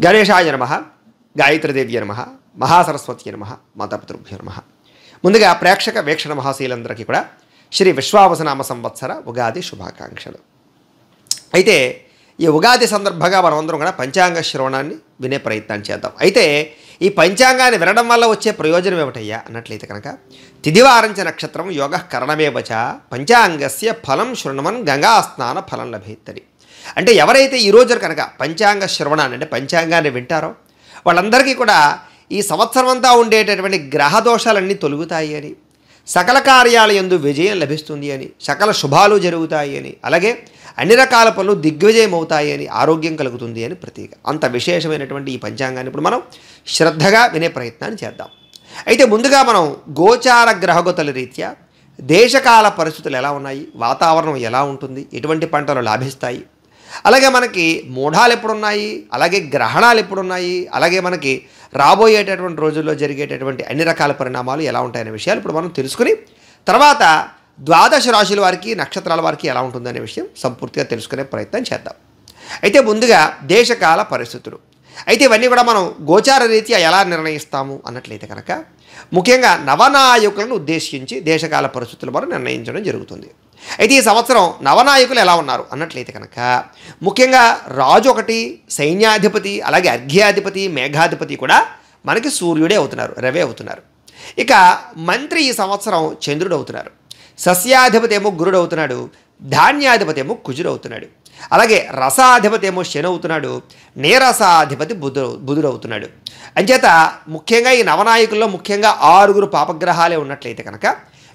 గణేశాయ నమః, గాయత్రీదేవ్య నమః, మహాసరస్వతి నమః, మాతాపితృభ్యో నమః. ముందుగా ప్రేక్షక వీక్షణ మహాశీలందరికీ కూడా శ్రీ విశ్వావసనామ సంవత్సర ఉగాది శుభాకాంక్షలు. అయితే ఈ ఉగాది సందర్భంగా మనమందరం కూడా పంచాంగ శ్రవణాన్ని వినే ప్రయత్నం చేద్దాం. అయితే ఈ పంచాంగాన్ని వినడం వల్ల వచ్చే ప్రయోజనం ఏమిటయ్యా అన్నట్లయితే కనుక తిథివారంచ నక్షత్రం యోగ కరణమేవచ పంచాంగస్య ఫలం శృణ్వన్ గంగా స్నాన ఫలం లభేత్తని. అంటే ఎవరైతే ఈ రోజు కనుక పంచాంగ శ్రవణాన్ని అంటే పంచాంగాన్ని వింటారో వాళ్ళందరికీ కూడా ఈ సంవత్సరం అంతా ఉండేటటువంటి గ్రహ దోషాలన్నీ తొలుగుతాయి అని, సకల కార్యాలయందు విజయం లభిస్తుంది అని, సకల శుభాలు జరుగుతాయి అని, అలాగే అన్ని రకాల పనులు దిగ్విజయం అవుతాయి అని, ఆరోగ్యం కలుగుతుంది అని ప్రతీక. అంత విశేషమైనటువంటి ఈ పంచాంగాన్ని ఇప్పుడు మనం శ్రద్ధగా వినే ప్రయత్నాన్ని చేద్దాం. అయితే ముందుగా మనం గోచార గ్రహగతుల రీత్యా దేశకాల పరిస్థితులు ఎలా ఉన్నాయి, వాతావరణం ఎలా ఉంటుంది, ఎటువంటి పంటలు లాభిస్తాయి, అలాగే మనకి మూఢాలు ఎప్పుడున్నాయి, అలాగే గ్రహణాలు ఎప్పుడున్నాయి, అలాగే మనకి రాబోయేటటువంటి రోజుల్లో జరిగేటటువంటి అన్ని రకాల పరిణామాలు ఎలా ఉంటాయనే విషయాలు ఇప్పుడు మనం తెలుసుకుని తర్వాత ద్వాదశ రాశుల వారికి నక్షత్రాల వారికి ఎలా ఉంటుందనే విషయం సంపూర్తిగా తెలుసుకునే ప్రయత్నం చేద్దాం. అయితే ముందుగా దేశకాల పరిస్థితులు. అయితే ఇవన్నీ కూడా మనం గోచార రీత్యా ఎలా నిర్ణయిస్తాము అన్నట్లయితే కనుక ముఖ్యంగా నవనాయకులను ఉద్దేశించి దేశకాల పరిస్థితులు మనం నిర్ణయించడం జరుగుతుంది. అయితే ఈ సంవత్సరం నవనాయకులు ఎలా ఉన్నారు అన్నట్లయితే కనుక ముఖ్యంగా రాజు ఒకటి, సైన్యాధిపతి, అలాగే అర్ఘ్యాధిపతి, మేఘాధిపతి కూడా మనకి సూర్యుడే అవుతున్నారు, రవే అవుతున్నారు. ఇక మంత్రి ఈ సంవత్సరం చంద్రుడు అవుతున్నారు. సస్యాధిపతి ఏమో గురుడు అవుతున్నాడు, ధాన్యాధిపతి ఏమో కుజుడు అవుతున్నాడు, అలాగే రసాధిపతి ఏమో శని అవుతున్నాడు, నీరసాధిపతి బుధుడు అవుతున్నాడు. అంచేత ముఖ్యంగా ఈ నవనాయకుల్లో ముఖ్యంగా 6 పాపగ్రహాలే ఉన్నట్లయితే కనుక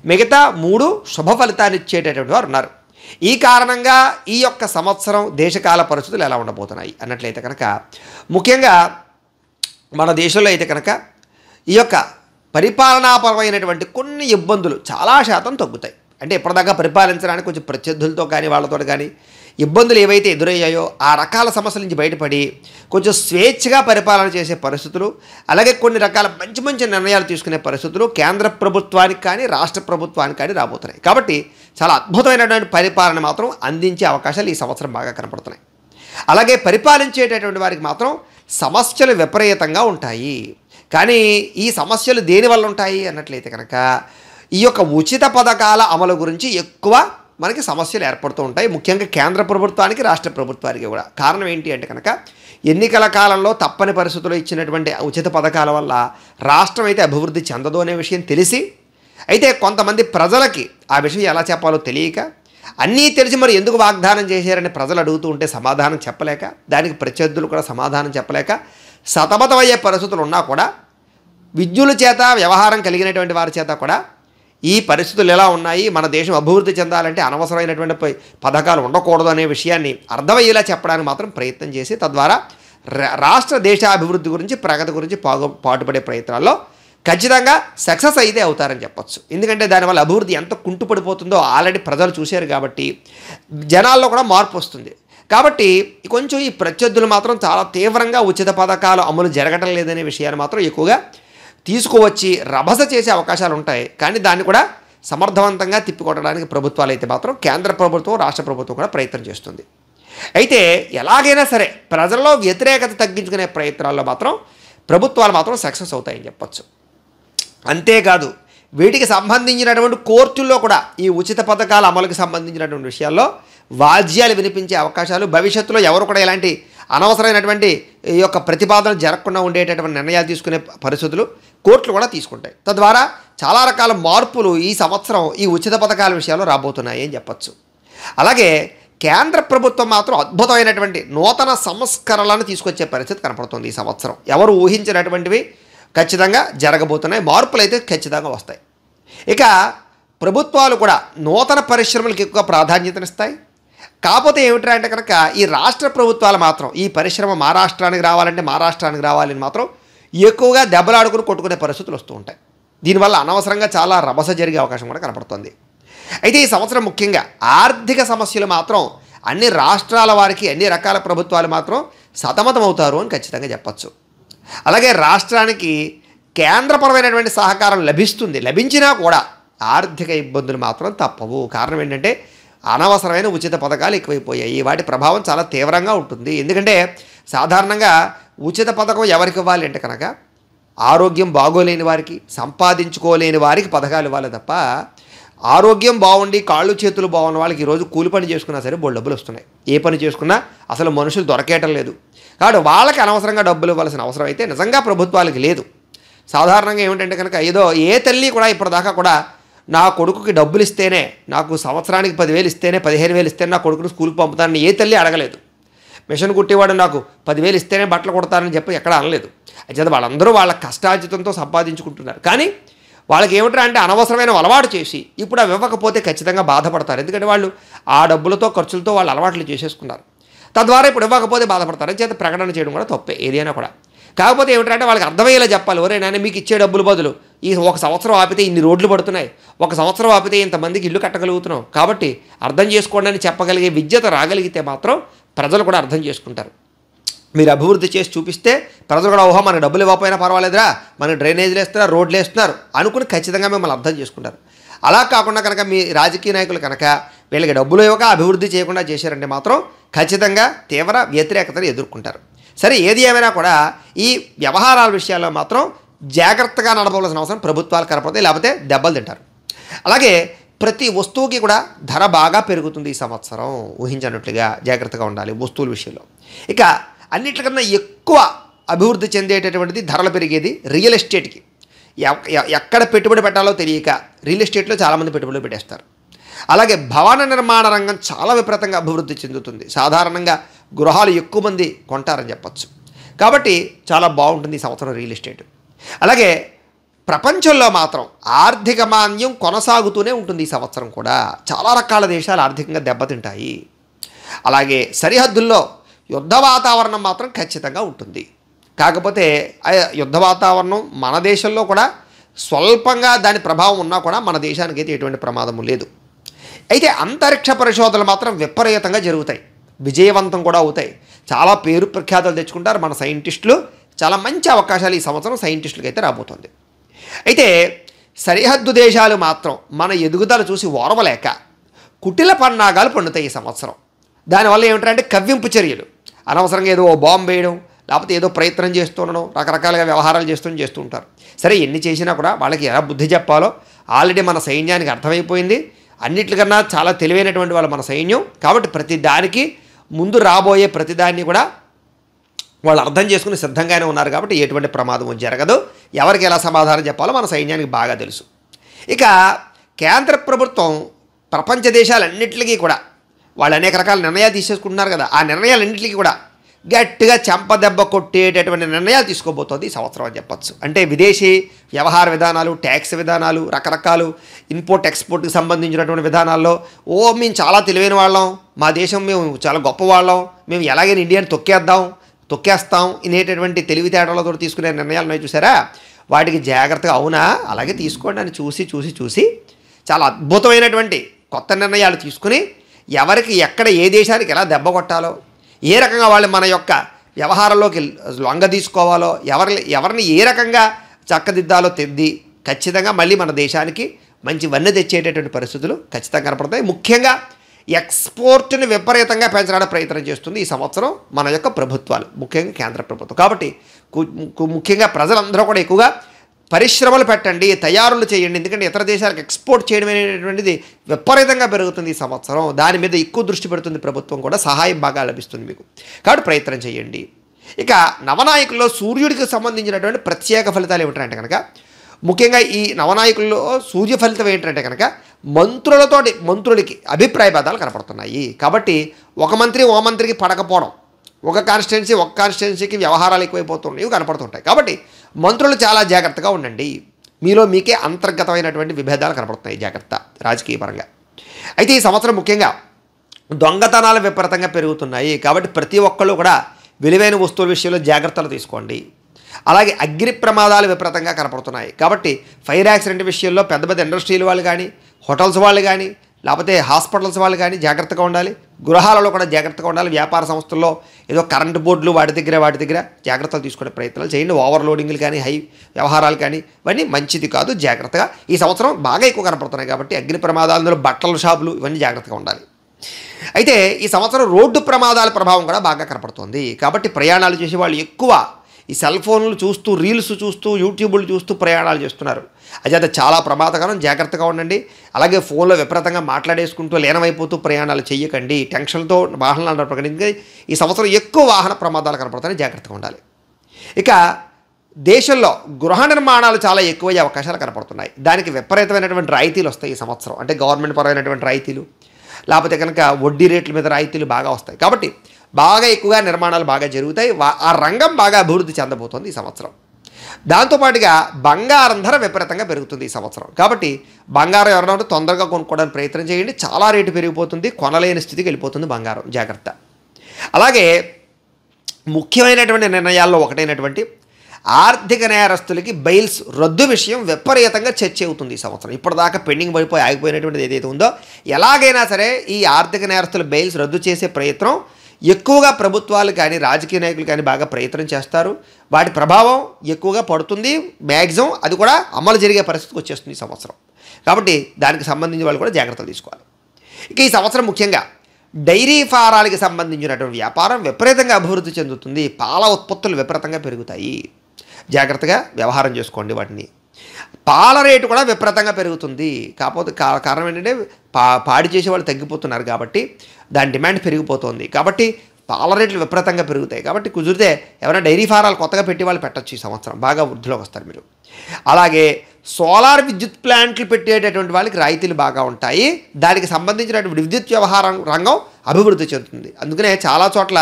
మిగతా 3 శుభ ఫలితాన్ని ఇచ్చేటటువంటి వారు ఉన్నారు. ఈ కారణంగా ఈ యొక్క సంవత్సరం దేశకాల పరిస్థితులు ఎలా ఉండబోతున్నాయి అన్నట్లయితే కనుక ముఖ్యంగా మన దేశంలో అయితే కనుక ఈ యొక్క పరిపాలనాపరమైనటువంటి కొన్ని ఇబ్బందులు చాలా శాతం తగ్గుతాయి. అంటే ఇప్పటిదాకా పరిపాలించడానికి కొంచెం ప్రత్యర్థులతో కానీ వాళ్ళతో కానీ ఇబ్బందులు ఏవైతే ఎదురయ్యాయో ఆ రకాల సమస్యల నుంచి బయటపడి కొంచెం స్వేచ్ఛగా పరిపాలన చేసే పరిస్థితులు, అలాగే కొన్ని రకాల మంచి మంచి నిర్ణయాలు తీసుకునే పరిస్థితులు కేంద్ర ప్రభుత్వానికి కానీ రాష్ట్ర ప్రభుత్వానికి కానీ రాబోతున్నాయి. కాబట్టి చాలా అద్భుతమైనటువంటి పరిపాలన మాత్రం అందించే అవకాశాలు ఈ సంవత్సరం బాగా కనపడుతున్నాయి. అలాగే పరిపాలించేటటువంటి వారికి మాత్రం సమస్యలు విపరీతంగా ఉంటాయి. కానీ ఈ సమస్యలు దేనివల్ల ఉంటాయి అన్నట్లయితే కనుక ఈ యొక్క ఉచిత పథకాల అమలు గురించి ఎక్కువ మనకి సమస్యలు ఏర్పడుతూ ఉంటాయి. ముఖ్యంగా కేంద్ర ప్రభుత్వానికి రాష్ట్ర ప్రభుత్వానికి కూడా. కారణం ఏంటి అంటే కనుక ఎన్నికల కాలంలో తప్పని పరిస్థితుల్లో ఇచ్చినటువంటి ఉచిత పథకాల వల్ల రాష్ట్రం అయితే అభివృద్ధి చెందదు అనే విషయం తెలిసి, అయితే కొంతమంది ప్రజలకి ఆ విషయం ఎలా చెప్పాలో తెలియక, అన్నీ తెలిసి మరి ఎందుకు వాగ్దానం చేశారని ప్రజలు అడుగుతూ ఉంటే సమాధానం చెప్పలేక, దానికి ప్రత్యర్థులు కూడా సమాధానం చెప్పలేక సతమతమయ్యే పరిస్థితులు ఉన్నా కూడా విజ్ఞుల చేత వ్యవహారం కలిగినటువంటి వారి చేత కూడా ఈ పరిస్థితులు ఎలా ఉన్నాయి, మన దేశం అభివృద్ధి చెందాలంటే అనవసరమైనటువంటి పథకాలు ఉండకూడదు అనే విషయాన్ని అర్థమయ్యేలా చెప్పడానికి మాత్రం ప్రయత్నం చేసి తద్వారా రాష్ట్ర దేశాభివృద్ధి గురించి ప్రగతి గురించి పాటుపడే ప్రయత్నాల్లో ఖచ్చితంగా సక్సెస్ అయితే అవుతారని చెప్పొచ్చు. ఎందుకంటే దానివల్ల అభివృద్ధి ఎంత కుంటుపడిపోతుందో ఆల్రెడీ ప్రజలు చూశారు కాబట్టి జనాల్లో కూడా మార్పు వస్తుంది. కాబట్టి కొంచెం ఈ ప్రత్యర్థులు మాత్రం చాలా తీవ్రంగా ఉచిత పథకాలు అమలు జరగటం లేదనే విషయాన్ని మాత్రం ఎక్కువగా తీసుకువచ్చి రభస చేసే అవకాశాలు ఉంటాయి. కానీ దాన్ని కూడా సమర్థవంతంగా తిప్పికొట్టడానికి ప్రభుత్వాలు అయితే మాత్రం కేంద్ర ప్రభుత్వం రాష్ట్ర ప్రభుత్వం కూడా ప్రయత్నం చేస్తుంది. అయితే ఎలాగైనా సరే ప్రజల్లో వ్యతిరేకత తగ్గించుకునే ప్రయత్నాల్లో మాత్రం ప్రభుత్వాలు మాత్రం సక్సెస్ అవుతాయని చెప్పచ్చు. అంతేకాదు వీటికి సంబంధించినటువంటి కోర్టుల్లో కూడా ఈ ఉచిత పథకాల అమలుకి సంబంధించినటువంటి విషయాల్లో వాద్యాలు వినిపించే అవకాశాలు, భవిష్యత్తులో ఎవరు కూడా ఇలాంటి అనవసరమైనటువంటి ఈ యొక్క ప్రతిపాదనలు జరగకుండా ఉండేటటువంటి నిర్ణయాలు తీసుకునే పరిస్థితులు కోర్టులు కూడా తీసుకుంటాయి. తద్వారా చాలా రకాల మార్పులు ఈ సంవత్సరం ఈ ఉచిత పథకాల విషయాల్లో రాబోతున్నాయి అని చెప్పచ్చు. అలాగే కేంద్ర ప్రభుత్వం మాత్రం అద్భుతమైనటువంటి నూతన సంస్కరణలను తీసుకొచ్చే పరిస్థితి కనపడుతుంది ఈ సంవత్సరం. ఎవరు ఊహించినటువంటివి ఖచ్చితంగా జరగబోతున్నాయి, మార్పులు అయితే ఖచ్చితంగా వస్తాయి. ఇక ప్రభుత్వాలు కూడా నూతన పరిశ్రమలకు ఎక్కువ ప్రాధాన్యతనిస్తాయి. కాకపోతే ఏమిట్రా అంటే కనుక ఈ రాష్ట్ర ప్రభుత్వాలు మాత్రం ఈ పరిశ్రమ మహారాష్ట్రానికి రావాలని మాత్రం ఎక్కువగా దెబ్బలాడుకుని కొట్టుకునే పరిస్థితులు వస్తూ ఉంటాయి. దీనివల్ల అనవసరంగా చాలా రభస జరిగే అవకాశం కూడా కనపడుతుంది. అయితే ఈ సంవత్సరం ముఖ్యంగా ఆర్థిక సమస్యలు మాత్రం అన్ని రాష్ట్రాల వారికి అన్ని రకాల ప్రభుత్వాలు మాత్రం సతమతం అవుతారు అని ఖచ్చితంగా చెప్పచ్చు. అలాగే రాష్ట్రానికి కేంద్రపరమైనటువంటి సహకారం లభించినా కూడా ఆర్థిక ఇబ్బందులు మాత్రం తప్పవు. కారణం ఏంటంటే అనవసరమైన ఉచిత పథకాలు ఎక్కువైపోయాయి. వాటి ప్రభావం చాలా తీవ్రంగా ఉంటుంది. ఎందుకంటే సాధారణంగా ఉచిత పథకం ఎవరికి ఇవ్వాలి అంటే కనుక ఆరోగ్యం బాగోలేని వారికి, సంపాదించుకోలేని వారికి పథకాలు ఇవ్వాలి తప్ప ఆరోగ్యం బాగుండి కాళ్ళు చేతులు బాగున్న వాళ్ళకి ఈరోజు కూలి పని చేసుకున్నా సరే బోల్డ్ డబ్బులు వస్తున్నాయి. ఏ పని చేసుకున్నా అసలు మనుషులు దొరకేయటం లేదు. కాబట్టి వాళ్ళకి అనవసరంగా డబ్బులు ఇవ్వాల్సిన అవసరం అయితే నిజంగా ప్రభుత్వాలకి లేదు. సాధారణంగా ఏమిటంటే కనుక ఏదో ఏ తల్లి కూడా ఇప్పటిదాకా కూడా నా కొడుకుకి డబ్బులు ఇస్తేనే, నాకు సంవత్సరానికి 10,000 ఇస్తేనే 15,000 ఇస్తేనే నా కొడుకుని స్కూల్కి పంపుతానని ఏ తల్లి అడగలేదు. మిషన్ కుట్టేవాడు నాకు 10,000 ఇస్తేనే బట్టలు కొడతానని చెప్పి ఎక్కడ అనలేదు. అయితే వాళ్ళందరూ వాళ్ళ కష్టార్జితంతో సంపాదించుకుంటున్నారు. కానీ వాళ్ళకి ఏమిట్రా అంటే అనవసరమైన అలవాటు చేసి ఇప్పుడు అవి ఇవ్వకపోతే ఖచ్చితంగా బాధపడతారు. ఎందుకంటే వాళ్ళు ఆ డబ్బులతో ఖర్చులతో వాళ్ళు అలవాట్లు చేసేసుకున్నారు. తద్వారా ఇప్పుడు ఇవ్వకపోతే బాధపడతారు. చేత ప్రకటన చేయడం కూడా తప్పే ఏదైనా కూడా. కాకపోతే ఏమిటంటే వాళ్ళకి అర్థమయ్యేలా చెప్పాలి. ఒరే నాయన మీకు ఇచ్చే డబ్బులు బదులు ఈ ఒక సంవత్సరం ఆపితే ఇన్ని రోడ్లు పడుతున్నాయి, ఒక సంవత్సరం ఆపితే ఇంతమందికి ఇల్లు కట్టగలుగుతున్నాం, కాబట్టి అర్థం చేసుకోండి అని చెప్పగలిగే విద్యత రాగలిగితే మాత్రం ప్రజలు కూడా అర్థం చేసుకుంటారు. మీరు అభివృద్ధి చేసి చూపిస్తే ప్రజలు కూడా ఓహో మనకు డబ్బులు ఇవ్వకపోయినా పర్వాలేదురా, మనకు డ్రైనేజీలు వేస్తున్నారు, రోడ్లు వేస్తున్నారు అనుకుని ఖచ్చితంగా మిమ్మల్ని అర్థం చేసుకుంటారు. అలా కాకుండా కనుక మీ రాజకీయ నాయకులు కనుక వీళ్ళకి డబ్బులు ఇవ్వక అభివృద్ధి చేయకుండా చేశారంటే మాత్రం ఖచ్చితంగా తీవ్ర వ్యతిరేకతను ఎదుర్కొంటారు. సరే ఏది ఏమైనా కూడా ఈ వ్యవహారాల విషయాల్లో మాత్రం జాగ్రత్తగా నడపవలసిన అవసరం ప్రభుత్వాలు కనపడతాయి, లేకపోతే దెబ్బలు తింటారు. అలాగే ప్రతి వస్తువుకి కూడా ధర బాగా పెరుగుతుంది ఈ సంవత్సరం, ఊహించినట్లుగా జాగ్రత్తగా ఉండాలి వస్తువుల విషయంలో. ఇక అన్నిటికన్నా ఎక్కువ అభివృద్ధి చెందేటటువంటిది ధరలు పెరిగేది రియల్ ఎస్టేట్కి. ఎక్కడ పెట్టుబడి పెట్టాలో తెలియక రియల్ ఎస్టేట్లో చాలామంది పెట్టుబడులు పెట్టేస్తారు. అలాగే భవన నిర్మాణ రంగం చాలా విపరీతంగా అభివృద్ధి చెందుతుంది. సాధారణంగా గృహాలు ఎక్కువ మంది కొంటారని చెప్పచ్చు. కాబట్టి చాలా బాగుంటుంది ఈ సంవత్సరం రియల్ ఎస్టేట్. అలాగే ప్రపంచంలో మాత్రం ఆర్థిక మాంద్యం కొనసాగుతూనే ఉంటుంది ఈ సంవత్సరం కూడా. చాలా రకాల దేశాలు ఆర్థికంగా దెబ్బతింటాయి. అలాగే సరిహద్దుల్లో యుద్ధ వాతావరణం మాత్రం ఖచ్చితంగా ఉంటుంది. కాకపోతే యుద్ధ వాతావరణం మన దేశంలో కూడా స్వల్పంగా దాని ప్రభావం ఉన్నా కూడా మన దేశానికి అయితే ఎటువంటి ప్రమాదము లేదు. అయితే అంతరిక్ష పరిశోధనలు మాత్రం విపరీతంగా జరుగుతాయి, విజయవంతం కూడా అవుతాయి. చాలా పేరు ప్రఖ్యాతలు తెచ్చుకుంటారు మన సైంటిస్టులు. చాలా మంచి అవకాశాలు ఈ సంవత్సరం సైంటిస్టులకి అయితే రాబోతుంది. అయితే సరిహద్దు దేశాలు మాత్రం మన ఎదుగుదల చూసి ఓర్వలేక కుటిల పన్నాగాలు పండుతాయి ఈ సంవత్సరం. దానివల్ల ఏమిటంటే కవ్వింపు చర్యలు, అనవసరంగా ఏదో బాంబు వేయడం, లేకపోతే ఏదో ప్రయత్నం చేస్తుండడం, రకరకాలుగా వ్యవహారాలు చేస్తూ ఉంటారు. సరే ఎన్ని చేసినా కూడా వాళ్ళకి ఎలా బుద్ధి చెప్పాలో ఆల్రెడీ మన సైన్యానికి అర్థమైపోయింది. అన్నిటికన్నా చాలా తెలివైనటువంటి వాళ్ళు మన సైన్యం. కాబట్టి ప్రతి దానికి ముందు రాబోయే ప్రతిదాన్ని కూడా వాళ్ళు అర్థం చేసుకుని సిద్ధంగానే ఉన్నారు. కాబట్టి ఎటువంటి ప్రమాదం జరగదు. ఎవరికి ఎలా సమాధానం చెప్పాలో మన సైన్యానికి బాగా తెలుసు. ఇక కేంద్ర ప్రభుత్వం ప్రపంచ దేశాలన్నింటికీ కూడా వాళ్ళు అనేక రకాల నిర్ణయాలు తీసేసుకుంటున్నారు కదా, ఆ నిర్ణయాలన్నింటికీ కూడా గట్టిగా చెంపదెబ్బ కొట్టేటటువంటి నిర్ణయాలు తీసుకోబోతోంది ఈ సంవత్సరం అని చెప్పచ్చు. అంటే విదేశీ వ్యవహార విధానాలు, ట్యాక్స్ విధానాలు, రకరకాలు ఇంపోర్ట్ ఎక్స్పోర్ట్కి సంబంధించినటువంటి విధానాల్లో మేము చాలా తెలివైన వాళ్ళం, మా దేశం మేము చాలా గొప్పవాళ్ళం, మేము ఎలాగైనా ఇండియాని తొక్కేస్తాం అనేటటువంటి తెలివితేటలతో తీసుకునే నిర్ణయాలు చూసారా, వాటికి జాగ్రత్తగా అవునా అలాగే తీసుకోండి అని చూసి చాలా అద్భుతమైనటువంటి కొత్త నిర్ణయాలు తీసుకుని ఎవరికి ఎక్కడ ఏ దేశానికి ఎలా దెబ్బ కొట్టాలో, ఏ రకంగా వాళ్ళు మన యొక్క వ్యవహారంలోకి లొంగ తీసుకోవాలో, ఎవరిని ఏ రకంగా చక్కదిద్దాలో ఖచ్చితంగా మళ్ళీ మన దేశానికి మంచి వన్నె తెచ్చేటటువంటి పరిస్థితులు ఖచ్చితంగా కనపడతాయి. ముఖ్యంగా ఎక్స్పోర్ట్ని విపరీతంగా పెంచడానికి ప్రయత్నం చేస్తుంది ఈ సంవత్సరం మన యొక్క ప్రభుత్వాలు, ముఖ్యంగా కేంద్ర ప్రభుత్వం. కాబట్టి ముఖ్యంగా ప్రజలందరూ కూడా ఎక్కువగా పరిశ్రమలు పెట్టండి, తయారులు చేయండి. ఎందుకంటే ఇతర దేశాలకు ఎక్స్పోర్ట్ చేయడం అనేటువంటిది విపరీతంగా పెరుగుతుంది ఈ సంవత్సరం. దాని మీద ఎక్కువ దృష్టి పెడుతుంది ప్రభుత్వం కూడా, సహాయం బాగా లభిస్తుంది మీకు. కాబట్టి ప్రయత్నం చేయండి. ఇక నవనాయకుల్లో సూర్యుడికి సంబంధించినటువంటి ప్రత్యేక ఫలితాలు ఏమిటంటే కనుక, ముఖ్యంగా ఈ నవనాయకుల్లో సూర్య ఫలితం ఏంటంటే కనుక మంత్రులకి అభిప్రాయ భేదాలు కనపడుతున్నాయి. కాబట్టి ఒక మంత్రికి పడకపోవడం, ఒక కాన్స్టిట్యున్సీకి వ్యవహారాలు ఎక్కువైపోతున్నాయి కనపడుతుంటాయి. కాబట్టి మంత్రులు చాలా జాగ్రత్తగా ఉండండి. మీకే అంతర్గతమైనటువంటి విభేదాలు కనపడుతున్నాయి, జాగ్రత్త రాజకీయ పరంగా. అయితే ఈ సంవత్సరం ముఖ్యంగా దొంగతనాలు విపరీతంగా పెరుగుతున్నాయి. కాబట్టి ప్రతి ఒక్కళ్ళు కూడా విలువైన వస్తువుల విషయంలో జాగ్రత్తలు తీసుకోండి. అలాగే అగ్ని ప్రమాదాలు విపరీతంగా కనపడుతున్నాయి. కాబట్టి ఫైర్ యాక్సిడెంట్ విషయంలో పెద్ద పెద్ద ఇండస్ట్రీల వాళ్ళు కానీ, హోటల్స్ వాళ్ళు కానీ, లేకపోతే హాస్పిటల్స్ వాళ్ళు కానీ జాగ్రత్తగా ఉండాలి. గృహాలలో కూడా జాగ్రత్తగా ఉండాలి. వ్యాపార సంస్థల్లో ఏదో కరెంటు బోర్డులు వాటి దగ్గర జాగ్రత్తలు తీసుకునే ప్రయత్నాలు చేయండి. ఓవర్లోడింగ్లు కానీ, హై వ్యవహారాలు కానీ ఇవన్నీ మంచిది కాదు. జాగ్రత్తగా ఈ సంవత్సరం బాగా ఎక్కువ కనపడుతున్నాయి. కాబట్టి అగ్ని ప్రమాదాలు, బట్టల షాపులు ఇవన్నీ జాగ్రత్తగా ఉండాలి. అయితే ఈ సంవత్సరం రోడ్డు ప్రమాదాల ప్రభావం కూడా బాగా కనపడుతుంది. కాబట్టి ప్రయాణాలు చేసే వాళ్ళు ఎక్కువ ఈ సెల్ ఫోన్లు చూస్తూ, రీల్స్ చూస్తూ, యూట్యూబ్లు చూస్తూ ప్రయాణాలు చేస్తున్నారు. అది చాలా ప్రమాదకరం, జాగ్రత్తగా ఉండండి. అలాగే ఫోన్లో విపరీతంగా మాట్లాడేసుకుంటూ లీనమైపోతూ ప్రయాణాలు చేయకండి. టెన్షన్తో వాహనాలు నడపకండి. ఈ సంవత్సరం ఎక్కువ వాహన ప్రమాదాలు కనపడతాయని జాగ్రత్తగా ఉండాలి. ఇక దేశంలో గృహ నిర్మాణాలు చాలా ఎక్కువయ్యే అవకాశాలు కనపడుతున్నాయి. దానికి విపరీతమైనటువంటి రాయితీలు వస్తాయి ఈ సంవత్సరం. అంటే గవర్నమెంట్ పరమైనటువంటి రాయితీలు, లేకపోతే కనుక వడ్డీ రేట్ల మీద రాయితీలు బాగా వస్తాయి. కాబట్టి బాగా ఎక్కువగా నిర్మాణాలు బాగా జరుగుతాయి. ఆ రంగం బాగా అభివృద్ధి చెందబోతోంది ఈ సంవత్సరం. దాంతోపాటుగా బంగారం ధర విపరీతంగా పెరుగుతుంది ఈ సంవత్సరం. కాబట్టి బంగారం ఎవరైనా తొందరగా కొనుక్కోవడానికి ప్రయత్నం చేయండి. చాలా రేటు పెరిగిపోతుంది, కొనలేని స్థితికి వెళ్ళిపోతుంది బంగారం, జాగ్రత్త. అలాగే ముఖ్యమైనటువంటి నిర్ణయాల్లో ఒకటైనటువంటి ఆర్థిక నేరస్తులకి బెయిల్స్ రద్దు విషయం విపరీతంగా చర్చ అవుతుంది ఈ సంవత్సరం. ఇప్పటిదాకా పెండింగ్ పడిపోయి ఆగిపోయినటువంటిది ఏదైతే ఉందో, ఎలాగైనా సరే ఈ ఆర్థిక నేరస్తుల బెయిల్స్ రద్దు చేసే ప్రయత్నం ఎక్కువగా ప్రభుత్వాలు కానీ రాజకీయ నాయకులు కానీ బాగా ప్రయత్నం చేస్తారు. వాటి ప్రభావం ఎక్కువగా పడుతుంది. మ్యాక్సిమం అది కూడా అమలు జరిగే పరిస్థితికి వచ్చేస్తుంది ఈ సంవత్సరం. కాబట్టి దానికి సంబంధించిన వాళ్ళు కూడా జాగ్రత్తలు తీసుకోవాలి. ఇక ఈ సంవత్సరం ముఖ్యంగా డైరీ ఫారాలకి సంబంధించినటువంటి వ్యాపారం విపరీతంగా అభివృద్ధి చెందుతుంది. పాల ఉత్పత్తులు విపరీతంగా పెరుగుతాయి. జాగ్రత్తగా వ్యవహారం చేసుకోండి వాటిని. పాల రేటు కూడా విపరీతంగా పెరుగుతుంది. కాకపోతే కారణం ఏంటంటే పాడి చేసే వాళ్ళు తగ్గిపోతున్నారు కాబట్టి దాని డిమాండ్ పెరిగిపోతుంది. కాబట్టి పాల రేట్లు విపరీతంగా పెరుగుతాయి. కాబట్టి కుదిరితే ఎవరైనా డైరీ ఫారాలు కొత్తగా పెట్టి వాళ్ళు పెట్టచ్చు. ఈ సంవత్సరం బాగా వృద్ధిలోకి వస్తారు మీరు. అలాగే సోలార్ విద్యుత్ ప్లాంట్లు పెట్టేటటువంటి వాళ్ళకి రాయితీలు బాగా ఉంటాయి. దానికి సంబంధించినటువంటి విద్యుత్ వ్యవహారం రంగం అభివృద్ధి చెందుతుంది. అందుకనే చాలా చోట్ల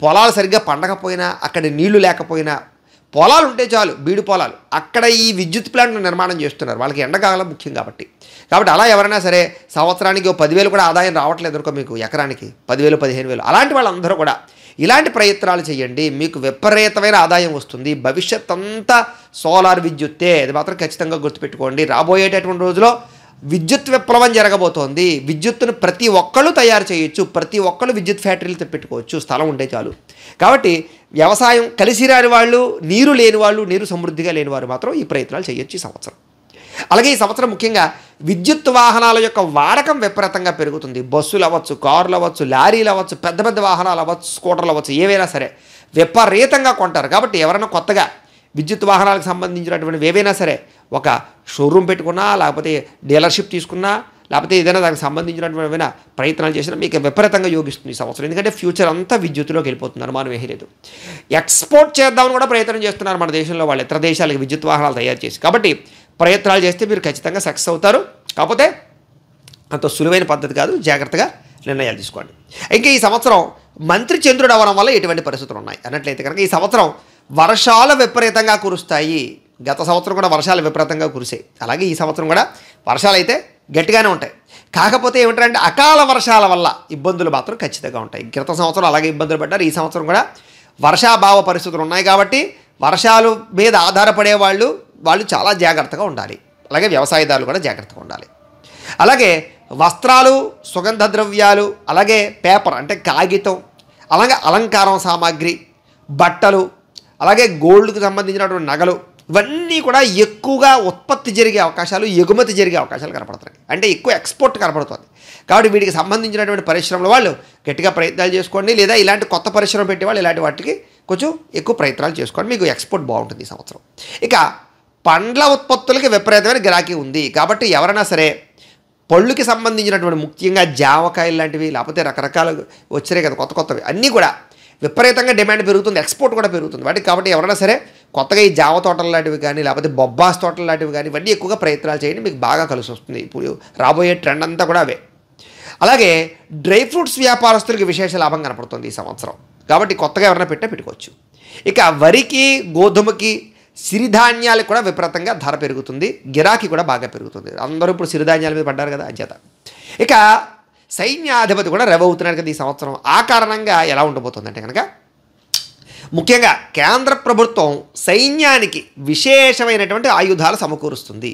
పొలాలు సరిగ్గా పండకపోయినా, అక్కడ నీళ్లు లేకపోయినా, పొలాలు ఉంటే చాలు, బీడు పొలాలు, అక్కడ ఈ విద్యుత్ ప్లాంట్లు నిర్మాణం చేస్తున్నారు. వాళ్ళకి ఎండాకాలం ముఖ్యం కాబట్టి అలా ఎవరైనా సరే సంవత్సరానికి 10,000 కూడా ఆదాయం రావట్లేదు అనుకో, మీకు ఎకరానికి 10,000 15,000, అలాంటి వాళ్ళందరూ కూడా ఇలాంటి ప్రయత్నాలు చేయండి. మీకు విపరీతమైన ఆదాయం వస్తుంది. భవిష్యత్ అంతా సోలార్ విద్యుత్తే, అది మాత్రం ఖచ్చితంగా గుర్తుపెట్టుకోండి. రాబోయేటటువంటి రోజులో విద్యుత్ విప్లవం జరగబోతోంది. విద్యుత్తును ప్రతి ఒక్కళ్ళు తయారు చేయొచ్చు, ప్రతి ఒక్కళ్ళు విద్యుత్ ఫ్యాక్టరీలు పెట్టుకోవచ్చు, స్థలం ఉంటే చాలు. కాబట్టి వ్యవసాయం కలిసి రాని వాళ్ళు, నీరు లేని వాళ్ళు, నీరు సమృద్ధిగా లేని వారు మాత్రం ఈ ప్రయత్నాలు చేయొచ్చు ఈ సంవత్సరం. అలాగే ఈ సంవత్సరం ముఖ్యంగా విద్యుత్ వాహనాల యొక్క వాడకం విపరీతంగా పెరుగుతుంది. బస్సులు అవ్వచ్చు, కార్లు అవ్వచ్చు, లారీలు అవ్వచ్చు, పెద్ద పెద్ద వాహనాలు అవ్వచ్చు, స్కూటర్లు అవ్వచ్చు, ఏవైనా సరే విపరీతంగా కొంటారు. కాబట్టి ఎవరైనా కొత్తగా విద్యుత్ వాహనాలకు సంబంధించినటువంటి ఏవైనా సరే ఒక షోరూమ్ పెట్టుకున్నా, లేకపోతే డీలర్షిప్ తీసుకున్నా, లేకపోతే ఏదైనా దానికి సంబంధించినటువంటి ఏమైనా ప్రయత్నాలు చేసినా మీకు విపరీతంగా యోగిస్తుంది ఈ సంవత్సరం. ఎందుకంటే ఫ్యూచర్ అంతా విద్యుత్తులోకి వెళ్ళిపోతున్నారు, మనం ఏమీ లేదు. ఎక్స్పోర్ట్ చేద్దామని కూడా ప్రయత్నం చేస్తున్నారు మన దేశంలో వాళ్ళు, ఇతర దేశాలకు విద్యుత్ వాహనాలు తయారు చేసి. కాబట్టి ప్రయత్నాలు చేస్తే మీరు ఖచ్చితంగా సక్సెస్ అవుతారు. కాకపోతే అంత సులువైన పద్ధతి కాదు, జాగ్రత్తగా నిర్ణయాలు తీసుకోండి. ఇంకా ఈ సంవత్సరం మంత్రి చంద్రుడు అవ్వడం వల్ల ఎటువంటి పరిస్థితులు ఉన్నాయి అన్నట్లయితే కనుక ఈ సంవత్సరం వర్షాలు విపరీతంగా కురుస్తాయి. గత సంవత్సరం కూడా వర్షాలు విపరీతంగా కురిసాయి. అలాగే ఈ సంవత్సరం కూడా వర్షాలు అయితే గట్టిగానే ఉంటాయి. కాకపోతే ఏమిటంటే అకాల వర్షాల వల్ల ఇబ్బందులు మాత్రం ఖచ్చితంగా ఉంటాయి. గత సంవత్సరం అలాగే ఇబ్బందులు పడ్డారు. ఈ సంవత్సరం కూడా వర్షాభావ పరిస్థితులు ఉన్నాయి. కాబట్టి వర్షాలు మీద ఆధారపడే వాళ్ళు చాలా జాగ్రత్తగా ఉండాలి. అలాగే వ్యవసాయదారులు కూడా జాగ్రత్తగా ఉండాలి. అలాగే వస్త్రాలు, సుగంధ ద్రవ్యాలు, అలాగే పేపర్ అంటే కాగితం, అలాగే అలంకారం సామాగ్రి, బట్టలు, అలాగే గోల్డ్కి సంబంధించినటువంటి నగలు, ఇవన్నీ కూడా ఎక్కువగా ఉత్పత్తి జరిగే అవకాశాలు, ఎగుమతి జరిగే అవకాశాలు కనపడుతున్నాయి. అంటే ఎక్కువ ఎక్స్పోర్ట్ కనపడుతుంది. కాబట్టి వీటికి సంబంధించినటువంటి పరిశ్రమల వాళ్ళు గట్టిగా ప్రయత్నాలు చేసుకోండి. లేదా ఇలాంటి కొత్త పరిశ్రమ పెట్టేవాళ్ళు ఇలాంటి వాటికి కొంచెం ఎక్కువ ప్రయత్నాలు చేసుకోండి. మీకు ఎక్స్పోర్ట్ బాగుంటుంది ఈ సంవత్సరం. ఇక పండ్ల ఉత్పత్తులకి విపరీతమైన గిరాకీ ఉంది. కాబట్టి ఎవరైనా సరే పళ్ళుకి సంబంధించినటువంటి ముఖ్యంగా జామకాయలు లాంటివి, లేకపోతే రకరకాలు వచ్చినాయి కదా కొత్తవి, అన్నీ కూడా విపరీతంగా డిమాండ్ పెరుగుతుంది, ఎక్స్పోర్ట్ కూడా పెరుగుతుంది వాటికి. కాబట్టి ఎవరైనా సరే కొత్తగా ఈ జామ తోటలు లాంటివి కానీ, లేకపోతే బొబ్బాస్ తోటలు లాంటివి కానీ, ఇవన్నీ ఎక్కువగా ప్రయత్నాలు చేయండి, మీకు బాగా కలిసి వస్తుంది. ఇప్పుడు రాబోయే ట్రెండ్ అంతా కూడా అవే. అలాగే డ్రై ఫ్రూట్స్ వ్యాపారస్తులకి విశేష లాభం కనపడుతుంది ఈ సంవత్సరం. కాబట్టి కొత్తగా ఎవరైనా పెట్టుకోవచ్చు. ఇక వరికి, గోధుమకి, సిరిధాన్యాలకు కూడా విపరీతంగా ధర పెరుగుతుంది, గిరాకీ కూడా బాగా పెరుగుతుంది. అందరూ ఇప్పుడు సిరిధాన్యాల మీద పడ్డారు కదా అంచేత. ఇక సైన్యాధిపతి కూడా రెవవుతున్నాడు కదా ఈ సంవత్సరం. ఆ కారణంగా ఎలా ఉండబోతుందంటే కనుక ముఖ్యంగా కేంద్ర ప్రభుత్వం సైన్యానికి విశేషమైనటువంటి ఆయుధాలు సమకూరుస్తుంది.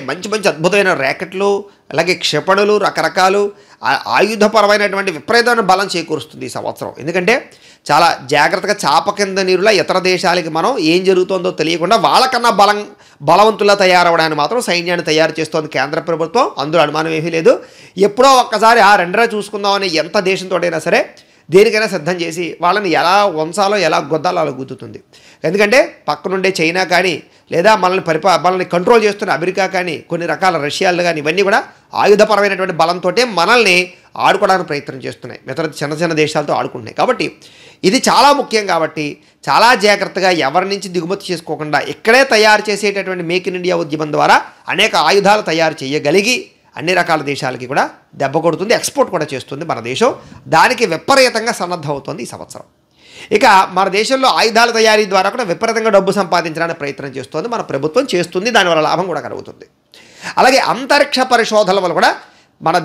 మంచి మంచి అద్భుతమైన ర్యాకెట్లు, అలాగే క్షిపణులు, రకరకాలు ఆయుధపరమైనటువంటి విపరీతమైన బలం చేకూరుస్తుంది ఈ సంవత్సరం. ఎందుకంటే చాలా జాగ్రత్తగా చాప కింద నీరులా ఇతర దేశాలకి మనం ఏం జరుగుతుందో తెలియకుండా వాళ్ళకన్నా బలవంతులా తయారవడానికి మాత్రం సైన్యాన్ని తయారు చేస్తోంది కేంద్ర ప్రభుత్వం. అందులో అనుమానం ఏమీ లేదు. ఎప్పుడో ఒక్కసారి రెండరా చూసుకుందామని ఎంత దేశంతోటైనా సరే దేనికైనా సిద్ధం చేసి వాళ్ళని ఎలా వంచాలో ఎలా గుద్దాలో అలా గుద్దుతుంది. ఎందుకంటే పక్కనుండే చైనా కానీ లేదా మనల్ని కంట్రోల్ చేస్తున్న అమెరికా కానీ కొన్ని రకాల రష్యాలు కానీ ఇవన్నీ కూడా ఆయుధపరమైనటువంటి బలంతో మనల్ని ఆడుకోవడానికి ప్రయత్నం చేస్తున్నాయి. మిగతా చిన్న చిన్న దేశాలతో ఆడుకుంటున్నాయి. కాబట్టి ఇది చాలా ముఖ్యం. కాబట్టి చాలా జాగ్రత్తగా ఎవరి నుంచి దిగుమతి చేసుకోకుండా ఇక్కడే తయారు చేసేటటువంటి మేక్ ఇన్ ఇండియా ఉద్యమం ద్వారా అనేక ఆయుధాలు తయారు చేయగలిగి అన్ని రకాల దేశాలకి కూడా దెబ్బ కొడుతుంది, ఎక్స్పోర్ట్ కూడా చేస్తుంది మన దేశం. దానికి విపరీతంగా సన్నద్ధం అవుతుంది ఈ సంవత్సరం. ఇక మన దేశంలో ఆయుధాల తయారీ ద్వారా కూడా విపరీతంగా డబ్బు సంపాదించడానికి ప్రయత్నం చేస్తుంది మన ప్రభుత్వం చేస్తుంది. దానివల్ల లాభం కూడా కలుగుతుంది. అలాగే అంతరిక్ష పరిశోధనల వల్ల కూడా మన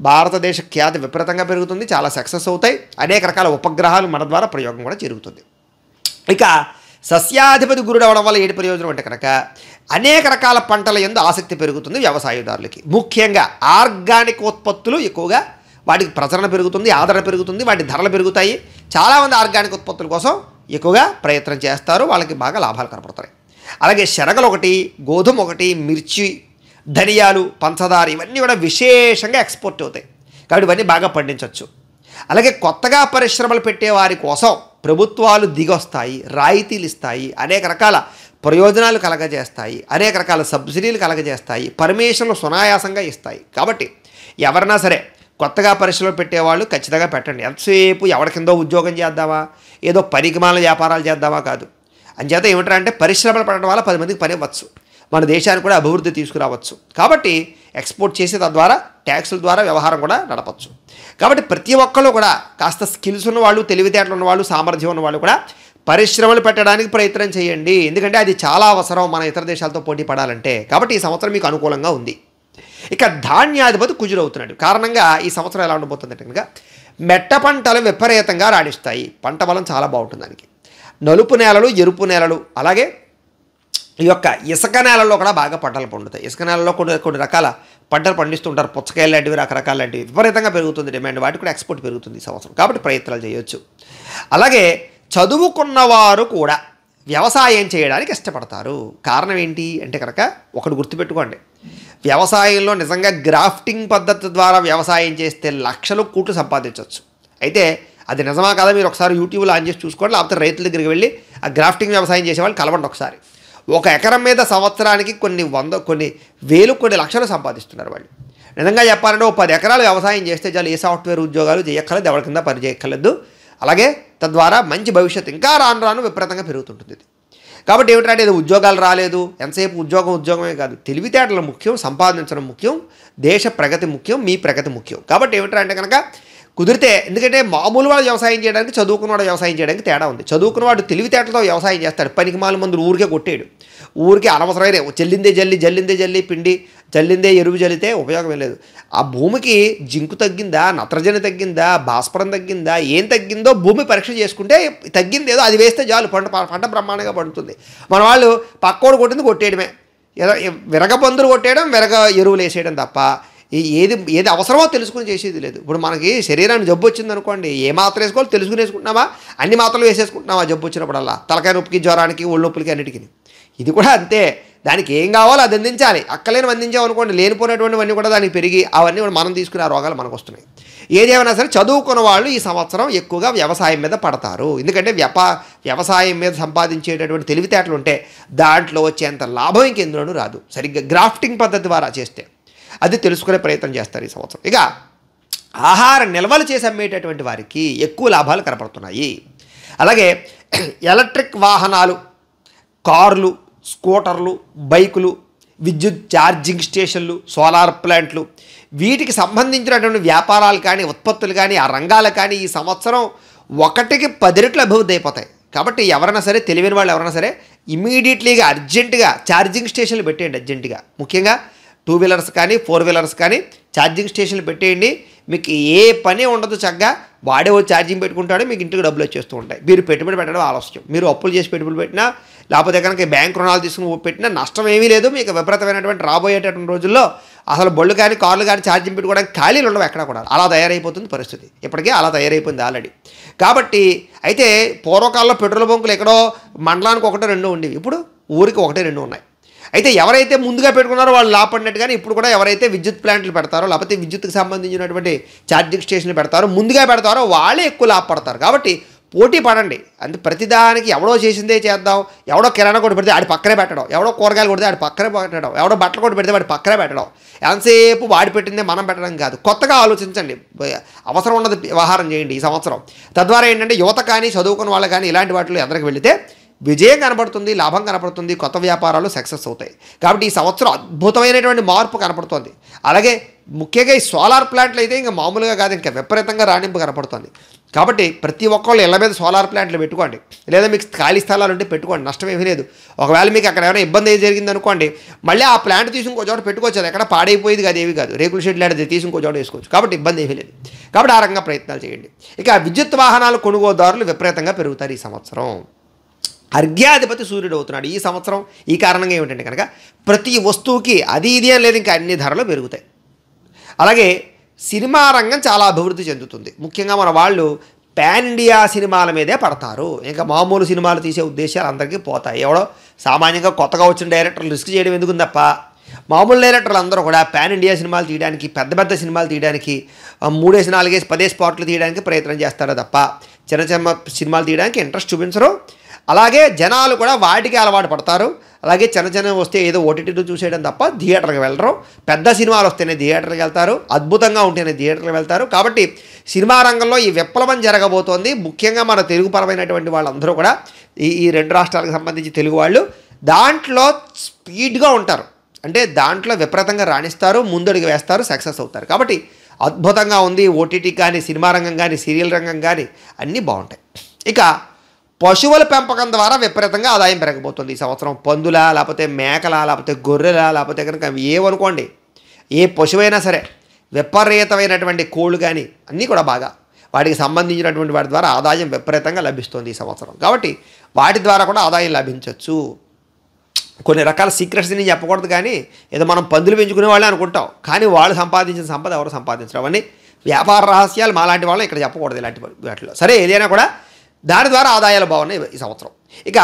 భారతదేశ ఖ్యాతి విపరీతంగా పెరుగుతుంది. చాలా సక్సెస్ అవుతాయి. అనేక రకాల ఉపగ్రహాలు మన ద్వారా ప్రయోగం కూడా జరుగుతుంది. ఇక సస్యాధిపతి గురుడు అవడం వల్ల ఏంటి ప్రయోజనం అంటే కనుక అనేక రకాల పంటల యందు ఆసక్తి పెరుగుతుంది వ్యవసాయదారులకి. ముఖ్యంగా ఆర్గానిక్ ఉత్పత్తులు ఎక్కువగా వాటికి ప్రచరణ పెరుగుతుంది, ఆదరణ పెరుగుతుంది, వాటి ధరలు పెరుగుతాయి. చాలామంది ఆర్గానిక్ ఉత్పత్తుల కోసం ఎక్కువగా ప్రయత్నం చేస్తారు, వాళ్ళకి బాగా లాభాలు కనపడతాయి. అలాగే శనగలు ఒకటి, గోధుమ ఒకటి, మిర్చి, ధనియాలు, పంచదార ఇవన్నీ కూడా విశేషంగా ఎక్స్పోర్ట్ అవుతాయి. కాబట్టి ఇవన్నీ బాగా పండించవచ్చు. అలాగే కొత్తగా పరిశ్రమలు పెట్టే వారి కోసం ప్రభుత్వాలు దిగొస్తాయి, రాయితీలు ఇస్తాయి, అనేక రకాల ప్రయోజనాలు కలగజేస్తాయి, అనేక రకాల సబ్సిడీలు కలగజేస్తాయి, పర్మిషన్లు సునాయాసంగా ఇస్తాయి. కాబట్టి ఎవరైనా సరే కొత్తగా పరిశ్రమలు పెట్టేవాళ్ళు ఖచ్చితంగా పెట్టండి. ఎంతసేపు ఎవరి కిందో ఉద్యోగం చేద్దామా, ఏదో పరిగమాల వ్యాపారాలు చేద్దామా కాదు. అంచేత ఏమిటంటే పరిశ్రమలు పెట్టడం వల్ల 10 మందికి పని ఇవ్వచ్చు, మన దేశానికి కూడా అభివృద్ధి తీసుకురావచ్చు. కాబట్టి ఎక్స్పోర్ట్ చేసి తద్వారా ట్యాక్సుల ద్వారా వ్యవహారం కూడా నడపచ్చు. కాబట్టి ప్రతి ఒక్కళ్ళు కూడా కాస్త స్కిల్స్ ఉన్నవాళ్ళు, తెలివితేటలు ఉన్నవాళ్ళు, సామర్థ్యం ఉన్నవాళ్ళు కూడా పరిశ్రమలు పెట్టడానికి ప్రయత్నం చేయండి. ఎందుకంటే అది చాలా అవసరం మన ఇతర దేశాలతో పోటీ పడాలంటే. కాబట్టి ఈ సంవత్సరం మీకు అనుకూలంగా ఉంది. ఇక ధాన్యాధిపతి కుజుడవుతున్నాడు కారణంగా ఈ సంవత్సరం ఎలా ఉండబోతుందంటే కనుక మెట్ట పంటలు విపరీతంగా రాణిస్తాయి. పంట బలం చాలా బాగుంటుంది దానికి. నలుపు నేలలు, ఎరుపు నేలలు, అలాగే ఈ యొక్క ఇసుక నేలల్లో కూడా బాగా పంటలు పండుతాయి. ఇసుక నేలలో కొన్ని రకాల పంటలు పండిస్తుంటారు. పుచ్చకాయలు లాంటివి, రకరకాల లాంటివి విపరీతంగా పెరుగుతుంది డిమాండ్. వాటికి కూడా ఎక్స్పోర్ట్ పెరుగుతుంది ఈ సంవత్సరం. కాబట్టి ప్రయత్నాలు చేయొచ్చు. అలాగే చదువుకున్నవారు కూడా వ్యవసాయం చేయడానికి ఇష్టపడతారు. కారణం ఏంటి అంటే కనుక ఒకటి గుర్తుపెట్టుకోండి, వ్యవసాయంలో నిజంగా గ్రాఫ్టింగ్ పద్ధతి ద్వారా వ్యవసాయం చేస్తే లక్షలు కోట్లు సంపాదించవచ్చు. అయితే అది నిజమా కదా మీరు ఒకసారి యూట్యూబ్లో ఆన్ చేసి చూసుకోండి, లేకపోతే రైతుల దగ్గరికి వెళ్ళి ఆ గ్రాఫ్టింగ్ వ్యవసాయం చేసేవాళ్ళు కలవండి ఒకసారి. 1 ఎకరం మీద సంవత్సరానికి కొన్ని వేలు కొన్ని లక్షలు సంపాదిస్తున్నారు వాళ్ళు. నిజంగా చెప్పాలంటే 10 ఎకరాలు వ్యవసాయం చేస్తే చాలు, ఏ సాఫ్ట్వేర్ ఉద్యోగాలు చేయక్కర్లేదు, ఎవరి కింద పని చేయక్కర్లేదు. అలాగే తద్వారా మంచి భవిష్యత్తు ఇంకా రాను విపరీతంగా పెరుగుతుంటుంది ఇది. కాబట్టి ఏమిటంటే ఇది ఉద్యోగాలు రాలేదు, ఎంతసేపు ఉద్యోగమే కాదు, తెలివితేటలు ముఖ్యం, సంపాదించడం ముఖ్యం, దేశ ప్రగతి ముఖ్యం, మీ ప్రగతి ముఖ్యం. కాబట్టి ఏమిటంటే కనుక కుదిరితే, ఎందుకంటే మామూలు వాడు వ్యవసాయం చేయడానికి చదువుకున్నవాడు వ్యవసాయం చేయడానికి తేడా ఉంది. చదువుకున్నవాడు తెలివితేటలతో వ్యవసాయం చేస్తాడు, పనికి మాల మందులు ఊరికే కొట్టాడు, ఊరికే అనవసరమైన జల్లిందే జల్లి పిండి, జల్లిందే ఎరువు జల్లితే ఉపయోగం లేదు. ఆ భూమికి జింకు తగ్గిందా, నత్రజని తగ్గిందా, భాస్వరం తగ్గిందా, ఏం తగ్గిందో భూమి పరీక్ష చేసుకుంటే తగ్గింది ఏదో అది వేస్తే చాలు, పంట బ్రహ్మాండంగా పడుతుంది. మన వాళ్ళు పక్కోడు కొట్టింది కొట్టేయడమే, ఏదో విరగబందులు కొట్టేయడం, విరగ ఎరువులు వేసేయడం తప్ప ఏది అవసరమో తెలుసుకుని చేసేది లేదు. ఇప్పుడు మనకి శరీరాన్ని జబ్బు వచ్చింది అనుకోండి, ఏ మాత్రం వేసుకోవాలో తెలుసుకుని వేసుకుంటున్నామా, అన్ని మాత్రలు వేసేసుకుంటున్నామా జబ్బు వచ్చినప్పుడల్లా, తలకాయ నొప్పికి, జ్వరానికి, ఒళ్ళు నొప్పులకి, అన్నిటికీ. ఇది కూడా అంతే, దానికి ఏం కావాలో అది అందించాలి. అక్కలేని అందించామనుకోండి, లేనిపోయినటువంటివన్నీ కూడా దానికి పెరిగి అవన్నీ కూడా మనం తీసుకునే ఆ రోగాలు మనకు వస్తున్నాయి. ఏదేమైనా సరే చదువుకున్న వాళ్ళు ఈ సంవత్సరం ఎక్కువగా వ్యవసాయం మీద పడతారు. ఎందుకంటే వ్యవసాయం మీద సంపాదించేటటువంటి తెలివితేటలు ఉంటే దాంట్లో వచ్చేంత లాభం ఇంకెందులోనూ రాదు, సరిగ్గా గ్రాఫ్టింగ్ పద్ధతి ద్వారా చేస్తే. అది తెలుసుకునే ప్రయత్నం చేస్తారు ఈ సంవత్సరం. ఇక ఆహార నిల్వలు చేసి అమ్మేటటువంటి వారికి ఎక్కువ లాభాలు కనపడుతున్నాయి. అలాగే ఎలక్ట్రిక్ వాహనాలు, కార్లు, స్కూటర్లు, బైకులు, విద్యుత్ ఛార్జింగ్ స్టేషన్లు, సోలార్ ప్లాంట్లు, వీటికి సంబంధించినటువంటి వ్యాపారాలు కానీ, ఉత్పత్తులు కానీ, ఆ రంగాలు కానీ ఈ సంవత్సరం 1కి 10 రెట్లు అభివృద్ధి అయిపోతాయి. కాబట్టి ఎవరైనా సరే, తెలివైన వాళ్ళు ఎవరైనా సరే ఇమీడియట్లీగా అర్జెంటుగా ఛార్జింగ్ స్టేషన్లు పెట్టేయండి. అర్జెంటుగా ముఖ్యంగా 2 వీలర్స్ కానీ 4 వీలర్స్ కానీ ఛార్జింగ్ స్టేషన్లు పెట్టేయండి. మీకు ఏ పని ఉండదు, చక్కగా వాడే ఛార్జింగ్ పెట్టుకుంటాడు, మీకు ఇంటికి డబ్బులు వచ్చేస్తూ ఉంటాయి. మీరు పెట్టుబడి పెట్టడం ఆలస్యం, మీరు అప్పులు చేసి పెట్టుబడి పెట్టినా లేకపోతే కనుక బ్యాంక్ రుణాలు తీసుకుని పెట్టినా నష్టం ఏమీ లేదు. మీకు విపరీతమైనటువంటి రాబోయేటటువంటి రోజుల్లో అసలు బళ్ళు కానీ కార్లు కానీ ఛార్జింగ్ పెట్టుకోవడానికి ఖాళీలు ఉండవు ఎక్కడ కూడా. అలా తయారైపోతుంది పరిస్థితి. ఇప్పటికే అలా తయారైపోయింది ఆల్రెడీ. కాబట్టి అయితే పూర్వకాలంలో పెట్రోల్ బంకులు ఎక్కడో మండలానికి 1-2 ఉండేవి. ఇప్పుడు ఊరికి 1-2 ఉన్నాయి. అయితే ఎవరైతే ముందుగా పెట్టుకున్నారో వాళ్ళు లాభపడినట్టుగానే ఇప్పుడు కూడా ఎవరైతే విద్యుత్ ప్లాంట్లు పెడతారో లేకపోతే విద్యుత్కి సంబంధించినటువంటి ఛార్జింగ్ స్టేషన్లు పెడతారో ముందుగా పెడతారో వాళ్ళే ఎక్కువ లాభపడతారు. కాబట్టి పోటీ పడండి. అంటే ప్రతిదానికి ఎవడో చేసిందే చేద్దాం, ఎవడో కిరాణా కొట్టు పెడితే ఆడి పక్కనే పెట్టడం, ఎవడో కూరగాయలు కొడితే ఆడి పక్కనే పెట్టడం, ఎవడో బట్టలు కొట్టు పెడితే వాడి పక్కనే పెట్టడం, ఎంతసేపు వాడి పెట్టిందే మనం పెట్టడం కాదు. కొత్తగా ఆలోచించండి, అవసరం ఉన్నది వ్యవహారం చేయండి ఈ సంవత్సరం. తద్వారా ఏంటంటే యువత కానీ చదువుకున్న వాళ్ళు కానీ ఇలాంటి వాటిలో ఎదరికి వెళితే విజయం కనపడుతుంది, లాభం కనపడుతుంది, కొత్త వ్యాపారాలు సక్సెస్ అవుతాయి. కాబట్టి ఈ సంవత్సరం అద్భుతమైనటువంటి మార్పు కనపడుతుంది. అలాగే ముఖ్యంగా ఈ సోలార్ ప్లాంట్లు అయితే ఇంకా మామూలుగా కాదు, ఇంకా విపరీతంగా రాణింపు కనపడుతుంది. కాబట్టి ప్రతి ఒక్కళ్ళు ఇళ్ల మీద సోలార్ ప్లాంట్లు పెట్టుకోండి, లేదా మీకు ఖాళీ స్థలాలు ఉంటే పెట్టుకోండి, నష్టం ఏమీ లేదు. ఒకవేళ మీకు అక్కడ ఏమైనా ఇబ్బంది జరిగింది అనుకోండి, మళ్ళీ ఆ ప్లాంట్ తీసి ఇంకో చోట పెట్టుకోవచ్చు. అది ఎక్కడ పాడైపోయేది కాదు, ఏవి కాదు, రేకుల షెడ్ లాంటిది తీసి ఇంకో చోట వేసుకోవచ్చు. కాబట్టి ఇబ్బంది ఏమీ లేదు. కాబట్టి ఆ రకంగా ప్రయత్నాలు చేయండి. ఇక విద్యుత్ వాహనాలు కొనుగోలుదారులు విపరీతంగా పెరుగుతారు ఈ సంవత్సరం. అర్ఘ్యాధిపతి సూర్యుడు అవుతున్నాడు ఈ సంవత్సరం. ఈ కారణంగా ఏమిటంటే కనుక ప్రతి వస్తువుకి అది ఇది అని లేదు, ఇంకా అన్ని ధరలు పెరుగుతాయి. అలాగే సినిమా రంగం చాలా అభివృద్ధి చెందుతుంది. ముఖ్యంగా మన వాళ్ళు పాన్ ఇండియా సినిమాల మీదే పడతారు. ఇంకా మామూలు సినిమాలు తీసే ఉద్దేశాలు అందరికీ పోతాయి. ఎవడో సామాన్యంగా కొత్తగా వచ్చిన డైరెక్టర్లు రిస్క్ చేయడం ఎందుకు తప్ప మామూలు డైరెక్టర్లు అందరూ కూడా పాన్ ఇండియా సినిమాలు తీయడానికి, పెద్ద పెద్ద సినిమాలు తీయడానికి, 3 4 10 స్పాట్లు తీయడానికి ప్రయత్నం చేస్తారో తప్ప చిన్న చిన్న సినిమాలు తీయడానికి ఇంట్రెస్ట్ చూపించరు. అలాగే జనాలు కూడా వాటికి అలవాటు పడతారు. అలాగే చిన్న చిన్న వస్తే ఏదో ఓటీటీలో చూసేయడం తప్ప థియేటర్కి వెళ్ళరు. పెద్ద సినిమాలు వస్తేనే థియేటర్కి వెళ్తారు, అద్భుతంగా ఉంటేనే థియేటర్కి వెళ్తారు. కాబట్టి సినిమా రంగంలో ఈ విప్లవం జరగబోతోంది. ముఖ్యంగా మన తెలుగుపరమైనటువంటి వాళ్ళందరూ కూడా ఈ 2 రాష్ట్రాలకు సంబంధించి తెలుగు వాళ్ళు దాంట్లో స్పీడ్గా ఉంటారు. అంటే దాంట్లో విపరీతంగా రాణిస్తారు, ముందడుగు వేస్తారు, సక్సెస్ అవుతారు. కాబట్టి అద్భుతంగా ఉంది. ఓటీటీ కానీ, సినిమా రంగం కానీ, సీరియల్ రంగం కానీ అన్నీ బాగుంటాయి. ఇక పశువుల పెంపకం ద్వారా విపరీతంగా ఆదాయం పెరగబోతుంది ఈ సంవత్సరం. పందుల, లేకపోతే మేకల, లేకపోతే గొర్రెల, లేకపోతే కనుక ఏమనుకోండి, ఏ పశువైనా సరే విపరీతమైనటువంటి కోళ్ళు కానీ అన్నీ కూడా బాగా వాటికి సంబంధించినటువంటి వాటి ద్వారా ఆదాయం విపరీతంగా లభిస్తుంది ఈ సంవత్సరం. కాబట్టి వాటి ద్వారా కూడా ఆదాయం లభించవచ్చు. కొన్ని రకాల సీక్రెట్స్ నేను చెప్పకూడదు, కానీ ఏదో మనం పందులు పెంచుకునే వాళ్ళే అనుకుంటాం, కానీ వాళ్ళు సంపాదించిన సంపద ఎవరు సంపాదించడం అవన్నీ వ్యాపార రహస్యాలు మాలాంటి వాళ్ళు ఇక్కడ చెప్పకూడదు ఇలాంటి వాటిలో. సరే, ఏదైనా కూడా దాని ద్వారా ఆదాయాలు బాగున్నాయి ఈ సంవత్సరం. ఇక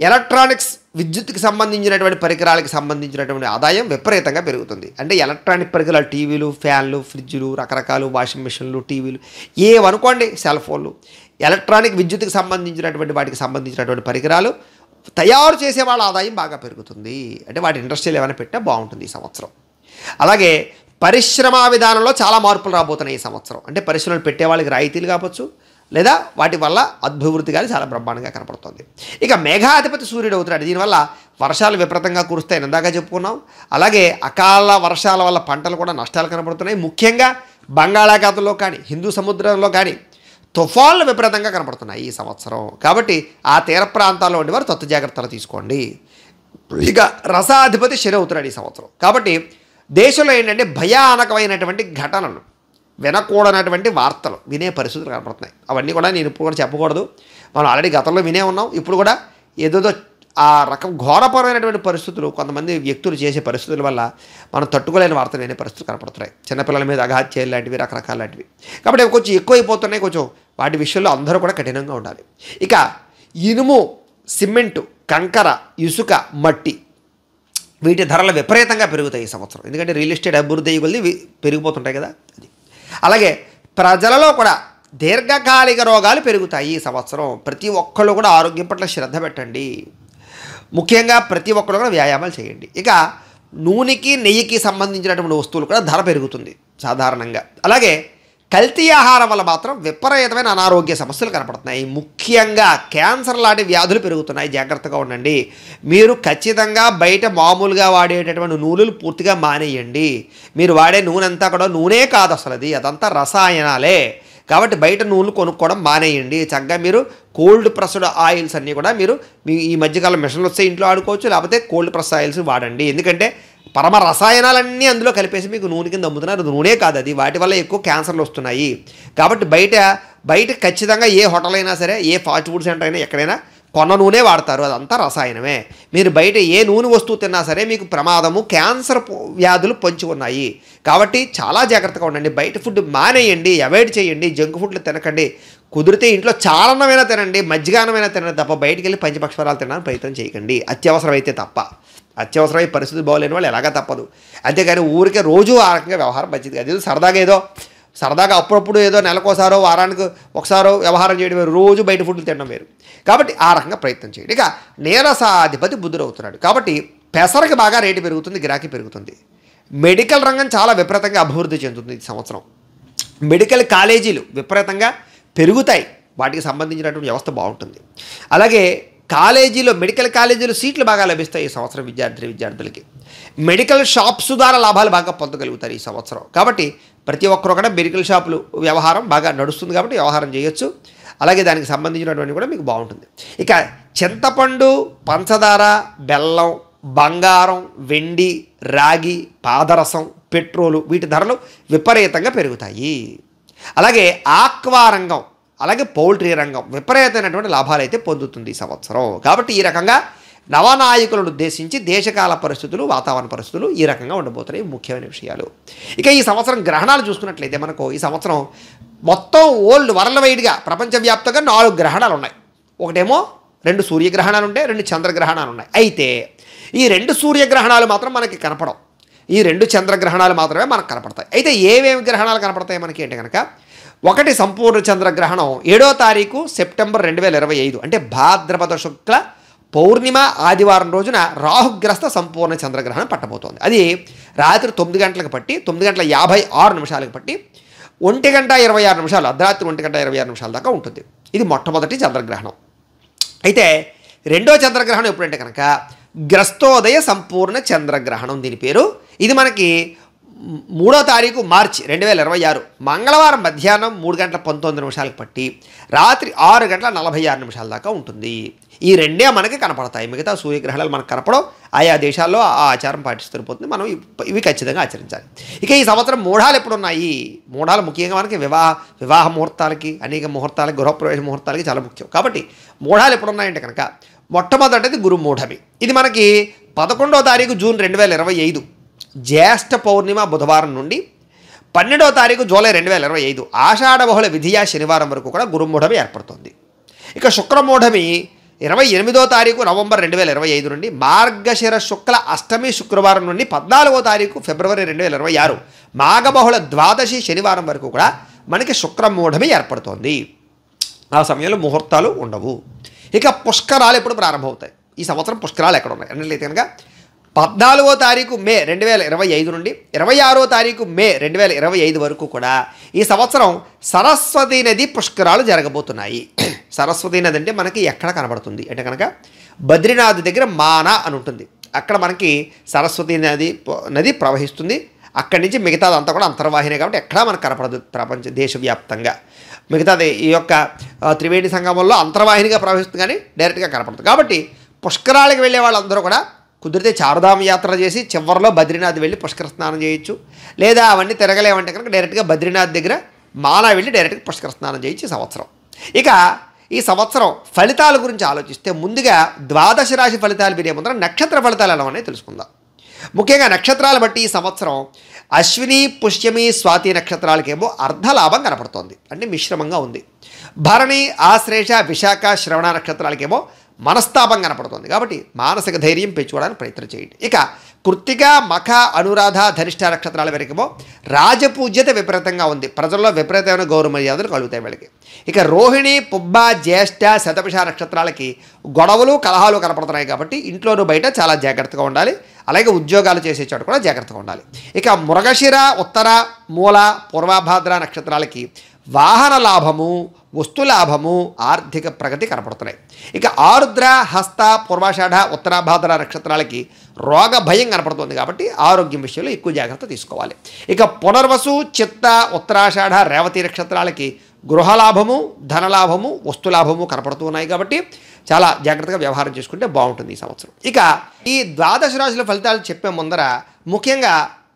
ఎలక్ట్రానిక్స్, విద్యుత్కి సంబంధించినటువంటి పరికరాలకు సంబంధించినటువంటి ఆదాయం విపరీతంగా పెరుగుతుంది. అంటే ఎలక్ట్రానిక్ పరికరాలు, టీవీలు, ఫ్యాన్లు, ఫ్రిడ్జ్లు, రకరకాలు వాషింగ్ మిషన్లు, టీవీలు, ఏవనుకోండి, సెల్ ఫోన్లు, ఎలక్ట్రానిక్ విద్యుత్కి సంబంధించినటువంటి వాటికి సంబంధించినటువంటి పరికరాలు తయారు చేసే వాళ్ళ ఆదాయం బాగా పెరుగుతుంది. అంటే వాటి ఇండస్ట్రీలు ఏమైనా పెట్టినా బాగుంటుంది ఈ సంవత్సరం. అలాగే పరిశ్రమ విధానంలో చాలా మార్పులు రాబోతున్నాయి ఈ సంవత్సరం. అంటే పరిశ్రమలు పెట్టే వాళ్ళకి రాయితీలు కావచ్చు, లేదా వాటి వల్ల అభివృద్ధి కానీ చాలా బ్రహ్మాండంగా కనపడుతుంది. ఇక మేఘాధిపతి సూర్యుడు అవుతున్నాడు. దీనివల్ల వర్షాలు విపరీతంగా కురుస్తాయని ఇందాక చెప్పుకున్నాం. అలాగే అకాల వర్షాల వల్ల పంటలు కూడా నష్టాలు కనపడుతున్నాయి. ముఖ్యంగా బంగాళాఖాతంలో కానీ, హిందూ సముద్రంలో కానీ తుఫాన్లు విపరీతంగా కనపడుతున్నాయి ఈ సంవత్సరం. కాబట్టి ఆ తీర ప్రాంతాల్లో ఉండేవారు తత్తు జాగ్రత్తలు తీసుకోండి. ఇక రసాధిపతి శని అవుతున్నాడు ఈ సంవత్సరం. కాబట్టి దేశంలో ఏంటంటే భయానకమైనటువంటి ఘటనలు, వినకూడనటువంటి వార్తలు వినే పరిస్థితులు కనపడుతున్నాయి. అవన్నీ కూడా నేను ఇప్పుడు కూడా చెప్పకూడదు, మనం ఆల్రెడీ గతంలో వినే ఉన్నాం. ఇప్పుడు కూడా ఏదేదో ఆ రకం ఘోరపరమైనటువంటి పరిస్థితులు కొంతమంది వ్యక్తులు చేసే పరిస్థితుల వల్ల మనం తట్టుకోలేని వార్తలు వినే పరిస్థితులు కనపడుతున్నాయి. చిన్నపిల్లల మీద అఘాత్యాలు లాంటివి, రకరకాల లాంటివి. కాబట్టి అవి కొంచెం ఎక్కువైపోతున్నాయి. కొంచెం వాటి విషయంలో అందరూ కూడా కఠినంగా ఉండాలి. ఇక ఇనుము, సిమెంటు, కంకర, ఇసుక, మట్టి, వీటి ధరలు విపరీతంగా పెరుగుతాయి ఈ సంవత్సరం. ఎందుకంటే రియల్ ఎస్టేట్ అభివృద్ధి అయ్యి కొద్దీ పెరిగిపోతుంటాయి కదా అది. అలాగే ప్రజలలో కూడా దీర్ఘకాలిక రోగాలు పెరుగుతాయి ఈ సంవత్సరం. ప్రతి ఒక్కళ్ళు కూడా ఆరోగ్యం పట్ల శ్రద్ధ పెట్టండి. ముఖ్యంగా ప్రతి ఒక్కరు కూడా వ్యాయామాలు చేయండి. ఇక నూనెకి, నెయ్యికి సంబంధించినటువంటి వస్తువులు కూడా ధర పెరుగుతుంది సాధారణంగా. అలాగే కల్తీ ఆహారం వల్ల మాత్రం విపరీతమైన అనారోగ్య సమస్యలు కనపడుతున్నాయి. ముఖ్యంగా క్యాన్సర్ లాంటి వ్యాధులు పెరుగుతున్నాయి. జాగ్రత్తగా ఉండండి. మీరు ఖచ్చితంగా బయట మామూలుగా వాడేటటువంటి నూనెలు పూర్తిగా మానేయండి. మీరు వాడే నూనె అంతా కూడా నూనె కాదు, అసలు అదంతా రసాయనాలే. కాబట్టి బయట నూనెలు కొనుక్కోవడం మానేయండి. చక్కగా మీరు కోల్డ్ ప్రెస్డ్ ఆయిల్స్ అన్నీ కూడా మీరు ఈ మధ్యకాలం మిషన్లు వస్తే ఇంట్లో ఆడుకోవచ్చు, లేకపోతే కోల్డ్ ప్రెస్ ఆయిల్స్ వాడండి. ఎందుకంటే పరమ రసాయనాలన్నీ అందులో కలిపేసి మీకు నూనె కింద అమ్ముతున్నారు. అది నూనె కాదు, అది వాటి వల్ల ఎక్కువ క్యాన్సర్లు వస్తున్నాయి. కాబట్టి బయట ఖచ్చితంగా ఏ హోటల్ అయినా సరే, ఏ ఫాస్ట్ ఫుడ్ సెంటర్ అయినా, ఎక్కడైనా కొన్న నూనె వాడతారు, అదంతా రసాయనమే. మీరు బయట ఏ నూనె వస్తువు తిన్నా సరే మీకు ప్రమాదము, క్యాన్సర్ వ్యాధులు పొంచి ఉన్నాయి. కాబట్టి చాలా జాగ్రత్తగా ఉండండి. బయట ఫుడ్ మానేయండి, అవాయిడ్ చేయండి, జంక్ ఫుడ్లు తినకండి. కుదిరితే ఇంట్లో చాలన్నమైనా తినండి, మజ్జిగానమైనా తినండి తప్ప బయటికి వెళ్ళి పంచపక్షరాలు తినడానికి ప్రయత్నం చేయకండి, అత్యవసరమైతే తప్ప. అత్యవసరమైన పరిస్థితి బాగోలేని వాళ్ళు ఎలాగా తప్పదు. అంతేగాని ఊరికే రోజు ఆ రకంగా వ్యవహారం మంచిది కాదు. సరదాగా అప్పుడప్పుడు ఏదో నెలకోసారో వారానికి ఒకసారో వ్యవహారం చేయడం వేరు, రోజు బయట ఫుడ్లు తినడం వేరు. కాబట్టి ఆ రకంగా ప్రయత్నం చేయండి. ఇక నీరసాధిపతి బుధుడవుతున్నాడు కాబట్టి పెసరకి బాగా రేటు పెరుగుతుంది, గిరాకీ పెరుగుతుంది. మెడికల్ రంగం చాలా విపరీతంగా అభివృద్ధి చెందుతుంది ఈ సంవత్సరం. మెడికల్ కాలేజీలు విపరీతంగా పెరుగుతాయి, వాటికి సంబంధించినటువంటి వ్యవస్థ బాగుంటుంది. అలాగే మెడికల్ కాలేజీలు సీట్లు బాగా లభిస్తాయి ఈ సంవత్సరం విద్యార్థులకి. మెడికల్ షాప్స్ ద్వారా లాభాలు బాగా పొందగలుగుతారు ఈ సంవత్సరం. కాబట్టి ప్రతి ఒక్కరు కూడా మెడికల్ షాపులు వ్యవహారం బాగా నడుస్తుంది కాబట్టి వ్యవహారం చేయొచ్చు. అలాగే దానికి సంబంధించినటువంటి కూడా మీకు బాగుంటుంది. ఇక చింతపండు, పంచదార, బెల్లం, బంగారం, వెండి, రాగి, పాదరసం, పెట్రోలు వీటి ధరలు విపరీతంగా పెరుగుతాయి. అలాగే ఆక్వా రంగం, అలాగే పౌల్ట్రీ రంగం విపరీతమైనటువంటి లాభాలు అయితే పొందుతుంది ఈ సంవత్సరం. కాబట్టి ఈ రకంగా నవనాయకులను ఉద్దేశించి దేశకాల పరిస్థితులు, వాతావరణ పరిస్థితులు ఈ రకంగా ఉండబోతున్నాయి ముఖ్యమైన విషయాలు. ఇక ఈ సంవత్సరం గ్రహణాలు చూసుకున్నట్లయితే మనకు ఈ సంవత్సరం మొత్తం వరల్డ్ వైడ్గా ప్రపంచవ్యాప్తంగా 4 గ్రహణాలు ఉన్నాయి. ఒకటేమో 2 సూర్యగ్రహణాలు ఉంటాయి, 2 చంద్రగ్రహణాలు ఉన్నాయి. అయితే ఈ 2 సూర్యగ్రహణాలు మాత్రం మనకి కనపడవు, ఈ 2 చంద్రగ్రహణాలు మాత్రమే మనకు కనపడతాయి. అయితే ఏమేమి గ్రహణాలు కనపడతాయి మనకి అంటే కనుక, ఒకటి సంపూర్ణ చంద్రగ్రహణం 7వ తారీఖు సెప్టెంబర్ 2025 అంటే భాద్రపద శుక్ల పౌర్ణిమ ఆదివారం రోజున రాహుగ్రస్త సంపూర్ణ చంద్రగ్రహణం పట్టబోతోంది. అది రాత్రి 9 గంటలకు పట్టి 9 గంటల 56 నిమిషాలకు పట్టి 1 గంట 26 నిమిషాలు, అర్ధరాత్రి 1 గంట 26 నిమిషాల దాకా ఉంటుంది. ఇది మొట్టమొదటి చంద్రగ్రహణం. అయితే రెండో చంద్రగ్రహణం ఎప్పుడంటే కనుక గ్రస్తోదయ సంపూర్ణ చంద్రగ్రహణం దీని పేరు. ఇది మనకి 3వ తారీఖు మార్చి 2026 మంగళవారం మధ్యాహ్నం 3 గంటల 19 నిమిషాలకు పట్టి రాత్రి 6 గంటల 46 నిమిషాల దాకా ఉంటుంది. ఈ రెండే మనకి కనపడతాయి, మిగతా సూర్యగ్రహణాలు మనకు కనపడవు. ఆయా దేశాల్లో ఆ ఆచారం పాటిస్తుపోతుంది, మనం ఇవి ఖచ్చితంగా ఆచరించాలి. ఇక ఈ సంవత్సరం మూఢాలు ఎప్పుడున్నాయి? మూఢాలు ముఖ్యంగా మనకి వివాహ ముహూర్తాలకి, అనేక ముహూర్తాలకి, గృహప్రవేశ ముహూర్తాలకి చాలా ముఖ్యం. కాబట్టి మూఢాలు ఎప్పుడున్నాయంటే కనుక మొట్టమొదటిది గురుమూఢమి. ఇది మనకి 11వ తారీఖు జూన్ 2025 జ్యేష్ఠ పౌర్ణిమ బుధవారం నుండి 12వ తారీఖు జూలై 2025 ఆషాఢ బహుళ విధియ శనివారం వరకు కూడా గురుమూఢమి ఏర్పడుతుంది. ఇక శుక్రమూఢమి 28వ తారీఖు నవంబర్ 2025 నుండి మార్గశిర శుక్ల అష్టమి శుక్రవారం నుండి 14వ తారీఖు ఫిబ్రవరి 2026 మాఘబహుళ ద్వాదశి శనివారం వరకు కూడా మనకి శుక్రమూఢమి ఏర్పడుతోంది. ఆ సమయంలో ముహూర్తాలు ఉండవు. ఇక పుష్కరాలు ఎప్పుడు ప్రారంభమవుతాయి? ఈ సంవత్సరం పుష్కరాలు ఎక్కడ ఉన్నాయి అన్నట్లయితే కనుక 14వ తారీఖు మే 2025 నుండి 26వ తారీఖు మే 2025 వరకు కూడా ఈ సంవత్సరం సరస్వతీ నది పుష్కరాలు జరగబోతున్నాయి. సరస్వతీ నది అంటే మనకి ఎక్కడ కనబడుతుంది అంటే కనుక బద్రీనాథ్ దగ్గర మానా అని ఉంటుంది, అక్కడ మనకి సరస్వతీ నది ప్రవహిస్తుంది. అక్కడి నుంచి మిగతాదంతా కూడా అంతర్వాహినే కాబట్టి ఎక్కడా మనకు కనపడదు ప్రపంచ దేశవ్యాప్తంగా. మిగతాది ఈ యొక్క త్రివేణి సంగమంలో అంతర్వాహినిగా ప్రవహిస్తుంది కానీ డైరెక్ట్గా కనపడుతుంది. కాబట్టి పుష్కరాలకు వెళ్ళే వాళ్ళందరూ కూడా కుదిరితే చారుధామ యాత్ర చేసి చివరిలో బద్రీనాథ్ వెళ్ళి పుష్కర స్నానం చేయొచ్చు. లేదా అవన్నీ తిరగలేమంటే కనుక డైరెక్ట్గా బద్రీనాథ్ దగ్గర మానా వెళ్ళి డైరెక్ట్గా పుష్కర స్నానం చేయొచ్చు ఈ సంవత్సరం. ఇక ఈ సంవత్సరం ఫలితాల గురించి ఆలోచిస్తే ముందుగా ద్వాదశ రాశి ఫలితాలు వినే ముందర నక్షత్ర ఫలితాలు ఎలా ఉన్నాయో తెలుసుకుందాం. ముఖ్యంగా నక్షత్రాలు బట్టి ఈ సంవత్సరం అశ్విని, పుష్యమి, స్వాతి నక్షత్రాలకేమో అర్ధలాభం కనపడుతోంది, అంటే మిశ్రమంగా ఉంది. భరణి, ఆశ్లేష, విశాఖ, శ్రవణ నక్షత్రాలకేమో మనస్తాపం కనపడుతుంది. కాబట్టి మానసిక ధైర్యం పెంచుకోవడానికి ప్రయత్నం చేయండి. ఇక కృత్తిక, మఖ, అనురాధ, ధనిష్ట నక్షత్రాల వరకేమో రాజపూజ్యత విపరీతంగా ఉంది, ప్రజల్లో విపరీతమైన గౌరవ మర్యాదలు కలుగుతాయి వీళ్ళకి. ఇక రోహిణి, పుబ్బ, జ్యేష్ఠ, శతభిష నక్షత్రాలకి గొడవలు, కలహాలు కనపడుతున్నాయి. కాబట్టి ఇంట్లోనూ బయట చాలా జాగ్రత్తగా ఉండాలి. అలాగే ఉద్యోగాలు చేసే చోట కూడా జాగ్రత్తగా ఉండాలి. ఇక మృగశిర, ఉత్తర, మూల, పూర్వభాద్ర నక్షత్రాలకి వాహన లాభము, వస్తు లాభము, ఆర్థిక ప్రగతి కనపడుతున్నాయి. ఇక ఆరుద్ర, హస్త, పూర్వాషాఢ, ఉత్తరాభాద్ర నక్షత్రాలకి రోగ భయం కనపడుతుంది. కాబట్టి ఆరోగ్యం విషయంలో ఎక్కువ జాగ్రత్త తీసుకోవాలి. ఇక పునర్వసు, చిత్త, ఉత్తరాషాఢ, రేవతి నక్షత్రాలకి గృహలాభము, ధనలాభము, వస్తులాభము కనపడుతూ ఉన్నాయి. కాబట్టి చాలా జాగ్రత్తగా వ్యవహారం చేసుకుంటే బాగుంటుంది ఈ సంవత్సరం. ఇక ఈ ద్వాదశ రాశుల ఫలితాలు చెప్పే ముందర ముఖ్యంగా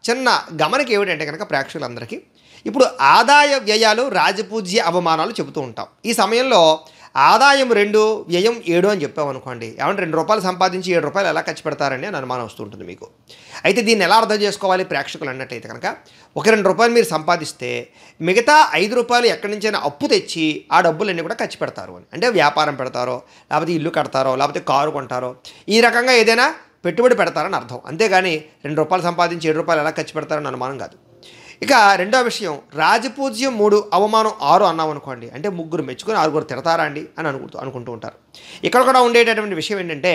చిన్న గమనిక ఏమిటంటే కనుక ప్రేక్షకులందరికీ ఇప్పుడు ఆదాయ వ్యయాలు, రాజపూజ్య అవమానాలు చెబుతూ ఉంటాం. ఈ సమయంలో ఆదాయం 2 వ్యయం 7 అని చెప్పామనుకోండి, ఏమంటే రూ. 2 సంపాదించి రూ. 7 ఎలా ఖర్చు పెడతారండి అని అనుమానం వస్తుంటుంది మీకు. అయితే దీన్ని ఎలా అర్థం చేసుకోవాలి ప్రేక్షకులు అన్నట్లయితే కనుక, ఒక రూ. 2 మీరు సంపాదిస్తే మిగతా రూ. 5 ఎక్కడి నుంచైనా అప్పు తెచ్చి ఆ డబ్బులన్నీ కూడా ఖర్చు పెడతారు అని. అంటే వ్యాపారం పెడతారో, లేకపోతే ఇల్లు కడతారో, లేకపోతే కారు కొంటారో, ఈ రకంగా ఏదైనా పెట్టుబడి పెడతారని అర్థం. అంతేగాని రూ. 2 సంపాదించి రూ. 7 ఎలా ఖర్చు పెడతారని అనుమానం కాదు. ఇక రెండో విషయం, రాజపూజ్యం 3 అవమానం 6 అన్నాం అనుకోండి, అంటే 3 మెచ్చుకొని 6 తిడతారా అండి అని అనుకుంటూ ఉంటారు. ఇక్కడ కూడా ఉండేటటువంటి విషయం ఏంటంటే,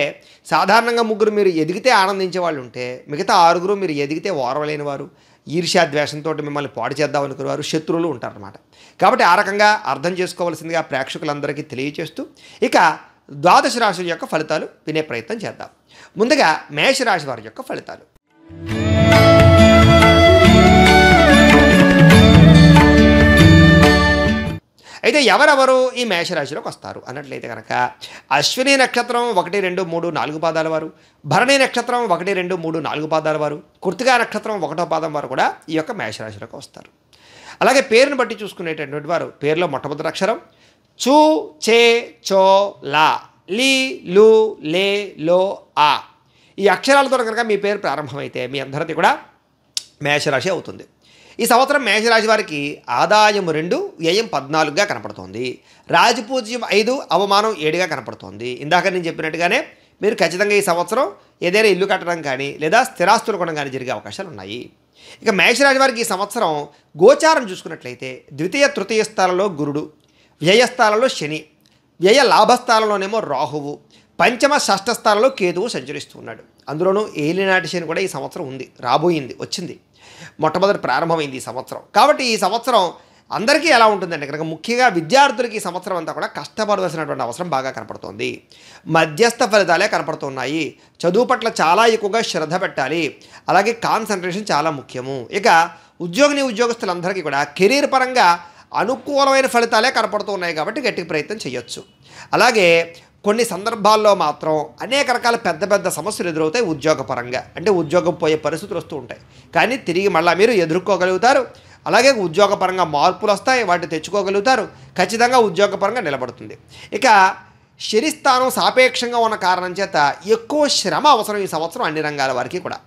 సాధారణంగా 3 మీరు ఎదిగితే ఆనందించే వాళ్ళు ఉంటే, మిగతా 6 మీరు ఎదిగితే ఓర్వలేని వారు, ఈర్ష్యాద్వేషంతో మిమ్మల్ని పాడు చేద్దాం అనుకునేవారు, శత్రువులు ఉంటారన్నమాట. కాబట్టి ఆ రకంగా అర్థం చేసుకోవాల్సిందిగా ప్రేక్షకులందరికీ తెలియజేస్తూ, ఇక ద్వాదశ రాశుల యొక్క ఫలితాలు వినే ప్రయత్నం చేద్దాం. ముందుగా మేషరాశి వారి యొక్క ఫలితాలు. అయితే ఎవరెవరు ఈ మేషరాశిలోకి వస్తారు అన్నట్లయితే కనుక, అశ్విని నక్షత్రం 1, 2, 3, 4 పాదాల వారు, భరణి నక్షత్రం 1, 2, 3, 4 పాదాల వారు, కృత్తికా నక్షత్రం 1వ పాదం వారు కూడా ఈ యొక్క మేషరాశిలోకి వస్తారు. అలాగే పేరును బట్టి చూసుకునేటటువంటి వారు, పేరులో మొట్టమొదటి అక్షరం చూ, చే, చో, లా, లీ, లు, లే, లో, ఆ, ఈ అక్షరాలతో కనుక మీ పేరు ప్రారంభమైతే మీ అందరిది కూడా మేషరాశి అవుతుంది. ఈ సంవత్సరం మేషరాశి వారికి ఆదాయం 2, వ్యయం 14గా కనపడుతోంది. రాజపూజ్యం 5, అవమానం 7గా కనపడుతోంది. ఇందాక నేను చెప్పినట్టుగానే మీరు ఖచ్చితంగా ఈ సంవత్సరం ఏదైనా ఇల్లు కట్టడం కానీ లేదా స్థిరాస్తులు కొనడం కానీ జరిగే అవకాశాలు ఉన్నాయి. ఇక మేషరాశి వారికి ఈ సంవత్సరం గోచారం చూసుకున్నట్లయితే ద్వితీయ తృతీయ స్థానంలో గురుడు, వ్యయస్థానంలో శని, వ్యయ లాభస్థానంలోనేమో రాహువు, పంచమ షష్ఠ స్థానంలో కేతువు సంచరిస్తూ ఉన్నాడు. అందులోనూ ఏలినాటి శని కూడా ఈ సంవత్సరం ఉంది, రాబోయింది, వచ్చింది, మొట్టమొదటి ప్రారంభమైంది ఈ సంవత్సరం. కాబట్టి ఈ సంవత్సరం అందరికీ ఎలా ఉంటుందంటే కనుక, ముఖ్యంగా విద్యార్థులకి ఈ సంవత్సరం అంతా కూడా కష్టపడవలసినటువంటి అవసరం బాగా కనపడుతోంది. మధ్యస్థ ఫలితాలే కనపడుతున్నాయి. చదువు పట్ల చాలా ఎక్కువగా శ్రద్ధ పెట్టాలి. అలాగే కాన్సన్ట్రేషన్ చాలా ముఖ్యము. ఇక ఉద్యోగస్తులందరికీ కూడా కెరీర్ పరంగా అనుకూలమైన ఫలితాలే కనపడుతున్నాయి కాబట్టి గట్టి ప్రయత్నం చేయొచ్చు. అలాగే కొన్ని సందర్భాల్లో మాత్రం అనేక రకాల పెద్ద సమస్యలు ఎదురవుతాయి ఉద్యోగపరంగా. అంటే ఉద్యోగం పోయే పరిస్థితులు వస్తూ ఉంటాయి, కానీ తిరిగి మళ్ళీ మీరు ఎదుర్కోగలుగుతారు. అలాగే ఉద్యోగపరంగా మార్పులు వస్తాయి, వాటిని తెచ్చుకోగలుగుతారు. ఖచ్చితంగా ఉద్యోగపరంగా నిలబడుతుంది. ఇక శనిస్థానం సాపేక్షంగా ఉన్న కారణం చేత ఎక్కువ శ్రమ అవసరం ఈ సంవత్సరం అన్ని రంగాల వారికి కూడా.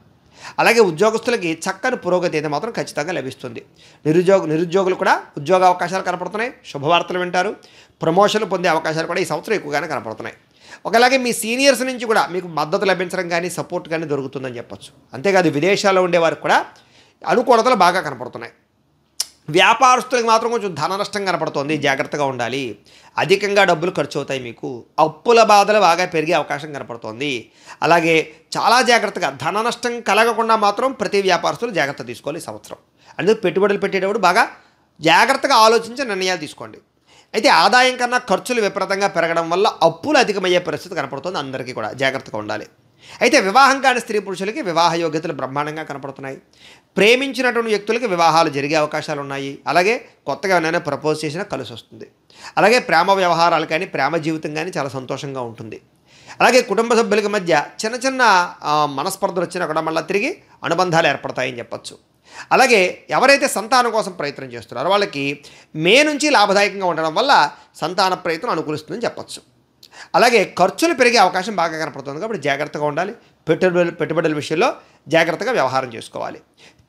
అలాగే ఉద్యోగస్తులకి చక్కని పురోగతి అయితే మాత్రం ఖచ్చితంగా లభిస్తుంది. నిరుద్యోగులు కూడా ఉద్యోగ అవకాశాలు కనపడుతున్నాయి, శుభవార్తలు వింటారు, ప్రమోషన్లు పొందే అవకాశాలు కూడా ఈ సంవత్సరం ఎక్కువగానే కనపడుతున్నాయి. ఒకలాగే మీ సీనియర్స్ నుంచి కూడా మీకు మద్దతు లభించడం కానీ సపోర్ట్ కానీ దొరుకుతుందని చెప్పొచ్చు. అంతేకాదు విదేశాల్లో ఉండేవారికి కూడా అనుకూలతలు బాగా కనపడుతున్నాయి. వ్యాపారస్తులకు మాత్రం కొంచెం ధన నష్టం కనపడుతోంది, జాగ్రత్తగా ఉండాలి. అధికంగా డబ్బులు ఖర్చు అవుతాయి, మీకు అప్పుల బాధలు బాగా పెరిగే అవకాశం కనపడుతోంది. అలాగే చాలా జాగ్రత్తగా ధన నష్టం కలగకుండా మాత్రం ప్రతి వ్యాపారస్తులు జాగ్రత్త తీసుకోవాలి ఈ సంవత్సరం. అందుకే పెట్టుబడులు పెట్టేటప్పుడు బాగా జాగ్రత్తగా ఆలోచించి నిర్ణయాలు తీసుకోండి. అయితే ఆదాయం కన్నా ఖర్చులు విపరీతంగా పెరగడం వల్ల అప్పులు అధికమయ్యే పరిస్థితి కనపడుతుంది, అందరికీ కూడా జాగ్రత్తగా ఉండాలి. అయితే వివాహం కాని స్త్రీ పురుషులకి వివాహ యోగ్యతలు బ్రహ్మాండంగా కనపడుతున్నాయి. ప్రేమించినటువంటి వ్యక్తులకి వివాహాలు జరిగే అవకాశాలు ఉన్నాయి. అలాగే కొత్తగా ఏమైనా ప్రపోజ్ చేసినా కలిసి వస్తుంది. అలాగే ప్రేమ వ్యవహారాలు కానీ ప్రేమ జీవితం కానీ చాలా సంతోషంగా ఉంటుంది. అలాగే కుటుంబ సభ్యులకి మధ్య చిన్న మనస్పర్ధలు వచ్చినా కూడా మళ్ళీ తిరిగి అనుబంధాలు ఏర్పడతాయని చెప్పచ్చు. అలాగే ఎవరైతే సంతానం కోసం ప్రయత్నం చేస్తున్నారో వాళ్ళకి మే నుంచి లాభదాయకంగా ఉండడం వల్ల సంతాన ప్రయత్నం అనుకూలిస్తుందని చెప్పచ్చు. అలాగే ఖర్చులు పెరిగే అవకాశం బాగా కనపడుతుంది కాబట్టి జాగ్రత్తగా ఉండాలి. పెట్టుబడుల విషయంలో జాగ్రత్తగా వ్యవహారం చేసుకోవాలి.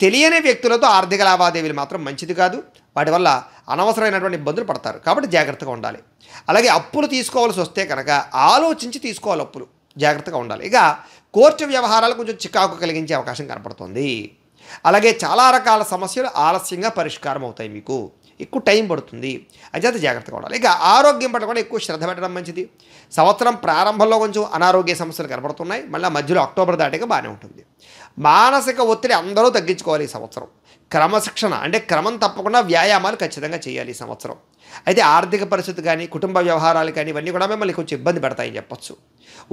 తెలియని వ్యక్తులతో ఆర్థిక లావాదేవీలు మాత్రం మంచిది కాదు, వాటి వల్ల అనవసరమైనటువంటి ఇబ్బందులు పడతారు కాబట్టి జాగ్రత్తగా ఉండాలి. అలాగే అప్పులు తీసుకోవాల్సి వస్తే కనుక ఆలోచించి తీసుకోవాలి, అప్పులు జాగ్రత్తగా ఉండాలి. ఇక కోర్టు వ్యవహారాలు కొంచెం చికాకు కలిగించే అవకాశం కనపడుతుంది. అలాగే చాలా రకాల సమస్యలు ఆలస్యంగా పరిష్కారం అవుతాయి, మీకు ఎక్కువ టైం పడుతుంది, అంచేత జాగ్రత్తగా ఉండాలి. ఇక ఆరోగ్యం పట్ల కూడా ఎక్కువ శ్రద్ధ పెట్టడం మంచిది. సంవత్సరం ప్రారంభంలో కొంచెం అనారోగ్య సమస్యలు కనపడుతున్నాయి, మళ్ళీ మధ్యలో అక్టోబర్ దాటిగా బాగానే ఉంటుంది. మానసిక ఒత్తిడి అందరూ తగ్గించుకోవాలి ఈ సంవత్సరం. క్రమశిక్షణ అంటే క్రమం తప్పకుండా వ్యాయామాలు ఖచ్చితంగా చేయాలి ఈ సంవత్సరం. అయితే ఆర్థిక పరిస్థితి కానీ కుటుంబ వ్యవహారాలు కానీ ఇవన్నీ కూడా మిమ్మల్ని కొంచెం ఇబ్బంది పెడతాయని చెప్పచ్చు.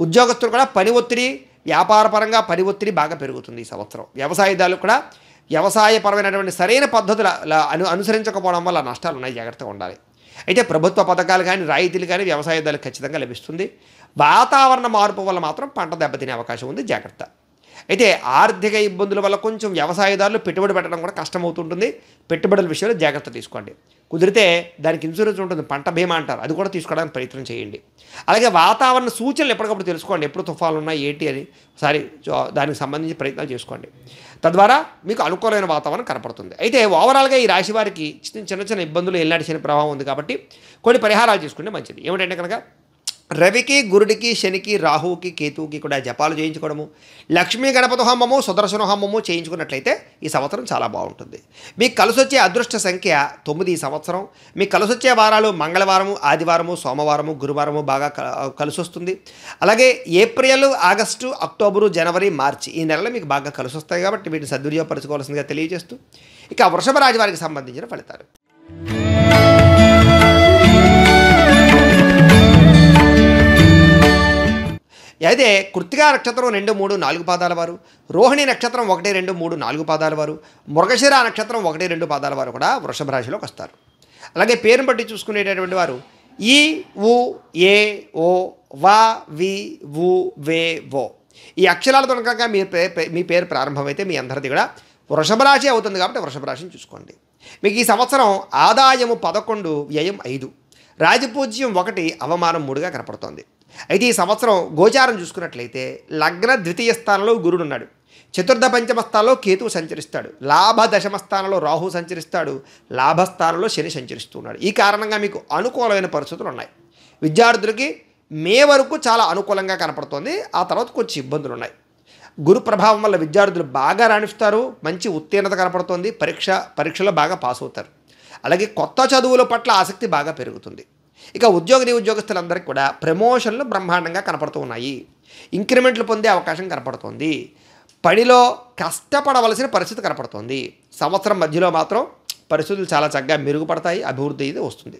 ఉద్యోగస్తులు కూడా పని ఒత్తిడి, వ్యాపారపరంగా పని ఒత్తిడి బాగా పెరుగుతుంది ఈ సంవత్సరం. వ్యవసాయదారులు కూడా వ్యవసాయపరమైనటువంటి సరైన పద్ధతులు అనుసరించకపోవడం వల్ల నష్టాలు ఉన్నాయి, జాగ్రత్తగా ఉండాలి. అయితే ప్రభుత్వ పథకాలు కానీ రాయితీలు కానీ వ్యవసాయదారులకు ఖచ్చితంగా లభిస్తుంది. వాతావరణ మార్పు వల్ల మాత్రం పంట దెబ్బతినే అవకాశం ఉంది, జాగ్రత్త. అయితే ఆర్థిక ఇబ్బందుల వల్ల కొంచెం వ్యవసాయదారులు పెట్టుబడి పెట్టడం కూడా కష్టమవుతుంటుంది. పెట్టుబడుల విషయంలో జాగ్రత్త తీసుకోండి. కుదిరితే దానికి ఇన్సూరెన్స్ ఉంటుంది, పంట బీమా అంటారు, అది కూడా తీసుకోవడానికి ప్రయత్నం చేయండి. అలాగే వాతావరణ సూచనలు ఎప్పటికప్పుడు తెలుసుకోండి, ఎప్పుడు తుఫాన్లు ఉన్నాయి ఏంటి అని ఒకసారి దానికి సంబంధించి ప్రయత్నాలు చేసుకోండి. తద్వారా మీకు అనుకూలమైన వాతావరణం కనపడుతుంది. అయితే ఓవరాల్గా ఈ రాశి వారికి చిన్న చిన్న ఇబ్బందులు ఎల్లాడి శని ప్రభావం ఉంది కాబట్టి కొన్ని పరిహారాలు చేసుకుంటే మంచిది. ఏమిటంటే కనుక రవికి, గురుడికి, శనికి, రాహువుకి, కేతువుకి కూడా జపాలు చేయించుకోవడము, లక్ష్మీ గణపతి హోమము, సుదర్శన హోమము చేయించుకున్నట్లయితే ఈ సంవత్సరం చాలా బాగుంటుంది. మీకు కలిసొచ్చే అదృష్ట సంఖ్య 9 ఈ సంవత్సరం. మీకు కలిసొచ్చే వారాలు మంగళవారము, ఆదివారము, సోమవారము, గురువారము బాగా కలిసొస్తుంది. అలాగే ఏప్రిల్, ఆగస్టు, అక్టోబరు, జనవరి, మార్చి ఈ నెలలు మీకు బాగా కలిసొస్తాయి కాబట్టి వీటిని సద్వినియోగపరచుకోవాల్సిందిగా తెలియజేస్తూ ఇక వృషభ రాశి వారికి సంబంధించిన ఫలితాలు. అయితే కృత్తికా నక్షత్రం 2, 3, 4 పాదాల వారు, రోహిణి నక్షత్రం 1, 2, 3, 4 పాదాల వారు, మృగశిర నక్షత్రం 1, 2 పాదాల వారు కూడా వృషభ రాశిలోకి వస్తారు. అలాగే పేరును బట్టి చూసుకునేటటువంటి వారు ఈ, ఉ, ఏ, ఓ, వా, వి, వు, వే, ఓ ఈ అక్షరాలతో కనుక మీ పేరు ప్రారంభమైతే మీ అందరిది కూడా వృషభ రాశి అవుతుంది కాబట్టి వృషభ రాశిని చూసుకోండి. మీకు ఈ సంవత్సరం ఆదాయము 11, వ్యయం 5, రాజపూజ్యం 1, అవమానం 3గా కనపడుతోంది. అయితే ఈ సంవత్సరం గోచారం చూసుకున్నట్లయితే లగ్న ద్వితీయ స్థానంలో గురుడు ఉన్నాడు, చతుర్థ పంచమ స్థానంలో కేతువు సంచరిస్తాడు, లాభ దశమ స్థానంలో రాహు సంచరిస్తాడు, లాభస్థానంలో శని సంచరిస్తున్నాడు. ఈ కారణంగా మీకు అనుకూలమైన పరిస్థితులు ఉన్నాయి. విద్యార్థులకి మే వరకు చాలా అనుకూలంగా కనపడుతోంది, ఆ తర్వాత కొంచెం ఇబ్బందులు ఉన్నాయి. గురు ప్రభావం వల్ల విద్యార్థులు బాగా రాణిస్తారు, మంచి ఉత్తీర్ణత కనపడుతోంది, పరీక్షలో బాగా పాస్ అవుతారు. అలాగే కొత్త చదువుల పట్ల ఆసక్తి బాగా పెరుగుతుంది. ఇక ఉద్యోగస్తులందరికీ కూడా ప్రమోషన్లు బ్రహ్మాండంగా కనపడుతూ ఉన్నాయి, ఇంక్రిమెంట్లు పొందే అవకాశం కనపడుతోంది, పనిలో కష్టపడవలసిన పరిస్థితి కనపడుతోంది. సంవత్సరం మధ్యలో మాత్రం పరిస్థితులు చాలా చక్కగా మెరుగుపడతాయి, అభివృద్ధి అయితే వస్తుంది.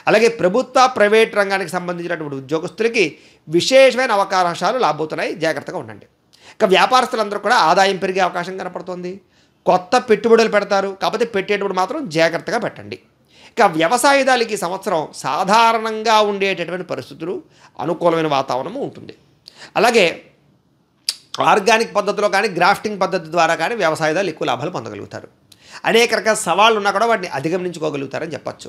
అలాగే ప్రభుత్వ ప్రైవేట్ రంగానికి సంబంధించినటువంటి ఉద్యోగస్తులకి విశేషమైన అవకాశాలు లాభవుతున్నాయి, జాగ్రత్తగా ఉండండి. ఇక వ్యాపారస్తులందరూ కూడా ఆదాయం పెరిగే అవకాశం కనపడుతోంది, కొత్త పెట్టుబడులు పెడతారు, కాకపోతే పెట్టేటప్పుడు మాత్రం జాగ్రత్తగా పెట్టండి. ఇక వ్యవసాయదారులకి సంవత్సరం సాధారణంగా ఉండేటటువంటి పరిస్థితులు, అనుకూలమైన వాతావరణము ఉంటుంది. అలాగే ఆర్గానిక్ పద్ధతిలో కానీ గ్రాఫ్టింగ్ పద్ధతి ద్వారా కానీ వ్యవసాయదారులు ఎక్కువ లాభాలు పొందగలుగుతారు. అనేక రకాల సవాళ్ళు ఉన్నా కూడా వాటిని అధిగమించుకోగలుగుతారని చెప్పచ్చు.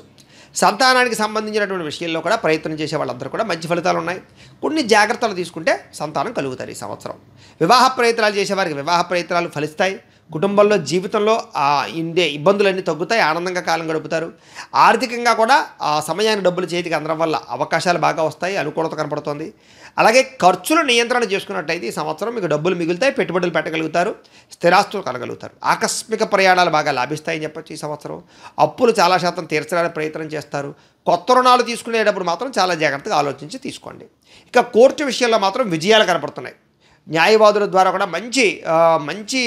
సంతానానికి సంబంధించినటువంటి విషయంలో కూడా ప్రయత్నం చేసే వాళ్ళందరూ కూడా మంచి ఫలితాలు ఉన్నాయి. కొన్ని జాగ్రత్తలు తీసుకుంటే సంతానం కలుగుతారు ఈ సంవత్సరం. వివాహ ప్రయత్నాలు చేసేవారికి వివాహ ప్రయత్నాలు ఫలిస్తాయి. కుటుంబంలో జీవితంలో ఇండే ఇబ్బందులన్నీ తగ్గుతాయి, ఆనందంగా కాలం గడుపుతారు. ఆర్థికంగా కూడా ఆ సమయానికి డబ్బులు చేతికి అందడం వల్ల అవకాశాలు బాగా వస్తాయి, అనుకూలత కనపడుతుంది. అలాగే ఖర్చులు నియంత్రణ చేసుకున్నట్టయితే ఈ సంవత్సరం మీకు డబ్బులు మిగులుతాయి, పెట్టుబడులు పెట్టగలుగుతారు, స్థిరాస్తులు కలగలుగుతారు. ఆకస్మిక ప్రయాణాలు బాగా లాభిస్తాయని చెప్పొచ్చు. ఈ సంవత్సరం అప్పులు చాలా శాతం తీర్చడానికి ప్రయత్నం చేస్తారు. కొత్త రుణాలు తీసుకునేటప్పుడు మాత్రం చాలా జాగ్రత్తగా ఆలోచించి తీసుకోండి. ఇక కోర్టు విషయంలో మాత్రం విజయాలు కనపడుతున్నాయి. న్యాయవాదుల ద్వారా కూడా మంచి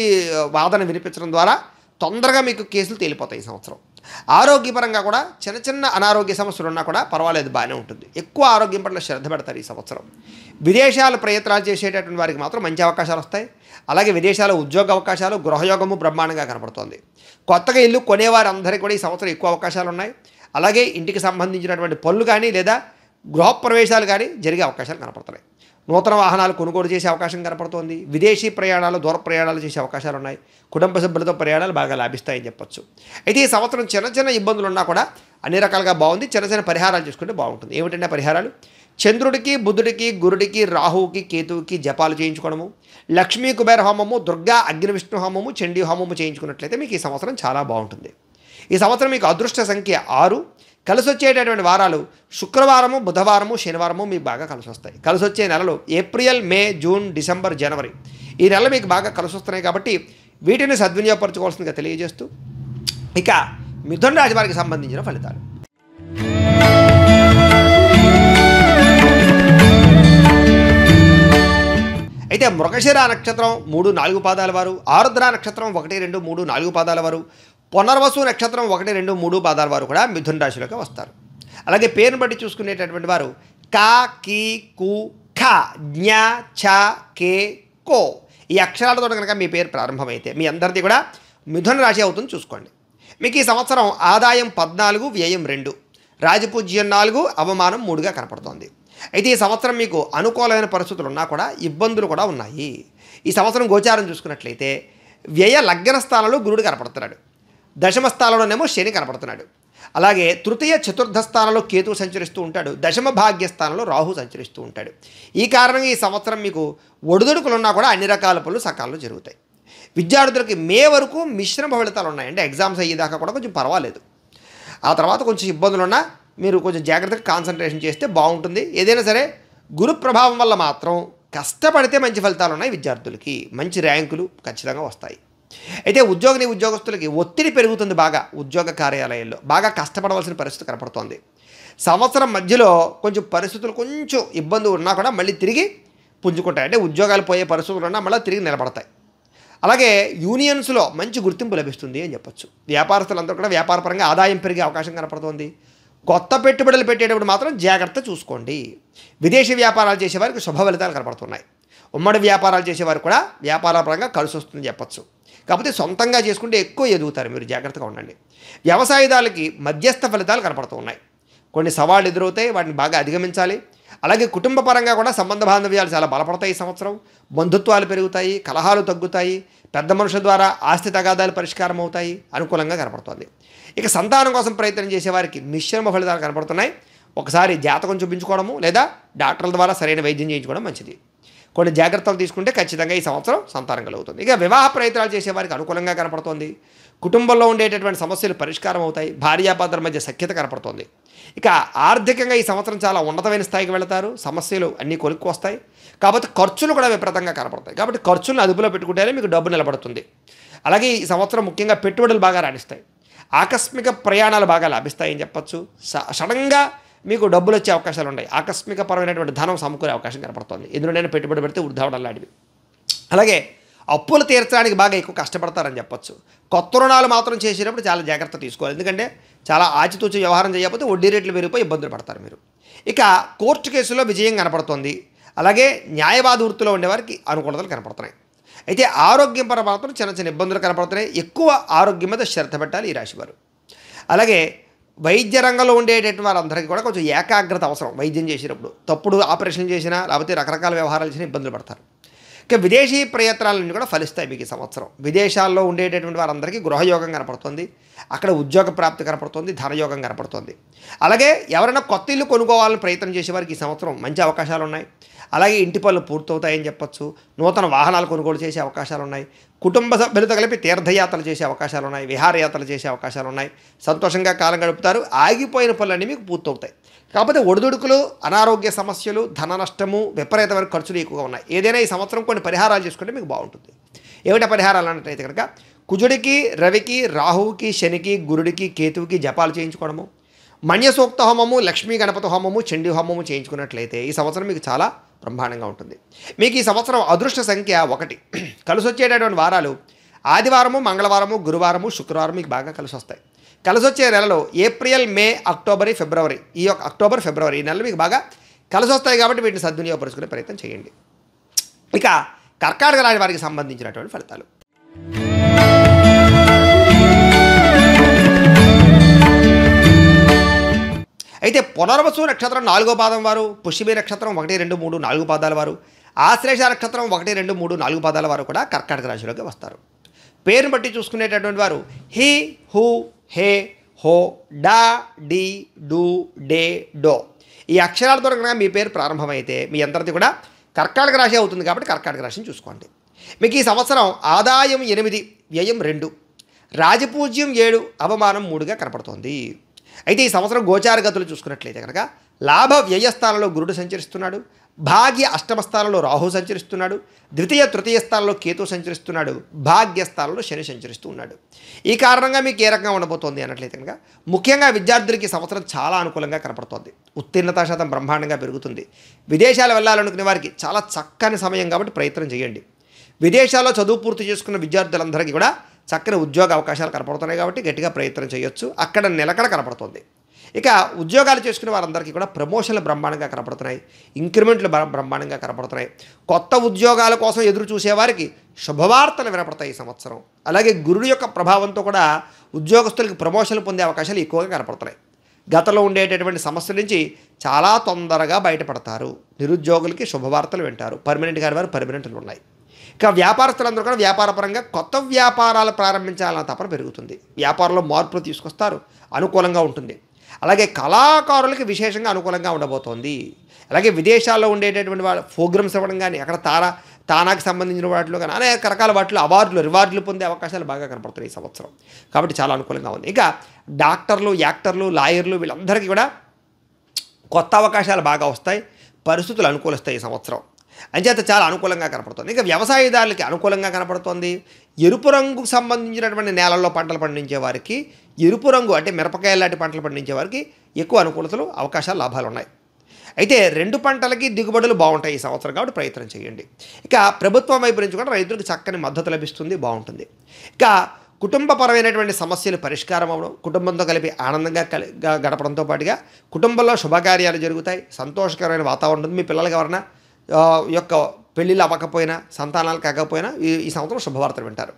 వాదన వినిపించడం ద్వారా తొందరగా మీకు కేసులు తేలిపోతాయి ఈ సంవత్సరం. ఆరోగ్యపరంగా కూడా చిన్న అనారోగ్య సమస్యలు ఉన్నా కూడా పర్వాలేదు, బాగానే ఉంటుంది. ఎక్కువ ఆరోగ్యం పట్ల శ్రద్ధ పెడతారు ఈ సంవత్సరం. విదేశాల ప్రయత్నాలు చేసేటటువంటి వారికి మాత్రం మంచి అవకాశాలు వస్తాయి. అలాగే విదేశాల ఉద్యోగ అవకాశాలు, గృహయోగము బ్రహ్మాండంగా కనపడుతోంది. కొత్తగా ఇల్లు కొనేవారందరికీ కూడా ఈ సంవత్సరం ఎక్కువ అవకాశాలు ఉన్నాయి. అలాగే ఇంటికి సంబంధించినటువంటి పనులు కానీ లేదా గృహప్రవేశాలు కానీ జరిగే అవకాశాలు కనపడుతున్నాయి. నూతన వాహనాలు కొనుగోలు చేసే అవకాశం కనపడుతోంది. విదేశీ ప్రయాణాలు, దూర ప్రయాణాలు చేసే అవకాశాలు ఉన్నాయి. కుటుంబ సభ్యులతో ప్రయాణాలు బాగా లాభిస్తాయని చెప్పొచ్చు. అయితే ఈ సంవత్సరం చిన్న ఇబ్బందులు ఉన్నా కూడా అన్ని రకాలుగా బాగుంది. చిన్న పరిహారాలు చేసుకుంటే బాగుంటుంది. ఏమిటంటే పరిహారాలు: చంద్రుడికి, బుధుడికి, గురుడికి, రాహువుకి, కేతువుకి జపాలు చేయించుకోవడము, లక్ష్మీ కుబేర హోమము, దుర్గా అగ్ని విష్ణు హోమము, చండీ హోమము చేయించుకున్నట్లయితే మీకు ఈ సంవత్సరం చాలా బాగుంటుంది. ఈ సంవత్సరం మీకు అదృష్ట సంఖ్య 6. కలిసి వచ్చేటటువంటి వారాలు శుక్రవారము, బుధవారము, శనివారము మీకు బాగా కలిసి వస్తాయి. కలిసి వచ్చే నెలలు ఏప్రిల్, మే, జూన్, డిసెంబర్, జనవరి ఈ నెలలు మీకు బాగా కలిసి వస్తున్నాయి కాబట్టి వీటిని సద్వినియోగపరచుకోవాల్సిందిగా తెలియజేస్తూ ఇక మిథున రాశి వారికి సంబంధించిన ఫలితాలు. అయితే మృగశిర నక్షత్రం 3, 4 పాదాల వారు, ఆరుద్ర నక్షత్రం 1, 2, 3, 4 పాదాల వారు, పునర్వసు నక్షత్రం 1, 2, 3 పాదాల వారు కూడా మిథున రాశిలోకి వస్తారు. అలాగే పేరును బట్టి చూసుకునేటటువంటి వారు కా, కీ, కు, ఖ, జ్ఞ, ఛ, కే, కో ఈ అక్షరాలతో కనుక మీ పేరు ప్రారంభమైతే మీ అందరిది కూడా మిథున రాశి అవుతుంది చూసుకోండి. మీకు ఈ సంవత్సరం ఆదాయం 14, వ్యయం 2, రాజపూజ్యం 4, అవమానం 3గా కనపడుతోంది. అయితే ఈ సంవత్సరం మీకు అనుకూలమైన పరిస్థితులు ఉన్నా కూడా ఇబ్బందులు కూడా ఉన్నాయి. ఈ సంవత్సరం గోచారం చూసుకున్నట్లయితే వ్యయ లగ్న స్థానంలో గురుడు కనపడుతున్నాడు, దశమ స్థానంలోనేమో శని కనపడుతున్నాడు. అలాగే తృతీయ చతుర్థ స్థానంలో కేతువు సంచరిస్తూ ఉంటాడు. దశమ భాగ్య స్థానంలో రాహు సంచరిస్తూ ఉంటాడు. ఈ కారణంగా ఈ సంవత్సరం మీకు ఒడిదుడుకులున్నా కూడా అన్ని రకాల పనులు సకాలంలో జరుగుతాయి. విద్యార్థులకి మే వరకు మిశ్రమ ఫలితాలు ఉన్నాయి. అంటే ఎగ్జామ్స్ అయ్యేదాకా కూడా కొంచెం పర్వాలేదు. ఆ తర్వాత కొంచెం ఇబ్బందులున్నా మీరు కొంచెం జాగ్రత్తగా కాన్సన్ట్రేషన్ చేస్తే బాగుంటుంది. ఏదైనా సరే గురు ప్రభావం వల్ల మాత్రం కష్టపడితే మంచి ఫలితాలు ఉన్నాయి. విద్యార్థులకి మంచి ర్యాంకులు ఖచ్చితంగా వస్తాయి. అయితే ఉద్యోగస్తులకి ఒత్తిడి పెరుగుతుంది. బాగా ఉద్యోగ కార్యాలయాల్లో బాగా కష్టపడవలసిన పరిస్థితి కనపడుతోంది. సంవత్సరం మధ్యలో కొంచెం పరిస్థితులు కొంచెం ఇబ్బంది ఉన్నా కూడా మళ్ళీ తిరిగి పుంజుకుంటాయి. అంటే ఉద్యోగాలు పోయే పరిస్థితులు ఉన్నా మళ్ళీ తిరిగి నిలబడతాయి. అలాగే యూనియన్స్లో మంచి గుర్తింపు లభిస్తుంది అని చెప్పొచ్చు. వ్యాపారస్తులందరూ కూడా వ్యాపారపరంగా ఆదాయం పెరిగే అవకాశం కనపడుతోంది. కొత్త పెట్టుబడులు పెట్టేటప్పుడు మాత్రం జాగ్రత్త చూసుకోండి. విదేశీ వ్యాపారాలు చేసేవారికి శుభ ఫలితాలు కనపడుతున్నాయి. ఉమ్మడి వ్యాపారాలు చేసేవారు కూడా వ్యాపారపరంగా కలిసి వస్తుందని చెప్పచ్చు. కాకపోతే సొంతంగా చేసుకుంటే ఎక్కువ ఎదుగుతారు. మీరు జాగ్రత్తగా ఉండండి. వ్యవసాయదారులకి మధ్యస్థ ఫలితాలు కనపడుతూ ఉన్నాయి. కొన్ని సవాళ్ళు ఎదురవుతాయి, వాటిని బాగా అధిగమించాలి. అలాగే కుటుంబ పరంగా కూడా సంబంధ బాంధవ్యాలు చాలా బలపడతాయి. ఈ సంవత్సరం బంధుత్వాలు పెరుగుతాయి, కలహాలు తగ్గుతాయి, పెద్ద మనుషుల ద్వారా ఆస్తి తగాదాలు పరిష్కారం అవుతాయి, అనుకూలంగా కనపడుతుంది. ఇక సంతానం కోసం ప్రయత్నం చేసేవారికి మిశ్రమ ఫలితాలు కనపడుతున్నాయి. ఒకసారి జాతకం చూపించుకోవడము లేదా డాక్టర్ల ద్వారా సరైన వైద్యం చేయించుకోవడం మంచిది. కొన్ని జాగ్రత్తలు తీసుకుంటే ఖచ్చితంగా ఈ సంవత్సరం సంతానం కలుగుతుంది. ఇక వివాహ ప్రయత్నాలు చేసేవారికి అనుకూలంగా కనపడుతోంది. కుటుంబంలో ఉండేటటువంటి సమస్యలు పరిష్కారం అవుతాయి. భార్యాభర్తల మధ్య సఖ్యత కనపడుతోంది. ఇక ఆర్థికంగా ఈ సంవత్సరం చాలా ఉన్నతమైన స్థాయికి వెళతారు. సమస్యలు అన్నీ కొలుక్కు వస్తాయి. కాబట్టి ఖర్చులు కూడా విపరీతంగా కనపడతాయి. కాబట్టి ఖర్చులను అదుపులో పెట్టుకుంటేనే మీకు డబ్బు నిలబడుతుంది. అలాగే ఈ సంవత్సరం ముఖ్యంగా పెట్టుబడులు బాగా రాణిస్తాయి. ఆకస్మిక ప్రయాణాలు బాగా లాభిస్తాయని చెప్పచ్చు. సడన్గా మీకు డబ్బులు వచ్చే అవకాశాలు ఉన్నాయి. ఆకస్మిక పరమైనటువంటి ధనం సమకూరే అవకాశం కనపడుతుంది. ఎందులోనైనా పెట్టుబడి పెడితే వృద్ధావడం లాంటివి. అలాగే అప్పులు తీర్చడానికి బాగా ఎక్కువ కష్టపడతారని చెప్పచ్చు. కొత్త రుణాలు మాత్రం చేసేటప్పుడు చాలా జాగ్రత్త తీసుకోవాలి. ఎందుకంటే చాలా ఆచితూచి వ్యవహారం చేయకపోతే వడ్డీ రేట్లు పెరిగిపోయి ఇబ్బందులు పడతారు మీరు. ఇక కోర్టు కేసులో విజయం కనపడుతోంది. అలాగే న్యాయవాద వృత్తిలో ఉండేవారికి అనుకూలతలు కనపడుతున్నాయి. అయితే ఆరోగ్యం పర మాత్రం చిన్న చిన్న ఇబ్బందులు కనపడుతున్నాయి. ఎక్కువ ఆరోగ్యం మీద శ్రద్ధ పెట్టాలి ఈ రాశివారు. అలాగే వైద్య రంగంలో ఉండేటటువంటి వారందరికీ కూడా కొంచెం ఏకాగ్రత అవసరం. వైద్యం చేసేటప్పుడు తప్పుడు ఆపరేషన్లు చేసినా లేకపోతే రకరకాల వ్యవహారాలు చేసినా ఇబ్బందులు పడతారు. ఇక విదేశీ ప్రయత్నాలన్నీ కూడా ఫలిస్తాయి మీకు ఈ సంవత్సరం. విదేశాల్లో ఉండేటటువంటి వారందరికీ గృహయోగం కనపడుతుంది. అక్కడ ఉద్యోగ ప్రాప్తి కనపడుతుంది, ధనయోగం కనపడుతుంది. అలాగే ఎవరైనా కొత్త ఇల్లు కొనుక్కోవాలని ప్రయత్నం చేసేవారికి ఈ సంవత్సరం మంచి అవకాశాలు ఉన్నాయి. అలాగే ఇంటి పనులు పూర్తవుతాయని చెప్పచ్చు. నూతన వాహనాలు కొనుగోలు చేసే అవకాశాలు ఉన్నాయి. కుటుంబ సభ్యులతో కలిపి తీర్థయాత్రలు చేసే అవకాశాలు ఉన్నాయి. విహారయాత్రలు చేసే అవకాశాలు ఉన్నాయి. సంతోషంగా కాలం గడుపుతారు. ఆగిపోయిన పనులన్నీ మీకు పూర్తవుతాయి. కాకపోతే ఒడిదుడుకులు, అనారోగ్య సమస్యలు, ధన నష్టము, విపరీతమైన ఖర్చులు ఎక్కువగా ఉన్నాయి. ఏదైనా ఈ సంవత్సరం కొన్ని పరిహారాలు చేసుకుంటే మీకు బాగుంటుంది. ఏమిటా పరిహారాలు అన్నట్లయితే కనుక కుజుడికి, రవికి, రాహువుకి, శనికి, గురుడికి, కేతువుకి జపాలు చేయించుకోవడము, మన్యసూక్త హోమము, లక్ష్మీ గణపతి హోమము, చండీ హోమము చేయించుకున్నట్లయితే ఈ సంవత్సరం మీకు చాలా బ్రహ్మాండంగా ఉంటుంది. మీకు ఈ సంవత్సరం అదృష్ట సంఖ్య 1. కలిసి వచ్చేటటువంటి వారాలు ఆదివారము, మంగళవారము, గురువారము, శుక్రవారం మీకు బాగా కలిసి వస్తాయి. కలిసి వచ్చే నెలలో ఏప్రిల్, మే, అక్టోబర్, ఫిబ్రవరి, ఈ యొక్క అక్టోబర్, ఫిబ్రవరి ఈ నెలలు మీకు బాగా కలిసి వస్తాయి. కాబట్టి వీటిని సద్వినియోగపరుచుకునే ప్రయత్నం చేయండి. ఇక కర్కాటక రాశి వారికి సంబంధించినటువంటి ఫలితాలు. అయితే పునర్వసు నక్షత్రం 4వ పాదం వారు, పుష్యమి నక్షత్రం 1, 2, 3, 4 పాదాల వారు, ఆశ్లేష నక్షత్రం 1, 2, 3, 4 పాదాల వారు కూడా కర్కాటక రాశిలోకి వస్తారు. పేరును బట్టి చూసుకునేటటువంటి వారు హి, హు, హే, హో, డా, డి, డు, డే, డో ఈ అక్షరాలతో కనుక మీ పేరు ప్రారంభమైతే మీ అందరిది కూడా కర్కాటక రాశి అవుతుంది. కాబట్టి కర్కాటక రాశిని చూసుకోండి. మీకు ఈ సంవత్సరం ఆదాయం 8, వ్యయం 2, రాజపూజ్యం 7, అవమానం 3గా కనపడుతోంది. అయితే ఈ సంవత్సరం గోచార గతులు చూసుకున్నట్లయితే కనుక లాభ వ్యయస్థానంలో గురుడు సంచరిస్తున్నాడు. భాగ్య అష్టమ స్థానంలో రాహు సంచరిస్తున్నాడు. ద్వితీయ, తృతీయ స్థానంలో కేతు సంచరిస్తున్నాడు. భాగ్యస్థానంలో శని సంచరిస్తూ ఉన్నాడు. ఈ కారణంగా మీకు ఏ రకంగా ఉండబోతోంది అన్నట్లయితే కనుక ముఖ్యంగా విద్యార్థులకి సంవత్సరం చాలా అనుకూలంగా కనపడుతోంది. ఉత్తీర్ణతా శాతం బ్రహ్మాండంగా పెరుగుతుంది. విదేశాలు వెళ్ళాలనుకునే వారికి చాలా చక్కని సమయం కాబట్టి ప్రయత్నం చేయండి. విదేశాల్లో చదువు పూర్తి చేసుకున్న విద్యార్థులందరికీ కూడా చక్కని ఉద్యోగ అవకాశాలు కనపడుతున్నాయి. కాబట్టి గట్టిగా ప్రయత్నం చేయొచ్చు. అక్కడ నిలకడ కనపడుతుంది. ఇక ఉద్యోగాలు చేసుకునే వారందరికీ కూడా ప్రమోషన్లు బ్రహ్మాండంగా కనపడుతున్నాయి. ఇంక్రిమెంట్లు బ్రహ్మాండంగా కనపడుతున్నాయి. కొత్త ఉద్యోగాల కోసం ఎదురు చూసేవారికి శుభవార్తలు వినపడతాయి ఈ సంవత్సరం. అలాగే గురుడు యొక్క ప్రభావంతో కూడా ఉద్యోగస్తులకి ప్రమోషన్లు పొందే అవకాశాలు ఎక్కువగా కనపడుతున్నాయి. గతంలో ఉండేటటువంటి సమస్యల నుంచి చాలా తొందరగా బయటపడతారు. నిరుద్యోగులకి శుభవార్తలు వింటారు. పర్మనెంట్ కాని వారు పర్మనెంట్లు ఉన్నాయి. ఇక వ్యాపారస్తులందరూ కూడా వ్యాపారపరంగా కొత్త వ్యాపారాలు ప్రారంభించాలన్న తపన పెరుగుతుంది. వ్యాపారంలో మార్పులు తీసుకొస్తారు. అనుకూలంగా ఉంటుంది. అలాగే కళాకారులకి విశేషంగా అనుకూలంగా ఉండబోతోంది. అలాగే విదేశాల్లో ఉండేటటువంటి వాళ్ళ ప్రోగ్రామ్స్ ఇవ్వడం కానీ, అక్కడ తానాకి సంబంధించిన వాటిలో కానీ అనేక రకాల వాటిలో రివార్డులు పొందే అవకాశాలు బాగా కనపడుతున్నాయి ఈ సంవత్సరం. కాబట్టి చాలా అనుకూలంగా ఉంది. ఇక డాక్టర్లు, యాక్టర్లు, లాయర్లు వీళ్ళందరికీ కూడా కొత్త అవకాశాలు బాగా వస్తాయి. పరిస్థితులు అనుకూలిస్తాయి ఈ సంవత్సరం. అంచేత చాలా అనుకూలంగా కనపడుతుంది. ఇక వ్యవసాయదారులకి అనుకూలంగా కనపడుతోంది. ఎరుపు రంగుకు సంబంధించినటువంటి నేలల్లో పంటలు పండించే వారికి, ఎరుపు రంగు అంటే మిరపకాయలు లాంటి పంటలు పండించే వారికి ఎక్కువ అనుకూలతలు, అవకాశాలు, లాభాలు ఉన్నాయి. అయితే 2 పంటలకి దిగుబడులు బాగుంటాయి ఈ సంవత్సరం. కాబట్టి ప్రయత్నం చేయండి. ఇక ప్రభుత్వం వైపు నుంచి కూడా రైతులకు చక్కని మద్దతు లభిస్తుంది, బాగుంటుంది. ఇక కుటుంబపరమైనటువంటి సమస్యలు పరిష్కారం అవ్వడం, కుటుంబంతో కలిపి ఆనందంగా గడపడంతో పాటుగా కుటుంబంలో శుభకార్యాలు జరుగుతాయి, సంతోషకరమైన వాతావరణం ఉంటుంది. మీ పిల్లలకి ఎవరైనా యొక్క పెళ్ళిళ్ళు అవ్వకపోయినా, సంతానాలు కాకపోయినా ఈ సంవత్సరం శుభవార్తలు వింటారు.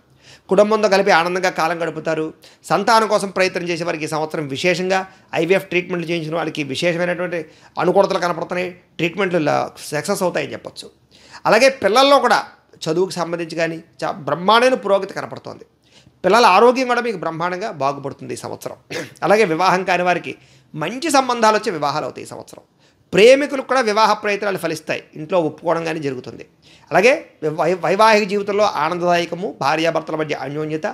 కుటుంబంతో కలిపి ఆనందంగా కాలం గడుపుతారు. సంతానం కోసం ప్రయత్నం చేసే వారికి ఈ సంవత్సరం విశేషంగా ఐవీఎఫ్ ట్రీట్మెంట్లు చేయించిన వాళ్ళకి విశేషమైనటువంటి అనుకూలతలు కనపడుతున్నాయి. ట్రీట్మెంట్లు సక్సెస్ అవుతాయని చెప్పొచ్చు. అలాగే పిల్లల్లో కూడా చదువుకు సంబంధించి కానీ బ్రహ్మాండమైన పురోగతి కనపడుతోంది. పిల్లల ఆరోగ్యం కూడా మీకు బ్రహ్మాండంగా బాగుపడుతుంది ఈ సంవత్సరం. అలాగే వివాహం కాని వారికి మంచి సంబంధాలు వచ్చి వివాహాలు అవుతాయి ఈ సంవత్సరం. ప్రేమికులకు కూడా వివాహ ప్రయత్నాలు ఫలిస్తాయి, ఇంట్లో ఒప్పుకోవడం కానీ జరుగుతుంది. అలాగే వైవాహిక జీవితంలో ఆనందదాయకము, భార్యాభర్తల మధ్య అన్యోన్యత,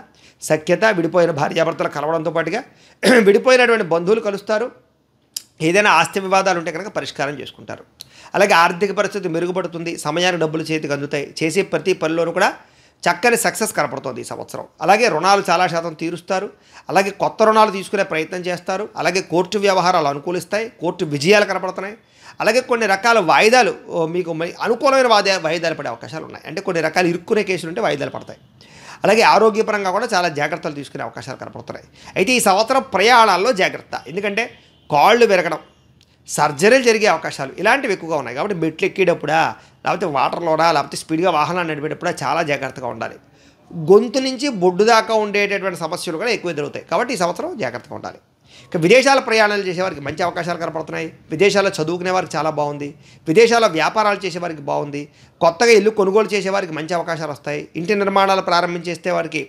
సఖ్యత, విడిపోయిన భార్యాభర్తలు కలవడంతో పాటుగా విడిపోయినటువంటి బంధువులు కలుస్తారు. ఏదైనా ఆస్తి వివాదాలు ఉంటే కనుక పరిష్కారం చేసుకుంటారు. అలాగే ఆర్థిక పరిస్థితి మెరుగుపడుతుంది, సమయానికి డబ్బులు చేతికి అందుతాయి. చేసే ప్రతి పనిలోనూ కూడా చక్కని సక్సెస్ కనపడుతుంది ఈ సంవత్సరం. అలాగే రుణాలు చాలా శాతం తీరుస్తారు. అలాగే కొత్త రుణాలు తీసుకునే ప్రయత్నం చేస్తారు. అలాగే కోర్టు వ్యవహారాలు అనుకూలిస్తాయి, కోర్టు విజయాలు కనపడుతున్నాయి. అలాగే కొన్ని రకాల వాయిదాలు మీకు అనుకూలమైన వాయిదాలు పడే అవకాశాలు ఉన్నాయి. అంటే కొన్ని రకాల ఇరుక్కునే కేసులు ఉంటే వాయిదాలు పడతాయి. అలాగే ఆరోగ్యపరంగా కూడా చాలా జాగ్రత్తలు తీసుకునే అవకాశాలు కనపడుతున్నాయి. అయితే ఈ సంవత్సరం ప్రయాణాల్లో జాగ్రత్త, ఎందుకంటే కాళ్ళు విరగడం, సర్జరీలు జరిగే అవకాశాలు ఇలాంటివి ఎక్కువగా ఉన్నాయి. కాబట్టి మెట్లు ఎక్కేటప్పుడా, లేకపోతే వాటర్లోనా, లేకపోతే స్పీడ్గా వాహనాలు నడిపేటప్పుడా చాలా జాగ్రత్తగా ఉండాలి. గొంతు నుంచి బొడ్డు దాకా ఉండేటటువంటి సమస్యలు కూడా ఎక్కువ ఎదురవుతాయి. కాబట్టి ఈ సంవత్సరం జాగ్రత్తగా ఉండాలి. ఇక విదేశాల ప్రయాణాలు చేసేవారికి మంచి అవకాశాలు కనపడుతున్నాయి. విదేశాల్లో చదువుకునే వారికి చాలా బాగుంది. విదేశాల్లో వ్యాపారాలు చేసేవారికి బాగుంది. కొత్తగా ఇల్లు కొనుగోలు చేసేవారికి మంచి అవకాశాలు వస్తాయి. ఇంటి నిర్మాణాలు ప్రారంభించేస్తే వారికి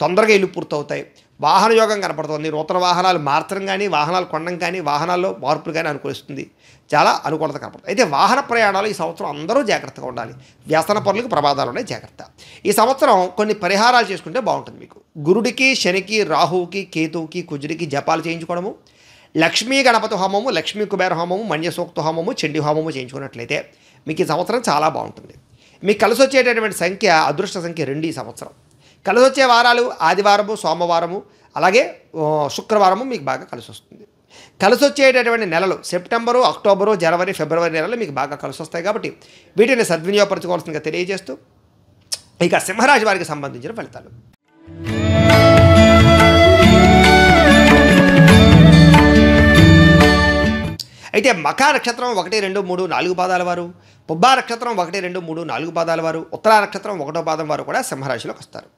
తొందరగా ఇల్లు పూర్తవుతాయి. వాహన యోగం కనపడుతుంది. నూతన వాహనాలు మార్చడం కానీ, వాహనాలు కొనడం కానీ, వాహనాల్లో మార్పులు కానీ అనుకూలిస్తుంది. చాలా అనుకూలత కనపడుతుంది. అయితే వాహన ప్రయాణాలు ఈ సంవత్సరం అందరూ జాగ్రత్తగా ఉండాలి. వ్యసన పనులకు ప్రమాదాలు ఉన్నాయి, జాగ్రత్త. ఈ సంవత్సరం కొన్ని పరిహారాలు చేసుకుంటే బాగుంటుంది మీకు. గురుడికి, శనికి, రాహువుకి, కేతువుకి, కుజుడికి జపాలు చేయించుకోవడము, లక్ష్మీ గణపతి హోమము, లక్ష్మీ కుబేర హోమము, మన్య సూక్త హోమము, చండీ హోమము చేయించుకున్నట్లయితే మీకు ఈ సంవత్సరం చాలా బాగుంటుంది. మీకు కలిసి వచ్చేటటువంటి సంఖ్య, అదృష్ట సంఖ్య 2 ఈ సంవత్సరం. కలిసి వచ్చే వారాలు ఆదివారము, సోమవారము, అలాగే శుక్రవారము మీకు బాగా కలిసి వస్తుంది. కలిసి వచ్చేటటువంటి నెలలు సెప్టెంబరు, అక్టోబరు, జనవరి, ఫిబ్రవరి నెలలు మీకు బాగా కలిసి వస్తాయి. కాబట్టి వీటిని సద్వినియోగపరచుకోవాల్సిందిగా తెలియజేస్తూ ఇక సింహరాశి వారికి సంబంధించిన ఫలితాలు. అయితే మఖా నక్షత్రం 1, 2, 3, 4 పాదాల వారు, పుబ్బా నక్షత్రం 1, 2, 3, 4 పాదాల వారు, ఉత్తరా నక్షత్రం 1వ పాదం వారు కూడా సింహరాశిలోకి వస్తారు.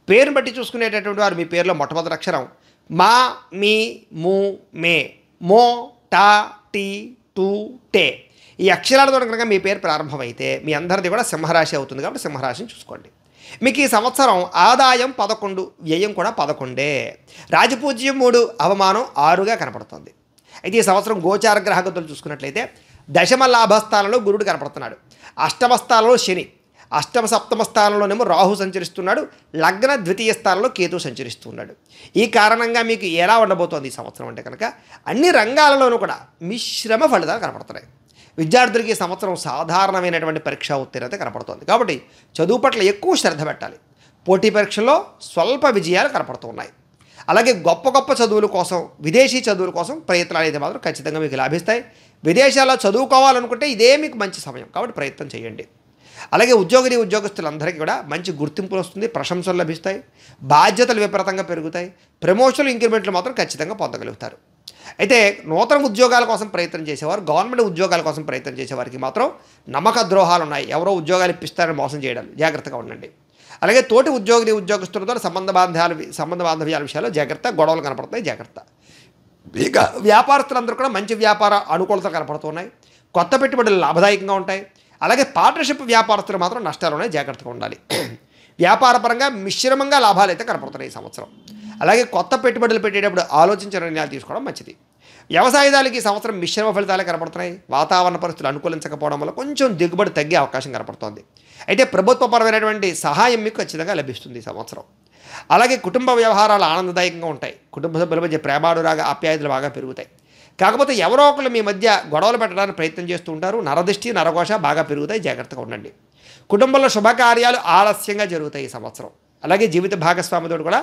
పేరును బట్టి చూసుకునేటటువంటి వారు మీ పేరులో మొట్టమొదటి అక్షరం మా, మీ, ము, మే, మో, టా, టీ, టూ, టే ఈ అక్షరాలతో కనుక మీ పేరు ప్రారంభమైతే మీ అందరిది కూడా సింహరాశి అవుతుంది. కాబట్టి సింహరాశిని చూసుకోండి. మీకు ఈ సంవత్సరం ఆదాయం 11, వ్యయం కూడా 11. రాజపూజ్యం 3, అవమానం 6గా కనపడుతుంది. అయితే ఈ సంవత్సరం గోచార గ్రహగతులు చూసుకున్నట్లయితే దశమ లాభస్థానంలో గురుడు కనపడుతున్నాడు. అష్టమ స్థానంలో శని, అష్టమ సప్తమ స్థానంలోనేమో రాహు సంచరిస్తున్నాడు. లగ్న ద్వితీయ స్థానంలో కేతు సంచరిస్తున్నాడు. ఈ కారణంగా మీకు ఎలా ఉండబోతోంది ఈ సంవత్సరం అంటే కనుక అన్ని రంగాలలోనూ కూడా మిశ్రమ ఫలితాలు కనపడుతున్నాయి. విద్యార్థులకి ఈ సంవత్సరం సాధారణమైనటువంటి పరీక్షా ఉత్తీర్ణత కనపడుతోంది. కాబట్టి చదువు పట్ల ఎక్కువ శ్రద్ధ పెట్టాలి. పోటీ పరీక్షల్లో స్వల్ప విజయాలు కనపడుతున్నాయి. అలాగే గొప్ప గొప్ప చదువుల కోసం, విదేశీ చదువుల కోసం ప్రయత్నాలు అయితే మాత్రం ఖచ్చితంగా మీకు లాభిస్తాయి. విదేశాల్లో చదువుకోవాలనుకుంటే ఇదే మీకు మంచి సమయం. కాబట్టి ప్రయత్నం చేయండి. అలాగే ఉద్యోగస్తులందరికీ కూడా మంచి గుర్తింపులు వస్తుంది, ప్రశంసలు లభిస్తాయి, బాధ్యతలు విపరీతంగా పెరుగుతాయి, ప్రమోషన్లు, ఇంక్రిమెంట్లు మాత్రం ఖచ్చితంగా పొందగలుగుతారు. అయితే నూతన ఉద్యోగాల కోసం ప్రయత్నం చేసేవారు, గవర్నమెంట్ ఉద్యోగాల కోసం ప్రయత్నం చేసేవారికి మాత్రం నమ్మక ద్రోహాలు ఉన్నాయి. ఎవరో ఉద్యోగాలు ఇప్పిస్తారని మోసం చేయడం, జాగ్రత్తగా ఉండండి. అలాగే తోటి ఉద్యోగస్తులతో సంబంధ బాంధవ్యాల విషయాల్లో జాగ్రత్త, గొడవలు కనపడుతున్నాయి, జాగ్రత్త. ఇక వ్యాపారస్తులందరూ కూడా మంచి వ్యాపార అనుకూలతలు కనపడుతున్నాయి, కొత్త పెట్టుబడులు లాభదాయకంగా ఉంటాయి. అలాగే పార్ట్నర్షిప్ వ్యాపారస్తులు మాత్రం నష్టాలు ఉన్నాయి, జాగ్రత్తగా ఉండాలి. వ్యాపారపరంగా మిశ్రమంగా లాభాలు అయితే కనపడుతున్నాయి ఈ సంవత్సరం. అలాగే కొత్త పెట్టుబడులు పెట్టేటప్పుడు ఆలోచించిన నిర్ణయాలు తీసుకోవడం మంచిది. వ్యవసాయదారులకి ఈ సంవత్సరం మిశ్రమ ఫలితాలే కనపడుతున్నాయి. వాతావరణ పరిస్థితులు అనుకూలించకపోవడం వల్ల కొంచెం దిగుబడి తగ్గే అవకాశం కనపడుతోంది. అయితే ప్రభుత్వపరమైనటువంటి సహాయం మీకు ఖచ్చితంగా లభిస్తుంది ఈ సంవత్సరం. అలాగే కుటుంబ వ్యవహారాలు ఆనందదాయకంగా ఉంటాయి. కుటుంబ సభ్యుల మధ్య ప్రేమానురాగ ఆప్యాయతలు బాగా పెరుగుతాయి. కాకపోతే ఎవరో ఒకళ్ళు మీ మధ్య గొడవలు పెట్టడానికి ప్రయత్నం చేస్తూ ఉంటారు. నరదిష్టి నరఘోష బాగా పెరుగుతాయి, జాగ్రత్తగా ఉండండి. కుటుంబంలో శుభకార్యాలు ఆలస్యంగా జరుగుతాయి ఈ సంవత్సరం. అలాగే జీవిత భాగస్వామితో కూడా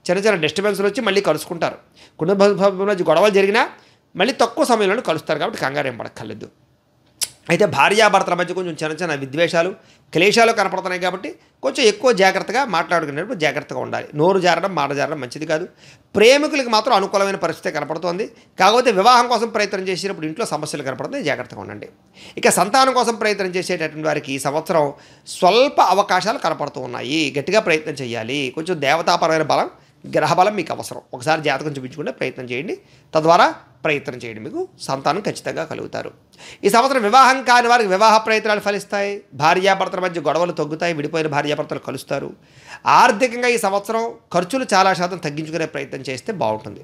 చిన్న చిన్న డిస్టర్బెన్స్లు వచ్చి మళ్ళీ కలుసుకుంటారు. కుటుంబ సభ్యుల మధ్య గొడవలు జరిగినా మళ్ళీ తక్కువ సమయంలో కలుస్తారు కాబట్టి కంగారు ఏం పడక్కర్లేదు. అయితే భార్యాభర్తల మధ్య కొంచెం చిన్న చిన్న విద్వేషాలు క్లేశాలు కనపడుతున్నాయి కాబట్టి కొంచెం ఎక్కువ జాగ్రత్తగా మాట్లాడుకునేటప్పుడు జాగ్రత్తగా ఉండాలి. నోరు జారడం మాట జారడం మంచిది కాదు. ప్రేమికులకి మాత్రం అనుకూలమైన పరిస్థితి కనపడుతోంది. కాకపోతే వివాహం కోసం ప్రయత్నం చేసేటప్పుడు ఇంట్లో సమస్యలు కనపడుతుంది, జాగ్రత్తగా ఉండండి. ఇక సంతానం కోసం ప్రయత్నం చేసేటటువంటి వారికి ఈ సంవత్సరం స్వల్ప అవకాశాలు కనపడుతూ ఉన్నాయి. గట్టిగా ప్రయత్నం చేయాలి. కొంచెం దేవతాపరమైన బలం గ్రహబలం మీకు అవసరం. ఒకసారి జాతకం చూపించుకుంటే ప్రయత్నం చేయండి. తద్వారా ప్రయత్నం చేయండి, మీకు సంతానం ఖచ్చితంగా కలుగుతారు. ఈ సంవత్సరం వివాహం కాని వారికి వివాహ ప్రయత్నాలు ఫలిస్తాయి. భార్యాభర్తల మధ్య గొడవలు తగ్గుతాయి. విడిపోయిన భార్యాభర్తలు కలుస్తారు. ఆర్థికంగా ఈ సంవత్సరం ఖర్చులు చాలా శాతం తగ్గించుకునే ప్రయత్నం చేస్తే బాగుంటుంది.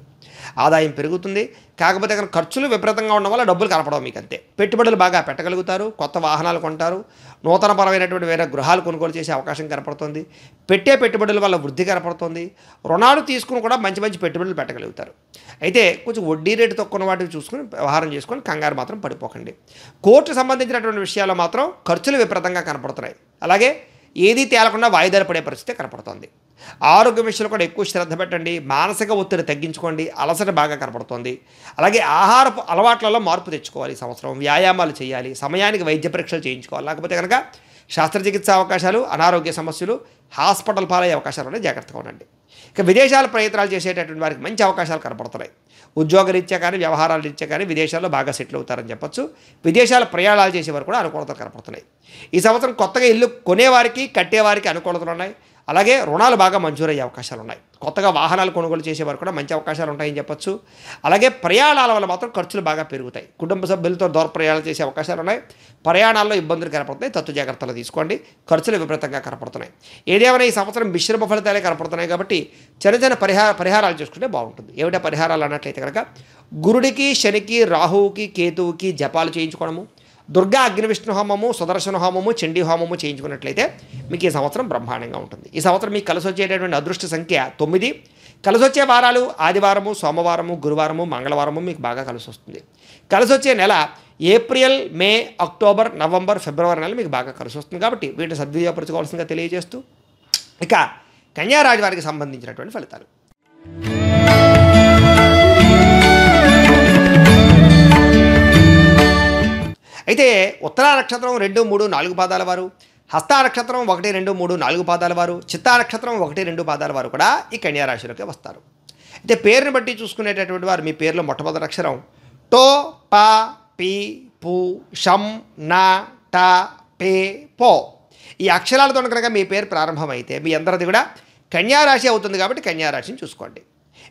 ఆదాయం పెరుగుతుంది. కాకపోతే కనుక ఖర్చులు విపరీతంగా ఉండడం వల్ల డబ్బులు కనపడవు మీకు అంతే. పెట్టుబడులు బాగా పెట్టగలుగుతారు. కొత్త వాహనాలు కొంటారు. నూతనపరమైనటువంటి వేరే గృహాలు కొనుగోలు చేసే అవకాశం కనపడుతుంది. పెట్టే పెట్టుబడుల వల్ల వృద్ధి కనపడుతుంది. రుణాలు తీసుకుని కూడా మంచి మంచి పెట్టుబడులు పెట్టగలుగుతారు. అయితే కొంచెం వడ్డీ రేటు తక్కువ వాటికి చూసుకుని వ్యవహారం చేసుకొని కంగారు మాత్రం పడిపోకండి. కోర్టు సంబంధించినటువంటి విషయాల్లో మాత్రం ఖర్చులు విపరీతంగా కనపడుతున్నాయి. అలాగే ఏదీ తేలకుండా వాయిదాలు పడే పరిస్థితి కనపడుతోంది. ఆరోగ్య విషయంలో కూడా ఎక్కువ శ్రద్ధ పెట్టండి. మానసిక ఒత్తిడి తగ్గించుకోండి. అలసట బాగా కనపడుతోంది. అలాగే ఆహారపు అలవాట్లలో మార్పు తెచ్చుకోవాలి. ఈ సంవత్సరం వ్యాయామాలు చేయాలి. సమయానికి వైద్య పరీక్షలు చేయించుకోవాలి. లేకపోతే కనుక శస్త్రచికిత్స అవకాశాలు, అనారోగ్య సమస్యలు, హాస్పిటల్ పాలయ్యే అవకాశాలు ఉన్నాయి, జాగ్రత్తగా ఉండండి. ఇక విదేశాల ప్రయత్నాలు చేసేటటువంటి వారికి మంచి అవకాశాలు కనపడుతున్నాయి. ఉద్యోగ రీత్యా కానీ వ్యవహారాల రీత్యా కానీ విదేశాల్లో బాగా సెటిల్ అవుతారని చెప్పొచ్చు. విదేశాల ప్రయాణాలు చేసేవారు కూడా అనుకూలతలు కనపడుతున్నాయి. ఈ సంవత్సరం కొత్తగా ఇల్లు కొనేవారికి కట్టేవారికి అనుకూలతలు ఉన్నాయి. అలాగే రుణాలు బాగా మంజూరయ్యే అవకాశాలు ఉన్నాయి. కొత్తగా వాహనాలు కొనుగోలు చేసేవారు కూడా మంచి అవకాశాలు ఉంటాయని చెప్పొచ్చు. అలాగే ప్రయాణాల వల్ల మాత్రం ఖర్చులు బాగా పెరుగుతాయి. కుటుంబ సభ్యులతో దూర ప్రయాణాలు చేసే అవకాశాలు ఉన్నాయి. ప్రయాణాల్లో ఇబ్బందులు కనపడుతున్నాయి. తత్తు జాగ్రత్తలు తీసుకోండి. ఖర్చులు విపరీతంగా కనపడుతున్నాయి. ఏదేమైనా ఈ సంవత్సరం మిశ్రమ ఫలితాలే కనపడుతున్నాయి కాబట్టి చిన్న చిన్న పరిహారాలు చేసుకుంటే బాగుంటుంది. ఏమిటా పరిహారాలు అన్నట్లయితే కనుక గురుడికి, శనికి, రాహువుకి, కేతువుకి జపాలు చేయించుకోవడము, దుర్గా అగ్ని విష్ణు హోమము, సుదర్శన హోమము, చండీ హోమము చేయించుకున్నట్లయితే మీకు ఈ సంవత్సరం బ్రహ్మాండంగా ఉంటుంది. ఈ సంవత్సరం మీకు కలిసి వచ్చేటటువంటి అదృష్ట సంఖ్య 9. కలిసి వచ్చే వారాలు ఆదివారము, సోమవారము, గురువారము, మంగళవారము మీకు బాగా కలిసి వస్తుంది. కలిసి వచ్చే నెల ఏప్రిల్, మే, అక్టోబర్, నవంబర్, ఫిబ్రవరి నెల మీకు బాగా కలిసి వస్తుంది. కాబట్టి వీటిని సద్వినియోగపరచుకోవాల్సిందిగా తెలియజేస్తూ ఇక కన్యారాశి వారికి సంబంధించినటువంటి ఫలితాలు. అయితే ఉత్తరా నక్షత్రం 2, 3, 4 పాదాల వారు, హస్తా నక్షత్రం 1, 2, 3, 4 పాదాల వారు, చిత్తా నక్షత్రం 1, 2 పాదాల వారు కూడా ఈ కన్యారాశిలోకి వస్తారు. అయితే పేరుని బట్టి చూసుకునేటటువంటి వారు మీ పేరులో మొట్టమొదటి అక్షరం టో, పా, పి, పు, షం, నా, టా, పే, పో. ఈ అక్షరాలతో కనుక మీ పేరు ప్రారంభమైతే మీ అందరిది కూడా కన్యారాశి అవుతుంది. కాబట్టి కన్యారాశిని చూసుకోండి.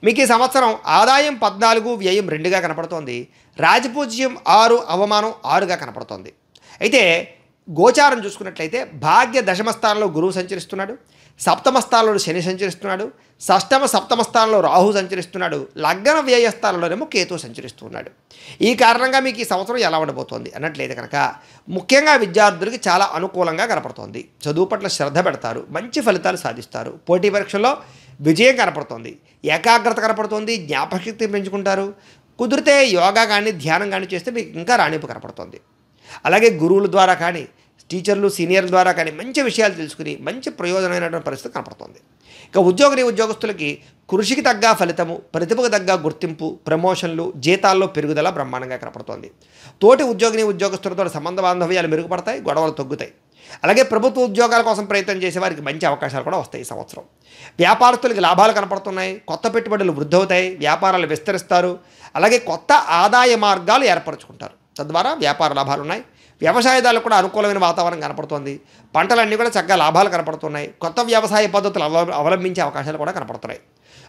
మీకు ఈ సంవత్సరం ఆదాయం 14, వ్యయం 2గా కనపడుతోంది. రాజపూజ్యం 6, అవమానం 6గా కనపడుతోంది. అయితే గోచారం చూసుకున్నట్లయితే భాగ్య దశమ స్థానంలో గురువు సంచరిస్తున్నాడు. సప్తమ స్థానంలో శని సంచరిస్తున్నాడు. షష్టమ సప్తమ స్థానంలో రాహు సంచరిస్తున్నాడు. లగ్న వ్యయ స్థానంలోనేమో కేతు సంచరిస్తున్నాడు. ఈ కారణంగా మీకు ఈ సంవత్సరం ఎలా ఉండబోతోంది అన్నట్లయితే కనుక ముఖ్యంగా విద్యార్థులకి చాలా అనుకూలంగా కనపడుతోంది. చదువు పట్ల శ్రద్ధ పెడతారు. మంచి ఫలితాలు సాధిస్తారు. పోటీ పరీక్షల్లో విజయం కనపడుతోంది. ఏకాగ్రత కనపడుతోంది. జ్ఞాపకశక్తి పెంచుకుంటారు. కుదిరితే యోగా కానీ ధ్యానం కానీ చేస్తే మీకు ఇంకా రాణింపు కనపడుతుంది. అలాగే గురువుల ద్వారా కానీ టీచర్లు సీనియర్ల ద్వారా కానీ మంచి విషయాలు తెలుసుకుని మంచి ప్రయోజనమైనటువంటి పరిస్థితి కనపడుతుంది. ఇక ఉద్యోగస్తులకి కృషికి తగ్గ ఫలితము, ప్రతిభకు తగ్గ గుర్తింపు, ప్రమోషన్లు, జీతాల్లో పెరుగుదల బ్రహ్మాండంగా కనపడుతోంది. తోటి ఉద్యోగస్తులతో సంబంధ బాంధవ్యాలు మెరుగుపడతాయి. గొడవలు తగ్గుతాయి. అలాగే ప్రభుత్వ ఉద్యోగాల కోసం ప్రయత్నం చేసే వారికి మంచి అవకాశాలు కూడా వస్తాయి. ఈ సంవత్సరం వ్యాపారస్తులకి లాభాలు కనపడుతున్నాయి. కొత్త పెట్టుబడులు వృద్ధి అవుతాయి. వ్యాపారాలు విస్తరిస్తారు. అలాగే కొత్త ఆదాయ మార్గాలు ఏర్పరచుకుంటారు. తద్వారా వ్యాపార లాభాలు ఉన్నాయి. వ్యవసాయదారులకు కూడా అనుకూలమైన వాతావరణం కనపడుతోంది. పంటలన్నీ కూడా చక్కగా లాభాలు కనపడుతున్నాయి. కొత్త వ్యవసాయ పద్ధతులు అవలంబించే అవకాశాలు కూడా కనపడుతున్నాయి.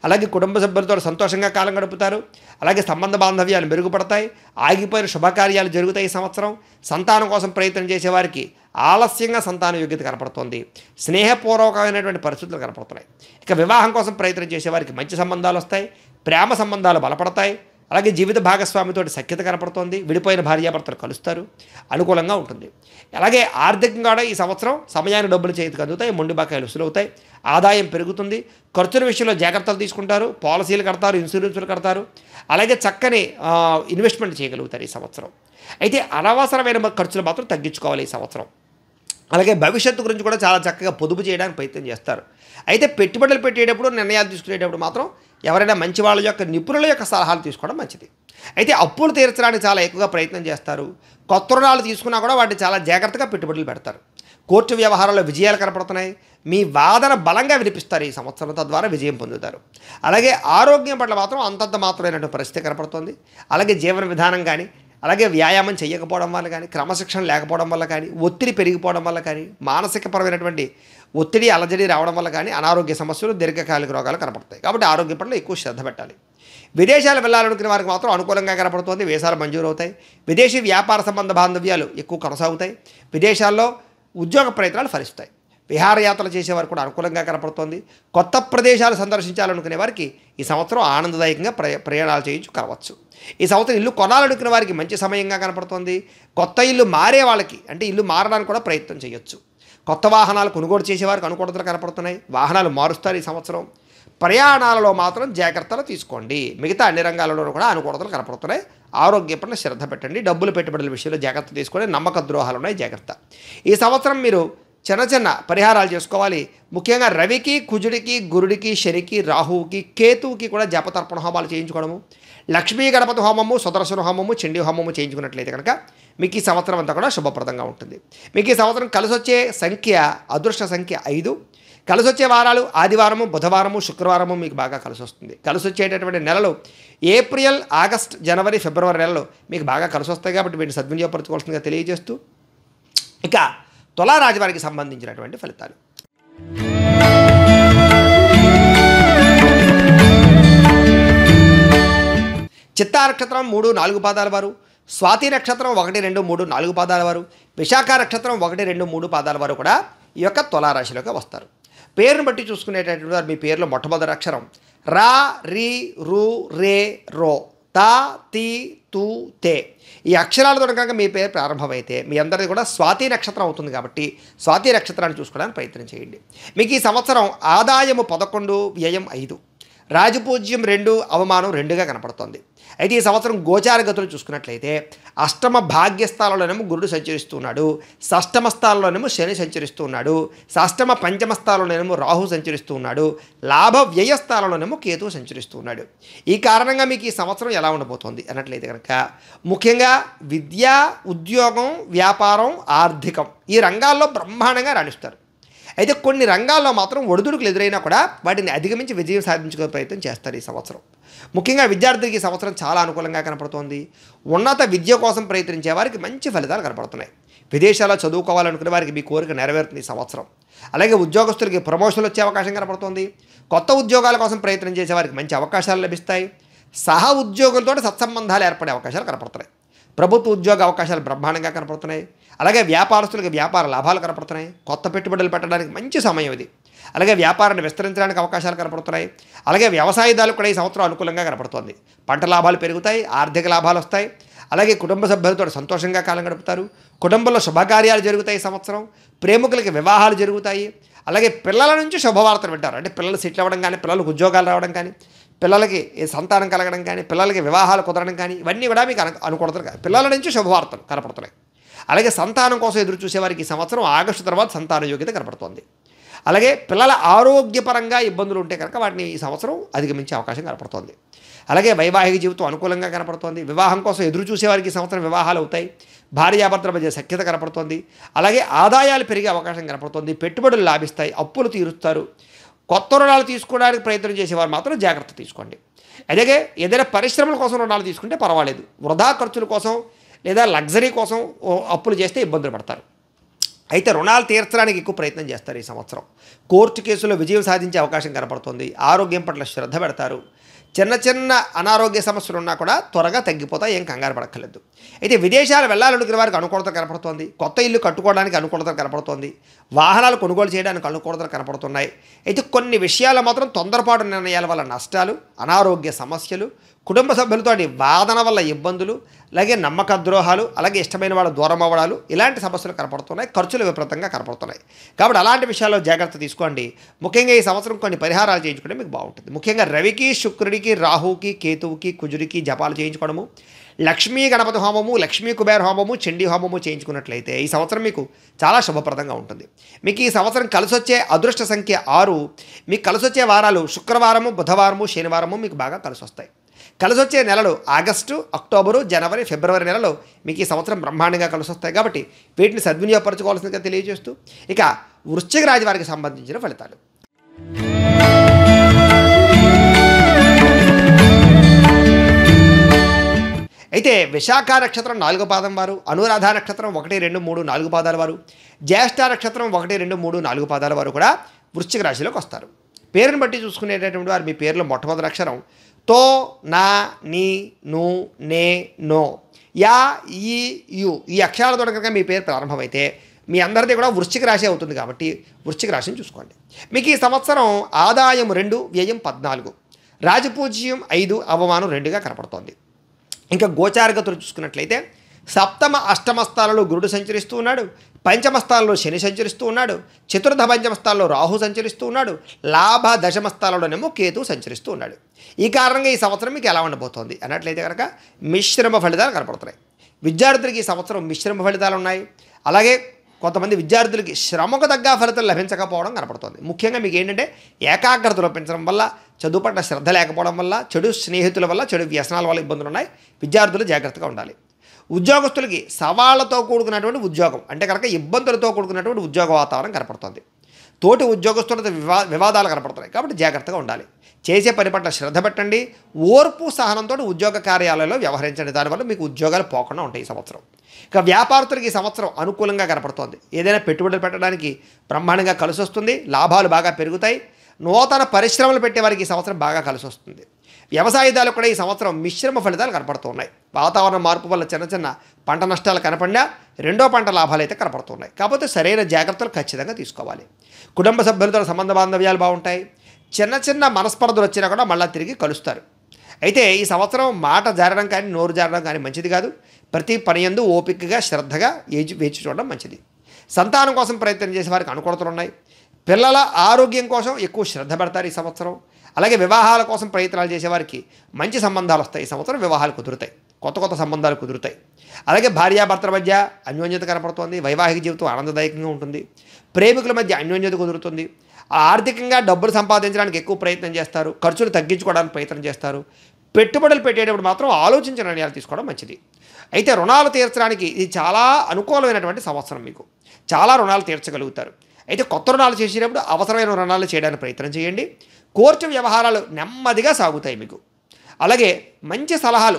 అలాగే కుటుంబ సభ్యులతో సంతోషంగా కాలం గడుపుతారు. అలాగే సంబంధ బాంధవ్యాలు మెరుగుపడతాయి. ఆగిపోయిన శుభకార్యాలు జరుగుతాయి. ఈ సంవత్సరం సంతానం కోసం ప్రయత్నం చేసేవారికి ఆలస్యంగా సంతాన యోగ్యత కనపడుతోంది. స్నేహపూర్వకమైనటువంటి పరిస్థితులు కనపడుతున్నాయి. ఇక వివాహం కోసం ప్రయత్నం చేసేవారికి మంచి సంబంధాలు వస్తాయి. ప్రేమ సంబంధాలు బలపడతాయి. అలాగే జీవిత భాగస్వామితో సఖ్యత కనపడుతోంది. విడిపోయిన భార్యాభర్తలు కలుస్తారు. అనుకూలంగా ఉంటుంది. అలాగే ఆర్థికంగా కూడా ఈ సంవత్సరం సమయానికి డబ్బులు చేతికి అందుతాయి. మొండి బకాయిలు వసూలవుతాయి. ఆదాయం పెరుగుతుంది. ఖర్చుల విషయంలో జాగ్రత్తలు తీసుకుంటారు. పాలసీలు కడతారు, ఇన్సూరెన్సులు కడతారు. అలాగే చక్కని ఇన్వెస్ట్మెంట్ చేయగలుగుతారు ఈ సంవత్సరం. అయితే అనవసరమైన ఖర్చులు మాత్రం తగ్గించుకోవాలి ఈ సంవత్సరం. అలాగే భవిష్యత్తు గురించి కూడా చాలా చక్కగా పొదుపు చేయడానికి ప్రయత్నం చేస్తారు. అయితే పెట్టుబడులు పెట్టేటప్పుడు, నిర్ణయాలు తీసుకునేటప్పుడు మాత్రం ఎవరైనా మంచి వాళ్ళ యొక్క నిపుణుల యొక్క సలహాలు తీసుకోవడం మంచిది. అయితే అప్పులు తీర్చడానికి చాలా ఎక్కువగా ప్రయత్నం చేస్తారు. కొత్త రుణాలు తీసుకున్నా కూడా వాటిని చాలా జాగ్రత్తగా పెట్టుబడులు పెడతారు. కోర్టు వ్యవహారాల్లో విజయాలు కనపడుతున్నాయి. మీ వాదన బలంగా వినిపిస్తారు ఈ సంవత్సరం, తద్వారా విజయం పొందుతారు. అలాగే ఆరోగ్యం పట్ల మాత్రం అంతంత మాత్రమైనటువంటి పరిస్థితి కనపడుతుంది. అలాగే జీవన విధానం కానీ, అలాగే వ్యాయామం చేయకపోవడం వల్ల కానీ, క్రమశిక్షణ లేకపోవడం వల్ల కానీ, ఒత్తిడి పెరిగిపోవడం వల్ల కానీ, మానసికపరమైనటువంటి ఒత్తిడి అలజడి రావడం వల్ల కానీ అనారోగ్య సమస్యలు, దీర్ఘకాలిక రోగాలు కనపడతాయి. కాబట్టి ఆరోగ్యం పట్ల ఎక్కువ శ్రద్ధ పెట్టాలి. విదేశాలు వెళ్ళాలనుకునే వారికి మాత్రం అనుకూలంగా కనపడుతుంది. వీసాలు మంజూరు అవుతాయి. విదేశీ వ్యాపార సంబంధ బాంధవ్యాలు ఎక్కువ కొనసాగుతాయి. విదేశాల్లో ఉద్యోగ ప్రయత్నాలు ఫలిస్తాయి. విహారయాత్రలు చేసేవారు కూడా అనుకూలంగా కనపడుతోంది. కొత్త ప్రదేశాలు సందర్శించాలనుకునే వారికి ఈ సంవత్సరం ఆనందదాయకంగా ప్రయాణాలు చేయించుకోవచ్చు. ఈ సంవత్సరం ఇల్లు కొనాలనుకునే వారికి మంచి సమయంగా కనపడుతోంది. కొత్త ఇల్లు మారే వాళ్ళకి, అంటే ఇల్లు మారడానికి కూడా ప్రయత్నం చేయొచ్చు. కొత్త వాహనాలు కొనుగోలు చేసేవారికి అనుకూలతలు కనపడుతున్నాయి. వాహనాలు మారుస్తారు ఈ సంవత్సరం. ప్రయాణాలలో మాత్రం జాగ్రత్తలు తీసుకోండి. మిగతా అన్ని రంగాలలో కూడా అనుకూలతలు కనపడుతున్నాయి. ఆరోగ్యం పట్ల శ్రద్ధ పెట్టండి. డబ్బులు పెట్టుబడుల విషయంలో జాగ్రత్త తీసుకోండి. నమ్మక ద్రోహాలు ఉన్నాయి, జాగ్రత్త. ఈ సంవత్సరం మీరు చిన్న పరిహారాలు చేసుకోవాలి. ముఖ్యంగా రవికి, కుజుడికి, గురుడికి, శనికి, రాహువుకి, కేతువుకి కూడా జపతర్పణ హోమాలు చేయించుకోవడము, లక్ష్మీ గణపతి హోమము, సుదర్శన హోమము, చండీ హోమము చేయించుకున్నట్లయితే కనుక మీకు ఈ సంవత్సరం అంతా కూడా శుభప్రదంగా ఉంటుంది. మీకు ఈ సంవత్సరం కలిసొచ్చే సంఖ్య, అదృష్ట సంఖ్య 5. కలిసొచ్చే వారాలు ఆదివారము, బుధవారము, శుక్రవారము మీకు బాగా కలిసి వస్తుంది. కలిసి వచ్చేటటువంటి నెలలు ఏప్రిల్, ఆగస్ట్, జనవరి, ఫిబ్రవరి నెలలు మీకు బాగా కలిసి వస్తాయి. కాబట్టి వీటిని సద్వినియోగపరచుకోవాల్సిందిగా తెలియజేస్తూ, ఇక తులారాశి వారికి సంబంధించినటువంటి ఫలితాలు. చిత్తా నక్షత్రం 3, 4 పాదాల వారు, స్వాతి నక్షత్రం 1, 2, 3, 4 పాదాల వారు, విశాఖ నక్షత్రం 1, 2, 3 పాదాల వారు కూడా ఈ యొక్క తులారాశిలోకి వస్తారు. పేరును బట్టి చూసుకునేటటువంటి వారు మీ పేరులో మొట్టమొదటి అక్షరం రా, రి, రు, రే, రో, తా, తి, తు, తే ఈ అక్షరాలతో కనుక మీ పేరు ప్రారంభమైతే మీ అందరిది కూడా స్వాతి నక్షత్రం అవుతుంది. కాబట్టి స్వాతి నక్షత్రాన్ని చూసుకోవడానికి ప్రయత్నం చేయండి. మీకు ఈ సంవత్సరం ఆదాయము 11, వ్యయం 5, రాజపూజ్యం 2, అవమానం 2గా కనపడుతోంది. అయితే ఈ సంవత్సరం గోచార గతులు చూసుకున్నట్లయితే అష్టమ భాగ్యస్థానంలోనేమో గురుడు సంచరిస్తున్నాడు, షష్టమ స్థానంలోనేమో శని సంచరిస్తూ ఉన్నాడు, షష్టమ పంచమ స్థానంలోనేమో రాహు సంచరిస్తూ ఉన్నాడు, లాభ వ్యయ స్థానంలోనేమో కేతువు సంచరిస్తూ ఉన్నాడు. ఈ కారణంగా మీకు ఈ సంవత్సరం ఎలా ఉండబోతోంది అన్నట్లయితే కనుక ముఖ్యంగా విద్య, ఉద్యోగం, వ్యాపారం, ఆర్థికం ఈ రంగాల్లో బ్రహ్మాండంగా రాణిస్తారు. అయితే కొన్ని రంగాల్లో మాత్రం ఒడిదుడుకులు ఎదురైనా కూడా వాటిని అధిగమించి విజయం సాధించుకునే ప్రయత్నం చేస్తారు ఈ సంవత్సరం. ముఖ్యంగా విద్యార్థులకి ఈ సంవత్సరం చాలా అనుకూలంగా కనపడుతోంది. ఉన్నత విద్య కోసం ప్రయత్నించే వారికి మంచి ఫలితాలు కనపడుతున్నాయి. విదేశాల్లో చదువుకోవాలనుకునే వారికి మీ కోరిక నెరవేరుతుంది ఈ సంవత్సరం. అలాగే ఉద్యోగస్తులకి ప్రమోషన్లు వచ్చే అవకాశం కనపడుతుంది. కొత్త ఉద్యోగాల కోసం ప్రయత్నం చేసే వారికి మంచి అవకాశాలు లభిస్తాయి. సహ ఉద్యోగులతో సత్సంబంధాలు ఏర్పడే అవకాశాలు కనపడుతున్నాయి. ప్రభుత్వ ఉద్యోగ అవకాశాలు బ్రహ్మాండంగా కనపడుతున్నాయి. అలాగే వ్యాపారస్తులకి వ్యాపార లాభాలు కనపడుతున్నాయి. కొత్త పెట్టుబడులు పెట్టడానికి మంచి సమయం ఇది. అలాగే వ్యాపారాన్ని విస్తరించడానికి అవకాశాలు కనపడుతున్నాయి. అలాగే వ్యవసాయదారులకు కూడా ఈ సంవత్సరం అనుకూలంగా కనపడుతోంది. పంట లాభాలు పెరుగుతాయి, ఆర్థిక లాభాలు వస్తాయి. అలాగే కుటుంబ సభ్యులతో సంతోషంగా కాలం గడుపుతారు. కుటుంబంలో శుభకార్యాలు జరుగుతాయి ఈ సంవత్సరం. ప్రేమికులకి వివాహాలు జరుగుతాయి. అలాగే పిల్లల నుంచి శుభవార్తలు వింటారు. అంటే పిల్లలు సెటిల్ అవ్వడం కానీ, పిల్లలకు ఉద్యోగాలు రావడం కానీ, పిల్లలకి సంతానం కలగడం కానీ, పిల్లలకి వివాహాలు కుదరడం కానీ ఇవన్నీ కూడా మీకు అనుకూలతలు. పిల్లల నుంచి శుభవార్తలు కనపడుతున్నాయి. అలాగే సంతానం కోసం ఎదురు చూసేవారికి ఈ సంవత్సరం ఆగస్టు తర్వాత సంతాన యోగ్యత కనపడుతోంది. అలాగే పిల్లల ఆరోగ్యపరంగా ఇబ్బందులు ఉంటే కనుక వాటిని ఈ సంవత్సరం అధిగమించే అవకాశం కనపడుతోంది. అలాగే వైవాహిక జీవితం అనుకూలంగా కనపడుతోంది. వివాహం కోసం ఎదురు చూసేవారికి ఈ సంవత్సరం వివాహాలు అవుతాయి. భార్యాభర్తల మధ్య సఖ్యత కనపడుతోంది. అలాగే ఆదాయాలు పెరిగే అవకాశం కనపడుతోంది. పెట్టుబడులు లాభిస్తాయి, అప్పులు తీరుస్తారు. కొత్త రుణాలు తీసుకోవడానికి ప్రయత్నం చేసేవారు మాత్రం జాగ్రత్త తీసుకోండి. అలాగే ఏదైనా పరిశ్రమల కోసం రుణాలు తీసుకుంటే పర్వాలేదు. వృధా ఖర్చుల కోసం లేదా లగ్జరీ కోసం అప్పులు చేస్తే ఇబ్బందులు పడతారు. అయితే రుణాలు తీర్చడానికి ఎక్కువ ప్రయత్నం చేస్తారు ఈ సంవత్సరం. కోర్టు కేసులో విజయం సాధించే అవకాశం కనపడుతుంది. ఆరోగ్యం పట్ల శ్రద్ధ పెడతారు. చిన్న చిన్న అనారోగ్య సమస్యలు ఉన్నా కూడా త్వరగా తగ్గిపోతాయి, ఏం కంగారు పడక్కర్లేదు. అయితే విదేశాలు వెళ్ళాలనుకునే వారికి అనుకూలత కనపడుతోంది. కొత్త ఇల్లు కట్టుకోవడానికి అనుకూలత కనపడుతోంది. వాహనాలు కొనుగోలు చేయడానికి అనుకూలతలు కనపడుతున్నాయి. అయితే కొన్ని విషయాలు మాత్రం తొందరపాటు నిర్ణయాల వల్ల నష్టాలు, అనారోగ్య సమస్యలు, కుటుంబ సభ్యులతోటి వాదన వల్ల ఇబ్బందులు, అలాగే నమ్మక ద్రోహాలు, అలాగే ఇష్టమైన వాళ్ళు దూరం అవ్వడాలు, ఇలాంటి సమస్యలు కనపడుతున్నాయి. ఖర్చులు విపరీతంగా కనపడుతున్నాయి. కాబట్టి అలాంటి విషయాల్లో జాగ్రత్త తీసుకోండి. ముఖ్యంగా ఈ సంవత్సరం కొన్ని పరిహారాలు చేయించుకుంటే మీకు బాగుంటుంది. ముఖ్యంగా రవికి, శుక్రుడికి, రాహుకి, కేతువుకి, కుజుడికి జపాలు చేయించుకోవడము, లక్ష్మీ గణపతి హోమము, లక్ష్మీ కుబేర హోమము, చండీ హోమము చేయించుకున్నట్లయితే ఈ సంవత్సరం మీకు చాలా శుభప్రదంగా ఉంటుంది. మీకు ఈ సంవత్సరం కలిసొచ్చే అదృష్ట సంఖ్య 6. మీకు కలిసొచ్చే వారాలు శుక్రవారము, బుధవారము, శనివారము మీకు బాగా కలిసొస్తాయి. కలిసొచ్చే నెలలు ఆగస్టు, అక్టోబరు, జనవరి, ఫిబ్రవరి నెలలో మీకు ఈ సంవత్సరం బ్రహ్మాండంగా కలిసొస్తాయి. కాబట్టి వీటిని సద్వినియోగపరచుకోవాల్సిందిగా తెలియజేస్తూ ఇక వృశ్చిక రాశి వారికి సంబంధించిన ఫలితాలు. అయితే విశాఖ నక్షత్రం 4వ పాదం వారు, అనురాధ నక్షత్రం 1, 2, 3, 4 పాదాల వారు, జ్యేష్ఠ నక్షత్రం 1, 2, 3, 4 పాదాల వారు కూడా వృశ్చిక రాశిలోకి వస్తారు. పేరుని బట్టి చూసుకునేటటువంటి వారు మీ పేరులో మొట్టమొదటి అక్షరం తో, నా, నీ, ను, నే, నో, యా, ఈ, యు ఈ అక్షరాలతో కనుక మీ పేరు ప్రారంభమైతే మీ అందరిది కూడా వృశ్చిక రాశి అవుతుంది. కాబట్టి వృశ్చిక రాశిని చూసుకోండి. మీకు ఈ సంవత్సరం ఆదాయం 2, వ్యయం 14, రాజపూజ్యం 5, అవమానం 2గా కనపడుతోంది. ఇంకా గోచారగతులు చూసుకున్నట్లయితే సప్తమ, అష్టమ స్థానంలో గురుడు సంచరిస్తూ ఉన్నాడు. పంచమ స్థానంలో శని సంచరిస్తూ ఉన్నాడు. చతుర్థ పంచమ స్థానంలో రాహు సంచరిస్తూ ఉన్నాడు. లాభ దశమ స్థానంలోనేమో కేతు సంచరిస్తూ ఉన్నాడు. ఈ కారణంగా ఈ సంవత్సరం మీకు ఎలా ఉండబోతోంది అన్నట్లయితే కనుక మిశ్రమ ఫలితాలు కనపడుతున్నాయి. విద్యార్థులకి ఈ సంవత్సరం మిశ్రమ ఫలితాలు ఉన్నాయి. అలాగే కొంతమంది విద్యార్థులకి శ్రమకు తగ్గ ఫలితాలు లభించకపోవడం కనపడుతుంది. ముఖ్యంగా మీకు ఏంటంటే ఏకాగ్రత లోపించడం వల్ల, చదువు పట్ల శ్రద్ధ లేకపోవడం వల్ల, చెడు స్నేహితుల వల్ల, చెడు వ్యసనాల వల్ల ఇబ్బందులు ఉన్నాయి. విద్యార్థులు జాగ్రత్తగా ఉండాలి. ఉద్యోగస్తులకి సవాళ్లతో కూడుకున్నటువంటి ఉద్యోగం అంటే కనుక ఇబ్బందులతో కూడుకున్నటువంటి ఉద్యోగ వాతావరణం కనపడుతుంది. తోటి ఉద్యోగస్తులతో వివాదాలు కనపడుతున్నాయి. కాబట్టి జాగ్రత్తగా ఉండాలి. చేసే పని పట్ల శ్రద్ధ పెట్టండి. ఓర్పు సహనంతో ఉద్యోగ కార్యాలయంలో వ్యవహరించండి. దానివల్ల మీకు ఉద్యోగాలు పోకుండా ఉంటాయి ఈ సంవత్సరం. ఇక వ్యాపారస్తులకి ఈ సంవత్సరం అనుకూలంగా కనపడుతోంది. ఏదైనా పెట్టుబడులు పెట్టడానికి బ్రహ్మాండంగా కలిసి వస్తుంది. లాభాలు బాగా పెరుగుతాయి. నూతన పరిశ్రమలు పెట్టే వారికి ఈ సంవత్సరం బాగా కలిసి వస్తుంది. వ్యవసాయదారులకు కూడా ఈ సంవత్సరం మిశ్రమ ఫలితాలు కనపడుతున్నాయి. వాతావరణ మార్పు వల్ల చిన్న చిన్న పంట నష్టాలు కనపడినా రెండో పంట లాభాలు అయితే కనపడుతున్నాయి. కాకపోతే సరైన జాగ్రత్తలు ఖచ్చితంగా తీసుకోవాలి. కుటుంబ సభ్యులతో సంబంధ బాంధవ్యాలు బాగుంటాయి. చిన్న చిన్న మనస్పర్ధలు వచ్చినా కూడా మళ్ళీ తిరిగి కలుస్తారు. అయితే ఈ సంవత్సరం మాట జారడం కానీ, నోరు జారడం కానీ మంచిది కాదు. ప్రతి పని యందు ఓపికగా, శ్రద్ధగా వేచి చూడడం మంచిది. సంతానం కోసం ప్రయత్నం చేసే వారికి అనుకూలతలు ఉన్నాయి. పిల్లల ఆరోగ్యం కోసం ఎక్కువ శ్రద్ధ పెడతారు ఈ సంవత్సరం. అలాగే వివాహాల కోసం ప్రయత్నాలు చేసేవారికి మంచి సంబంధాలు వస్తాయి. ఈ సంవత్సరం వివాహాలు కుదురుతాయి. కొత్త సంబంధాలు కుదురుతాయి. అలాగే భార్యాభర్తల మధ్య అన్యోన్యత కనపడుతోంది. వైవాహిక జీవితం ఆనందదాయకంగా ఉంటుంది. ప్రేమికుల మధ్య అన్యోన్యత కుదురుతుంది. ఆర్థికంగా డబ్బులు సంపాదించడానికి ఎక్కువ ప్రయత్నం చేస్తారు. ఖర్చులు తగ్గించుకోవడానికి ప్రయత్నం చేస్తారు. పెట్టుబడులు పెట్టేటప్పుడు మాత్రం ఆలోచించిన నిర్ణయాలు తీసుకోవడం మంచిది. అయితే రుణాలు తీర్చడానికి ఇది చాలా అనుకూలమైనటువంటి సంవత్సరం. మీకు చాలా రుణాలు తీర్చగలుగుతారు. అయితే కొత్త రుణాలు చేసేటప్పుడు అవసరమైన రుణాలు చేయడానికి ప్రయత్నం చేయండి. కోర్టు వ్యవహారాలు నెమ్మదిగా సాగుతాయి మీకు. అలాగే మంచి సలహాలు,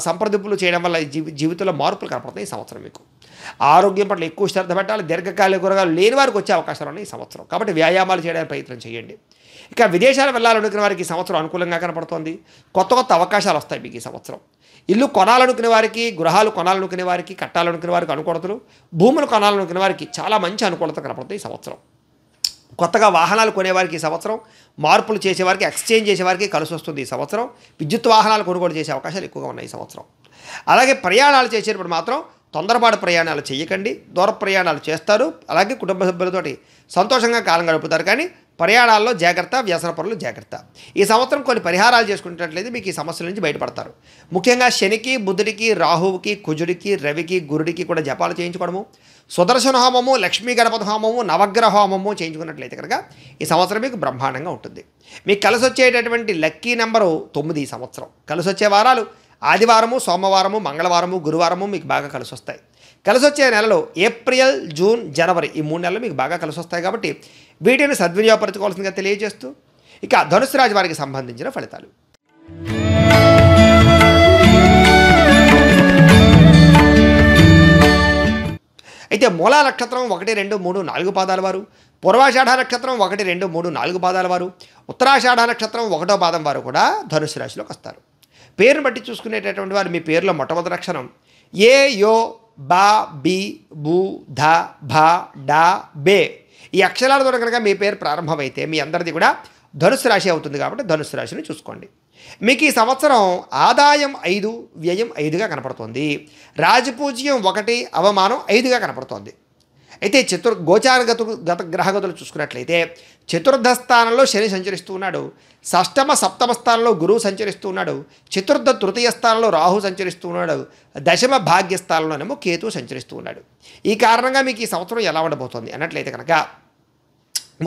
సంప్రదింపులు చేయడం వల్ల జీవితంలో మార్పులు కనపడతాయి ఈ సంవత్సరం మీకు. ఆరోగ్యం పట్ల ఎక్కువ శ్రద్ధ పెట్టాలి. దీర్ఘకాలిక రోగాలు లేని వారికి వచ్చే అవకాశాలు ఉన్నాయి ఈ సంవత్సరం. కాబట్టి వ్యాయామాలు చేయడానికి ప్రయత్నం చేయండి. ఇక విదేశాలు వెళ్ళాలనుకునే వారికి ఈ సంవత్సరం అనుకూలంగా కనపడుతోంది. కొత్త అవకాశాలు వస్తాయి మీకు ఈ సంవత్సరం. ఇల్లు కొనాలనుకునే వారికి, గృహాలు కొనాలనుకునే వారికి, కట్టాలనుకునే వారికి అనుకూలతలు, భూములు కొనాలనుకునే వారికి చాలా మంచి అనుకూలత కనపడుతుంది ఈ సంవత్సరం. కొత్తగా వాహనాలు కొనేవారికి ఈ సంవత్సరం, మార్పులు చేసేవారికి, ఎక్స్చేంజ్ చేసేవారికి కలిసి వస్తుంది ఈ సంవత్సరం. విద్యుత్ వాహనాలు కొనుగోలు చేసే అవకాశాలు ఎక్కువగా ఉన్నాయి ఈ సంవత్సరం. అలాగే ప్రయాణాలు చేసేటప్పుడు మాత్రం తొందరపాటు ప్రయాణాలు చేయకండి. దూర ప్రయాణాలు చేస్తారు. అలాగే కుటుంబ సభ్యులతోటి సంతోషంగా కాలం గడుపుతారు. కానీ ప్రయాణాల్లో జాగ్రత్త, వ్యసన పనులు జాగ్రత్త. ఈ సంవత్సరం కొన్ని పరిహారాలు చేసుకున్నట్లయితే మీకు ఈ సమస్యల నుంచి బయటపడతారు. ముఖ్యంగా శనికి, బుధుడికి, రాహువుకి, కుజుడికి, రవికి, గురుడికి కూడా జపాలు చేయించుకోవడము, సుదర్శన హోమము, లక్ష్మీ గణపతి హోమము, నవగ్రహ హోమము చేయించుకున్నట్లయితే కనుక ఈ సంవత్సరం మీకు బ్రహ్మాండంగా ఉంటుంది. మీకు కలిసి వచ్చేటటువంటి లక్కీ నెంబరు 9 ఈ సంవత్సరం. కలిసి వచ్చే వారాలు ఆదివారము, సోమవారము, మంగళవారము, గురువారము మీకు బాగా కలిసి వస్తాయి. కలిసి వచ్చే నెలలో ఏప్రిల్, జూన్, జనవరి ఈ 3 నెలలు మీకు బాగా కలిసి వస్తాయి. కాబట్టి వీటిని సద్వినియోగపరచుకోవాల్సిందిగా తెలియజేస్తూ ఇక ధనుసు రాశి వారికి సంబంధించిన ఫలితాలు. అయితే మూలా నక్షత్రం 1, 2, 3, 4 పాదాల వారు, పూర్వాషాఢ నక్షత్రం 1, 2, 3, 4 పాదాల వారు, ఉత్తరాషాఢ నక్షత్రం 1వ పాదం వారు కూడా ధనుసు రాశిలోకి వస్తారు. పేరును బట్టి చూసుకునేటటువంటి వారు మీ పేరులో మొట్టమొదటి అక్షరం ఏ, యో, బా, బి, బు, ధ, భ, డ, బే ఈ అక్షరాలతో కనుక మీ పేరు ప్రారంభమైతే మీ అందరిది కూడా ధనుసు రాశి అవుతుంది. కాబట్టి ధనుసు రాశిని చూసుకోండి. మీకు ఈ సంవత్సరం ఆదాయం 5, వ్యయం 5గా కనపడుతోంది. రాజపూజ్యం 1, అవమానం 5గా కనపడుతోంది. అయితే గత గ్రహగతులు చూసుకున్నట్లయితే చతుర్థ స్థానంలో శని సంచరిస్తూ ఉన్నాడు, షష్టమ సప్తమ స్థానంలో గురువు సంచరిస్తూ ఉన్నాడు, చతుర్థ తృతీయ స్థానంలో రాహు సంచరిస్తూ ఉన్నాడు, దశమ భాగ్యస్థానంలోనేమో కేతు సంచరిస్తూ ఉన్నాడు. ఈ కారణంగా మీకు ఈ సంవత్సరం ఎలా ఉండబోతోంది అన్నట్లయితే కనుక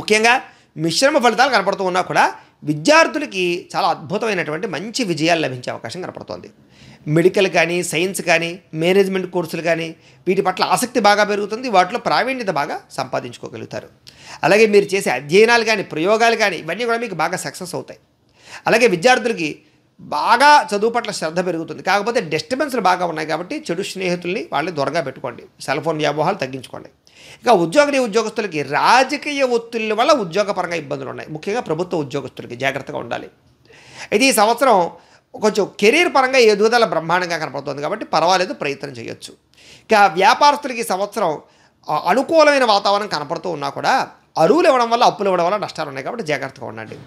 ముఖ్యంగా మిశ్రమ ఫలితాలు కనపడుతూ ఉన్నా కూడా విద్యార్థులకి చాలా అద్భుతమైనటువంటి మంచి విజయాలు లభించే అవకాశం కనపడుతోంది. మెడికల్ కానీ, సైన్స్ కానీ, మేనేజ్మెంట్ కోర్సులు కానీ వీటి పట్ల ఆసక్తి బాగా పెరుగుతుంది. వాటిలో ప్రావీణ్యత బాగా సంపాదించుకోగలుగుతారు. అలాగే మీరు చేసే అధ్యయనాలు కానీ, ప్రయోగాలు కానీ ఇవన్నీ కూడా మీకు బాగా సక్సెస్ అవుతాయి. అలాగే విద్యార్థులకి బాగా చదువు పట్ల శ్రద్ధ పెరుగుతుంది. కాకపోతే డిస్టర్బెన్స్లు బాగా ఉన్నాయి కాబట్టి చెడు స్నేహితుల్ని వాళ్ళని దూరంగా పెట్టుకోండి. సెల్ ఫోన్ వ్యామోహాలు తగ్గించుకోండి. ఇక ఉద్యోగస్తులకి రాజకీయ ఒత్తిళ్ళ వల్ల ఉద్యోగపరంగా ఇబ్బందులు ఉన్నాయి. ముఖ్యంగా ప్రభుత్వ ఉద్యోగస్తులకి జాగ్రత్తగా ఉండాలి. అయితే ఈ సంవత్సరం కొంచెం కెరీర్ పరంగా ఎదుగుదల బ్రహ్మాండంగా కనపడుతుంది కాబట్టి పర్వాలేదు, ప్రయత్నం చేయొచ్చు. ఇక వ్యాపారస్తులకి ఈ సంవత్సరం అనుకూలమైన వాతావరణం కనపడుతూ ఉన్నా కూడా అరువులు ఇవ్వడం వల్ల, అప్పులు ఇవ్వడం వల్ల నష్టాలు ఉన్నాయి కాబట్టి జాగ్రత్తగా ఉండండి.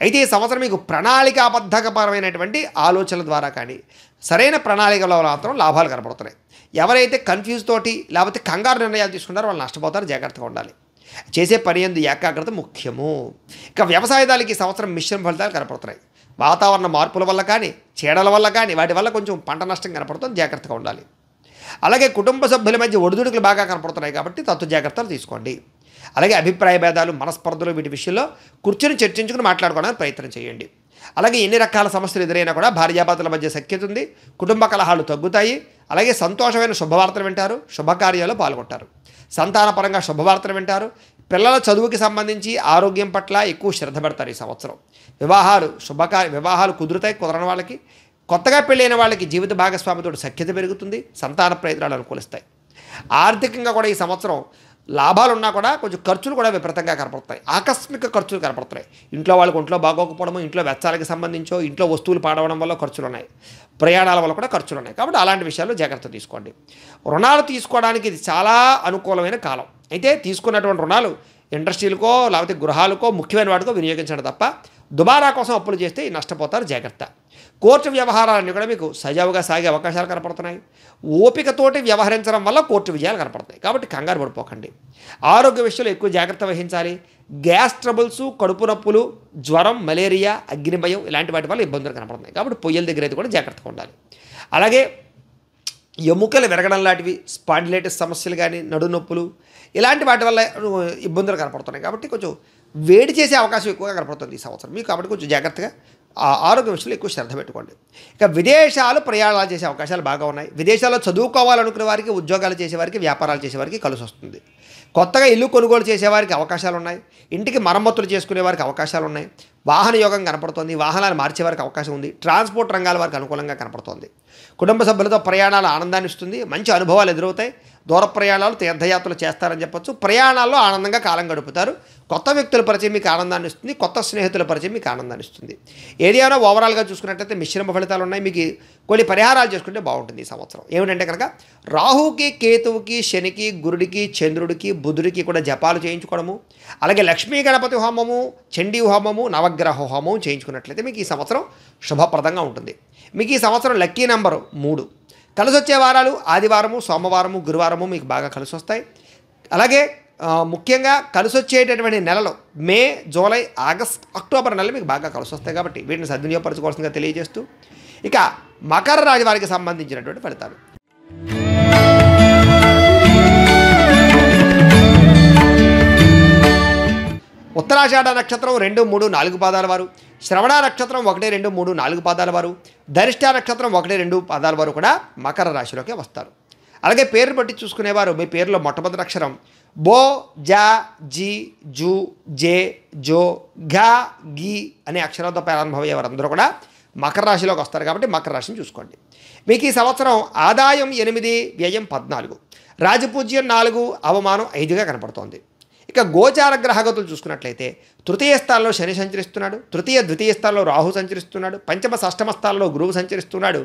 అయితే ఈ సంవత్సరం మీకు ప్రణాళికాబద్ధకపరమైనటువంటి ఆలోచనల ద్వారా కానీ, సరైన ప్రణాళికలో మాత్రం లాభాలు కనపడుతున్నాయి. ఎవరైతే కన్ఫ్యూజ్ తోటి లేకపోతే కంగారు నిర్ణయాలు తీసుకుంటారో వాళ్ళు నష్టపోతారు. జాగ్రత్తగా ఉండాలి. చేసే పని యందు ఏకాగ్రత ముఖ్యము. ఇక వ్యవసాయదారులకి ఈ సంవత్సరం మిశ్రమ ఫలితాలు కనపడుతున్నాయి. వాతావరణ మార్పుల వల్ల కానీ, చీడల వల్ల కానీ వాటి వల్ల కొంచెం పంట నష్టం కనపడుతుంది. జాగ్రత్తగా ఉండాలి. అలాగే కుటుంబ సభ్యుల మధ్య ఒడిదుడుకులు బాగా కనపడుతున్నాయి కాబట్టి తత్వ జాగ్రత్తలు తీసుకోండి. అలాగే అభిప్రాయ భేదాలు, మనస్పర్ధలు వీటి విషయంలో కూర్చొని చర్చించుకుని మాట్లాడుకోవడానికి ప్రయత్నం చేయండి. అలాగే ఎన్ని రకాల సమస్యలు ఎదురైనా కూడా భార్యాభర్తల మధ్య సఖ్యత ఉంది. కుటుంబ కలహాలు తగ్గుతాయి. అలాగే సంతోషమైన శుభవార్తలు వింటారు, శుభకార్యాల్లో పాల్గొంటారు. సంతానపరంగా శుభవార్తలు వింటారు. పిల్లల చదువుకి సంబంధించి ఆరోగ్యం పట్ల ఎక్కువ శ్రద్ధ పెడతారు. ఈ సంవత్సరం వివాహాలు కుదురుతాయి. కుదరని వాళ్ళకి, కొత్తగా పెళ్ళైన వాళ్ళకి జీవిత భాగస్వామితో సఖ్యత పెరుగుతుంది. సంతాన ప్రయత్నాలు అనుకూలిస్తాయి. ఆర్థికంగా కూడా ఈ సంవత్సరం లాభాలు ఉన్నా కూడా కొంచెం ఖర్చులు కూడా విపరీతంగా కనపడతాయి. ఆకస్మిక ఖర్చులు కనపడతాయి. ఇంట్లో వాళ్ళకి ఒంట్లో బాగోకపోవడము, ఇంట్లో వెచ్చాలకి సంబంధించో, ఇంట్లో వస్తువులు పాడవడం వల్ల ఖర్చులు ఉన్నాయి. ప్రయాణాల వల్ల కూడా ఖర్చులు ఉన్నాయి. కాబట్టి అలాంటి విషయాల్లో జాగ్రత్త తీసుకోండి. రుణాలు తీసుకోవడానికి ఇది చాలా అనుకూలమైన కాలం. అయితే తీసుకున్నటువంటి రుణాలు ఇండస్ట్రీలకో లేకపోతే గృహాలకో ముఖ్యమైన వాటికో వినియోగించడం తప్ప దుబారా కోసం అప్పులు చేస్తే నష్టపోతారు. జాగ్రత్త. కోర్టు వ్యవహారాలన్నీ కూడా మీకు సజావుగా సాగే అవకాశాలు కనపడుతున్నాయి. ఓపికతోటి వ్యవహరించడం వల్ల కోర్టు విజయాలు కనపడుతున్నాయి. కాబట్టి కంగారు పడిపోకండి. ఆరోగ్య విషయంలో ఎక్కువ జాగ్రత్త వహించాలి. గ్యాస్ ట్రబుల్స్, కడుపు నొప్పులు, జ్వరం, మలేరియా, అగ్నిభయం ఇలాంటి వాటి వల్ల ఇబ్బందులు కనపడుతున్నాయి. కాబట్టి పొయ్యల దగ్గర అయితే కూడా జాగ్రత్తగా ఉండాలి. అలాగే ఎముకలు విరగడం లాంటివి, స్పాండిలైటిస్ సమస్యలు కానీ, నడునొప్పులు ఇలాంటి వాటి వల్ల ఇబ్బందులు కనపడుతున్నాయి. కాబట్టి కొంచెం వేడి చేసే అవకాశం ఎక్కువగా కనపడుతుంది ఈ సంవత్సరం మీకు. కాబట్టి కొంచెం జాగ్రత్తగా ఆరోగ్య విషయంలో ఎక్కువ శ్రద్ధ పెట్టుకోండి. ఇక విదేశాలు ప్రయాణాలు చేసే అవకాశాలు బాగా ఉన్నాయి. విదేశాల్లో చదువుకోవాలనుకునే వారికి, ఉద్యోగాలు చేసేవారికి, వ్యాపారాలు చేసేవారికి కలిసి వస్తుంది. కొత్తగా ఇల్లు కొనుగోలు చేసేవారికి అవకాశాలు ఉన్నాయి. ఇంటికి మరమ్మతులు చేసుకునే వారికి అవకాశాలు ఉన్నాయి. వాహన యోగం కనపడుతోంది. వాహనాలు మార్చేవారికి అవకాశం ఉంది. ట్రాన్స్పోర్ట్ రంగాల వారికి అనుకూలంగా కనపడుతోంది. కుటుంబ సభ్యులతో ప్రయాణాలు ఆనందాన్ని ఇస్తుంది. మంచి అనుభవాలు ఎదురవుతాయి. దూర ప్రయాణాలు, తీర్థయాత్రలు చేస్తారని చెప్పొచ్చు. ప్రయాణాల్లో ఆనందంగా కాలం గడుపుతారు. కొత్త వ్యక్తుల పరిచయం మీకు ఆనందాన్ని ఇస్తుంది. కొత్త స్నేహితుల పరిచయం మీకు ఆనందాన్ని ఇస్తుంది. ఏరియాలో ఓవరాల్గా చూసుకున్నట్లయితే మిశ్రమ ఫలితాలు ఉన్నాయి. మీకు కొన్ని పరిహారాలు చేసుకుంటే బాగుంటుంది ఈ సంవత్సరం. ఏమిటంటే కనుక రాహుకి, కేతువుకి, శనికి, గురుడికి, చంద్రుడికి, బుధుడికి కూడా జపాలు చేయించుకోవడము, అలాగే లక్ష్మీ గణపతి హోమము, చండీ హోమము, నవగ్రహ హోమం చేయించుకున్నట్లయితే మీకు ఈ సంవత్సరం శుభప్రదంగా ఉంటుంది. మీకు ఈ సంవత్సరం లక్కీ నెంబరు 3. కలిసి వచ్చే వారాలు ఆదివారము, సోమవారము, గురువారము మీకు బాగా కలిసి వస్తాయి. అలాగే ముఖ్యంగా కలిసి వచ్చేటటువంటి నెలలు మే, జూలై, ఆగస్ట్, అక్టోబర్ నెలలు మీకు బాగా కలిసి వస్తాయి. కాబట్టి వీటిని సద్వినియోగపరచుకోవాల్సిందిగా తెలియజేస్తూ ఇక మకర రాశి వారికి సంబంధించినటువంటి ఫలితాలు. ఉత్తరాషాఢ నక్షత్రం 2, 3, 4 పాదాల వారు, శ్రవణ నక్షత్రం 1, 2, 3, 4 పాదాల వారు, ధనిష్ఠ నక్షత్రం 1, 2 పాదాల వారు కూడా మకర రాశిలోకి వస్తారు. అలాగే పేరు బట్టి చూసుకునేవారు మీ పేరులో మొట్టమొదటి అక్షరం బో, జా, జీ, జూ, జే, జో, ఘ, గి అనే అక్షరాలతో ప్రారంభమయ్యే వారందరూ కూడా మకర రాశిలోకి వస్తారు కాబట్టి మకర రాశిని చూసుకోండి. మీకు ఈ సంవత్సరం ఆదాయం 8, వ్యయం 14, రాజపూజ్యం 4, అవమానం 5గా కనపడుతోంది. ఇక గోచార గ్రహగతులు చూసుకున్నట్లయితే తృతీయ స్థానంలో శని సంచరిస్తున్నాడు, ద్వితీయ స్థానంలో రాహు సంచరిస్తున్నాడు, పంచమ షష్టమ స్థానంలో గురువు సంచరిస్తున్నాడు,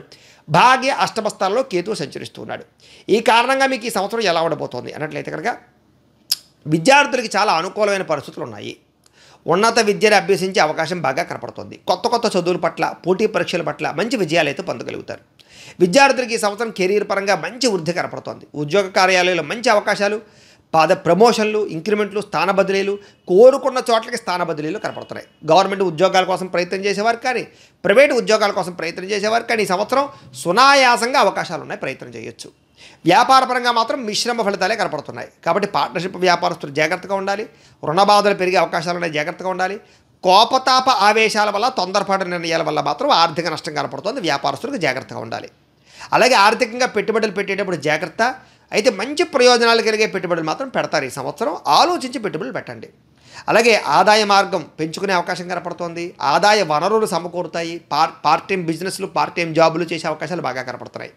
భాగ్య అష్టమ స్థానంలో కేతువు సంచరిస్తున్నాడు. ఈ కారణంగా మీకు ఈ సంవత్సరం ఎలా ఉండబోతోంది అన్నట్లయితే కనుక విద్యార్థులకి చాలా అనుకూలమైన పరిస్థితులు ఉన్నాయి. ఉన్నత విద్యను అభ్యసించే అవకాశం బాగా కనపడుతుంది. కొత్త చదువుల పట్ల, పోటీ పరీక్షల పట్ల మంచి విజయాలు అయితే పొందగలుగుతారు. విద్యార్థులకి ఈ సంవత్సరం కెరీర్ పరంగా మంచి వృద్ధి కనపడుతోంది. ఉద్యోగ కార్యాలయాల్లో మంచి అవకాశాలు, ప్రమోషన్లు, ఇంక్రిమెంట్లు, స్థాన బదిలీలు, కోరుకున్న చోట్లకి స్థాన బదిలీలు కనపడుతున్నాయి. గవర్నమెంట్ ఉద్యోగాల కోసం ప్రయత్నం చేసేవారు కానీ, ప్రైవేటు ఉద్యోగాల కోసం ప్రయత్నం చేసేవారు కానీ ఈ సంవత్సరం సునాయాసంగా అవకాశాలు ఉన్నాయి, ప్రయత్నం చేయొచ్చు. వ్యాపారపరంగా మాత్రం మిశ్రమ ఫలితాలే కనపడుతున్నాయి. కాబట్టి పార్ట్నర్షిప్ వ్యాపారస్తులు జాగ్రత్తగా ఉండాలి. రుణ బాధలు పెరిగే అవకాశాలు ఉన్నాయి, జాగ్రత్తగా ఉండాలి. కోపతాప ఆవేశాల వల్ల, తొందరపాటు నిర్ణయాల వల్ల మాత్రం ఆర్థిక నష్టం కనపడుతుంది. వ్యాపారస్తులకు జాగ్రత్తగా ఉండాలి. అలాగే ఆర్థికంగా పెట్టుబడులు పెట్టేటప్పుడు జాగ్రత్త. అయితే మంచి ప్రయోజనాలు కలిగే పెట్టుబడులు మాత్రం పెడతారు. ఈ సంవత్సరం ఆలోచించి పెట్టుబడులు పెట్టండి. అలాగే ఆదాయ మార్గం పెంచుకునే అవకాశం కనపడుతోంది. ఆదాయ వనరులు సమకూరుతాయి. పార్ట్ టైం బిజినెస్లు, పార్ట్ టైం జాబులు చేసే అవకాశాలు బాగా కనపడుతున్నాయి.